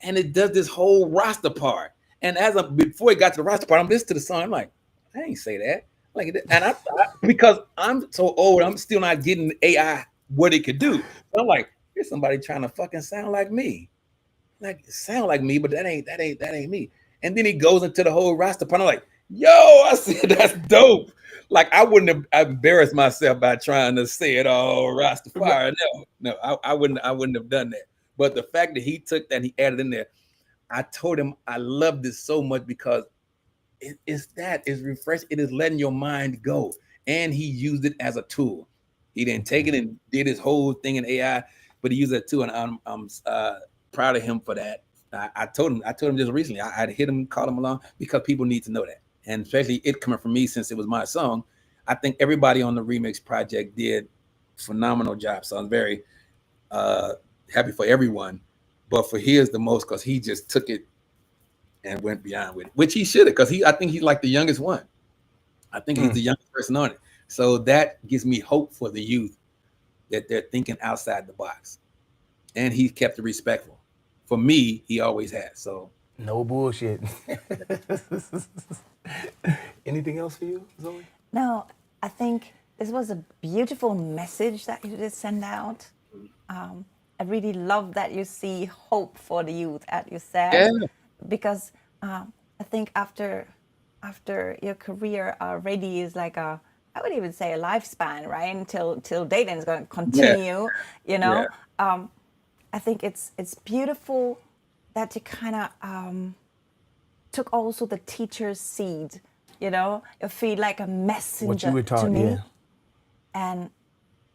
Speaker 3: and it does this whole roster part. And before it got to the roster part, I'm listening to the song. I'm like, I ain't say that. Like, and because I'm so old, I'm still not getting AI what it could do. So I'm like, here's somebody trying to fucking sound like me, like sound like me, but that ain't me. And then he goes into the whole roster part. I'm like, yo, I said that's dope. Like, I wouldn't have embarrassed myself by trying to say it all Rastafari. No, I wouldn't have done that. But the fact that he took that, and he added in there, I told him I love this so much because it's refresh. It is letting your mind go, and he used it as a tool. He didn't take it and did his whole thing in AI, but he used it too, and I'm proud of him for that. I told him just recently. I'd hit him, call him along because people need to know that, and especially it coming from me since it was my song. I think everybody on the remix project did phenomenal job. So I'm very uh, happy for everyone, but for his the most because he just took it and went beyond with it, which he should have, because I think he's like the youngest one. I think he's the youngest person on it. So that gives me hope for the youth that they're thinking outside the box. And he kept it respectful. For me, he always has. So
Speaker 1: No bullshit. Anything else for you, Zoe?
Speaker 2: No, I think this was a beautiful message that you just sent out. I really love that you see hope for the youth, as you said,
Speaker 3: yeah,
Speaker 2: because I think after your career already is like I would even say a lifespan, right? Until till dating is going to
Speaker 3: yeah,
Speaker 2: continue, you
Speaker 3: yeah,
Speaker 2: know. I think it's beautiful that you kind of took also the teacher's seed, you know. You feel like a
Speaker 1: What you
Speaker 2: messenger
Speaker 1: were
Speaker 2: to
Speaker 1: taught,
Speaker 2: me,
Speaker 1: yeah.
Speaker 2: and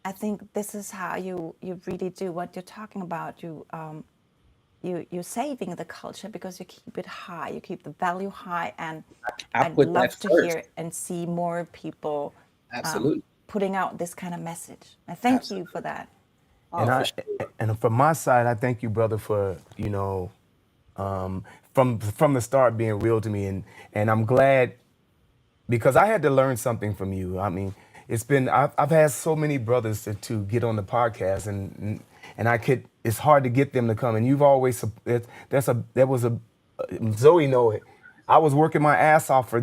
Speaker 2: I think this is how you really do what you're talking about. You're saving the culture because you keep it high, you keep the value high, and
Speaker 3: I
Speaker 2: I'd
Speaker 3: put that
Speaker 2: love to
Speaker 3: first.
Speaker 2: hear and see more people
Speaker 3: Absolutely.
Speaker 2: putting out this kind of message. I thank you for
Speaker 3: Absolutely.
Speaker 2: that.
Speaker 3: Oh,
Speaker 1: And
Speaker 3: for
Speaker 1: I
Speaker 3: sure.
Speaker 1: and from my side, I thank you, brother, for from the start being real to me, and I'm glad because I had to learn something from you. I mean, it's been I've had so many brothers to get on the podcast, and I could it's hard to get them to come. And you've always that was a Zoe know it. I was working my ass off for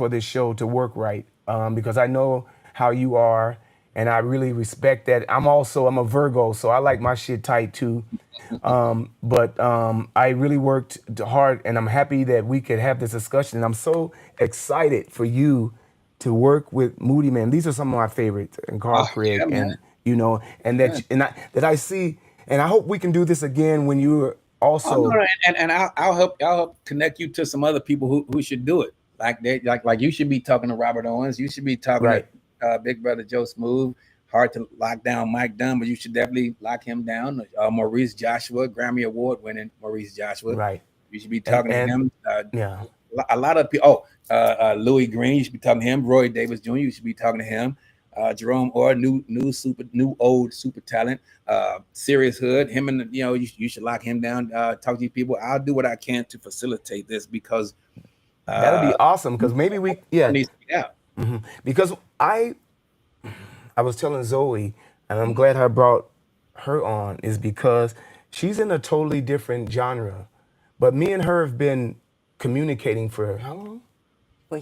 Speaker 1: this show to work right because I know how you are, and I really respect that. I'm a Virgo, so I like my shit tight too. But I really worked hard, and I'm happy that we could have this discussion. And I'm so excited for you to work with Moody Man. These are some of my favorites, and Carl
Speaker 3: Oh, yeah,
Speaker 1: Craig,
Speaker 3: man.
Speaker 1: and and
Speaker 3: Yeah.
Speaker 1: that I see, and I hope we can do this again when you're
Speaker 3: Oh no,
Speaker 1: also
Speaker 3: no, and I'll help connect you to some other people who should do it. Like like you should be talking to Robert Owens. You should be talking to
Speaker 1: right.
Speaker 3: Big Brother Joe Smooth. Hard to lock down Mike Dunn, but you should definitely lock him down. Maurice Joshua, Grammy Award winning Maurice Joshua.
Speaker 1: Right.
Speaker 3: You should be
Speaker 1: And
Speaker 3: talking to him.
Speaker 1: yeah.
Speaker 3: A lot of people. Oh, Louis Green. You should be talking to him. Roy Davis Jr. You should be talking to him. Jerome Orr, new old super talent. Serious Hood. Him and you should lock him down. Talk to these people. I'll do what I can to facilitate this because
Speaker 1: That'll
Speaker 3: uh,
Speaker 1: be awesome because maybe we
Speaker 3: it
Speaker 1: yeah.
Speaker 3: needs to get out.
Speaker 1: Because I was telling Zoe, and I'm glad I brought her on, is because she's in a totally different genre. But me and her have been communicating for how long?
Speaker 2: For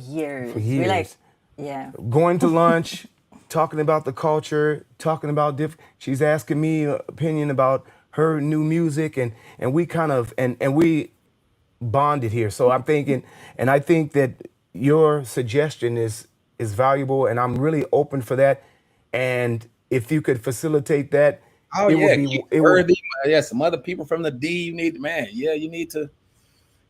Speaker 1: For
Speaker 2: years, we like,
Speaker 1: years.
Speaker 2: yeah.
Speaker 1: Going to lunch, talking about the culture, talking about she's asking me opinion about her new music, and we kind of and we bonded here. So I'm thinking, and I think that your suggestion is valuable, and I'm really open for that. And if you could facilitate that,
Speaker 3: Oh
Speaker 1: it would
Speaker 3: yeah,
Speaker 1: be
Speaker 3: Keith
Speaker 1: it would.
Speaker 3: Worthy. Yeah, some other people from the D. You need, man. Yeah, you need to.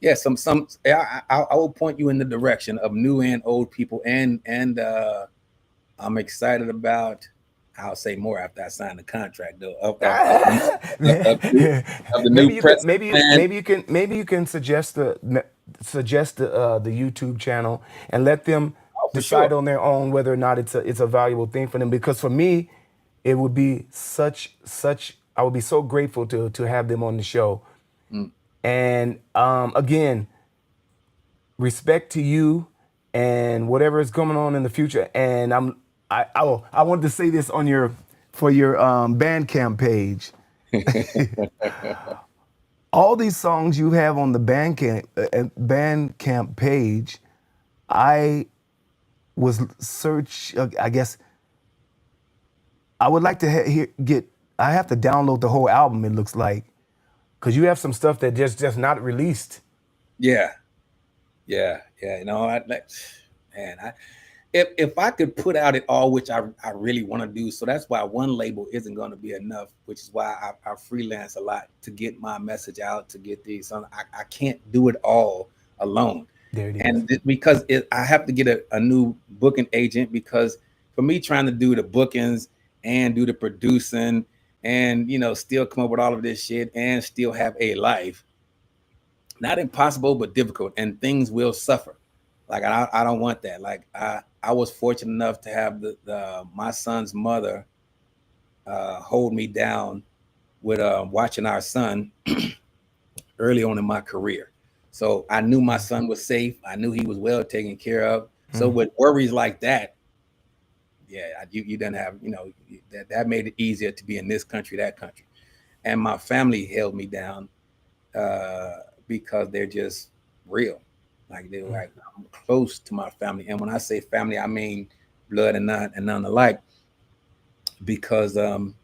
Speaker 3: Yeah, some. I will point you in the direction of new and old people, and I'm excited about. I'll say more after I sign the contract, though. Of, of the new
Speaker 1: maybe you could
Speaker 3: president. Man,
Speaker 1: maybe you can suggest the YouTube channel and let them
Speaker 3: oh, for
Speaker 1: decide
Speaker 3: sure.
Speaker 1: on their own whether or not it's a valuable thing for them. Because for me, it would be such I would be so grateful to have them on the show.
Speaker 3: Mm.
Speaker 1: And again, respect to you and whatever is going on in the future. And I wanted to say this on your for your Bandcamp page. All these songs you have on the Bandcamp page, I was I guess I would like to get. I have to download the whole album. It looks like because you have some stuff that just not released.
Speaker 3: Yeah, yeah. You know, man, if I could put out it all, which I really want to do, so that's why one label isn't going to be enough, which is why I freelance a lot to get my message out, to get these. I can't do it all alone,
Speaker 1: There it is.
Speaker 3: and because I have to get a new booking agent because for me trying to do the bookings and do the producing and still come up with all of this shit and still have a life, not impossible but difficult, and things will suffer. Like I don't want that. Like I was fortunate enough to have the my son's mother hold me down with watching our son early on in my career. So I knew my son was safe. I knew he was well taken care of. So with worries like that, you didn't have, that made it easier to be in this country, that country. And my family held me down because they're just real. Like they're like, I'm close to my family. And when I say family, I mean blood and none alike, because I'm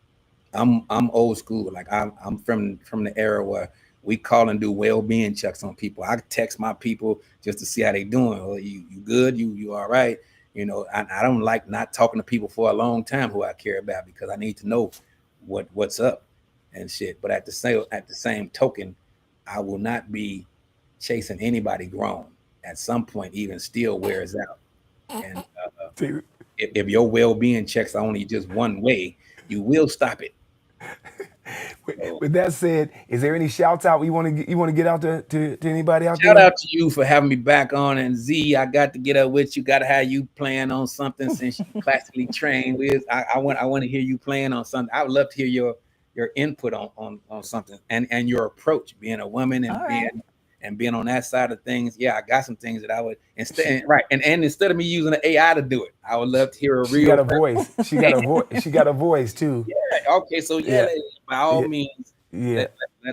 Speaker 3: old school. Like I'm from the era where we call and do well-being checks on people. I text my people just to see how they doing. Oh, you good? You all right? I don't like not talking to people for a long time who I care about, because I need to know what's up and shit. But at the same token, I will not be chasing anybody grown. At some point, even still wears out. And if your well-being checks are only just one way, you will stop it.
Speaker 1: With that said, is there any shouts out you want to get out to anybody out
Speaker 3: Shout
Speaker 1: there?
Speaker 3: out to you for having me back on. And Z, I got to get up with you. Got to have you playing on something since you classically trained. I want to hear you playing on something. I would love to hear your input on something, and your approach, being a woman and being on that side of things. Yeah, I got some things that I would instead instead of me using the AI to do it, I would love to hear a real.
Speaker 1: She got a voice. She got a voice. She got a voice too.
Speaker 3: Yeah. Okay. So by all means.
Speaker 1: Yeah.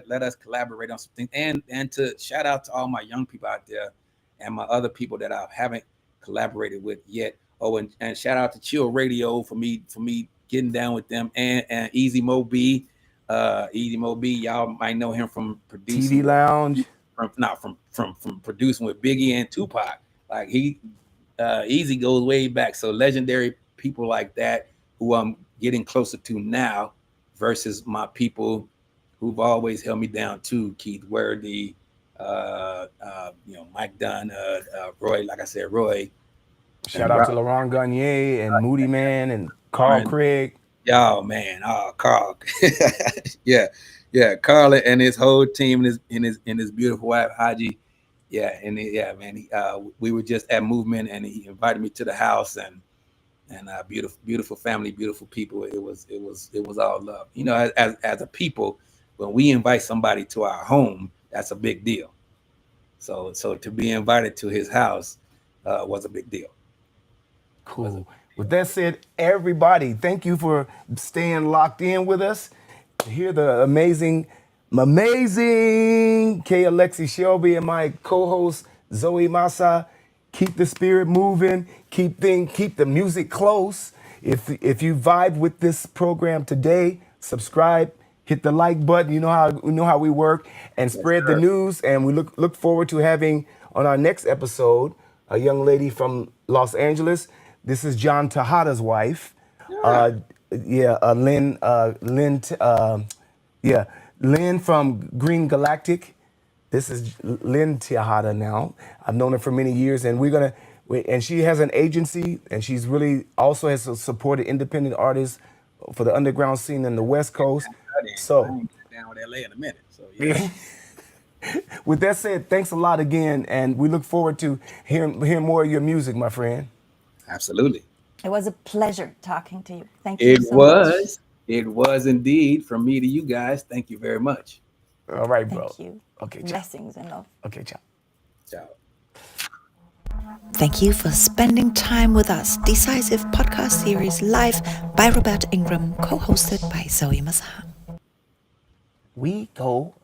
Speaker 3: Let us collaborate on something, and to shout out to all my young people out there and my other people that I haven't collaborated with yet. Oh, and shout out to Chill Radio for me getting down with them, and Easy Mo B. Y'all might know him from producing
Speaker 1: TV Lounge.
Speaker 3: From producing with Biggie and Tupac. Like Easy goes way back. So legendary people like that who I'm getting closer to now versus my people who've always held me down too. Keith Worthy, Mike Dunn, Roy, like I said, Roy.
Speaker 1: Shout out to Laurent Garnier and Moody Man and Carl Craig.
Speaker 3: Yo, man. Carl. Yeah. Carl and his whole team and his beautiful wife, Haji. Yeah. And man, we were just at Movement, and he invited me to the house, and beautiful family, beautiful people. It was all love. As a people, when we invite somebody to our home, that's a big deal. So to be invited to his house was a big deal.
Speaker 1: Cool. With that said, everybody, thank you for staying locked in with us. Hear the amazing K. Alexi Shelby and my co-host Zoe Mazah. Keep the spirit moving. Keep the music close. If you vibe with this program today, subscribe. Hit the like button. You know how we work, and spread the news. And we look forward to having on our next episode a young lady from Los Angeles. This is John Tejada's wife. Lynn from Green Galactic. This is Lynn Tejada now. I've known her for many years, and and she has an agency, and she's really also has supported independent artists for the underground scene in the West Coast. So
Speaker 3: down with LA in a minute. So yeah.
Speaker 1: With that said, thanks a lot again, and we look forward to hearing more of your music, my friend.
Speaker 3: Absolutely.
Speaker 2: It was a pleasure talking to you. Thank you so much.
Speaker 3: It was indeed, from me to you guys. Thank you very much.
Speaker 1: All right, bro.
Speaker 2: Thank you.
Speaker 1: Okay, ciao.
Speaker 2: Blessings and love.
Speaker 1: Okay, ciao.
Speaker 3: Ciao.
Speaker 4: Thank you for spending time with us. Decisive podcast series live by Roberto Ingram, co-hosted by Zoe Mazah.
Speaker 1: We go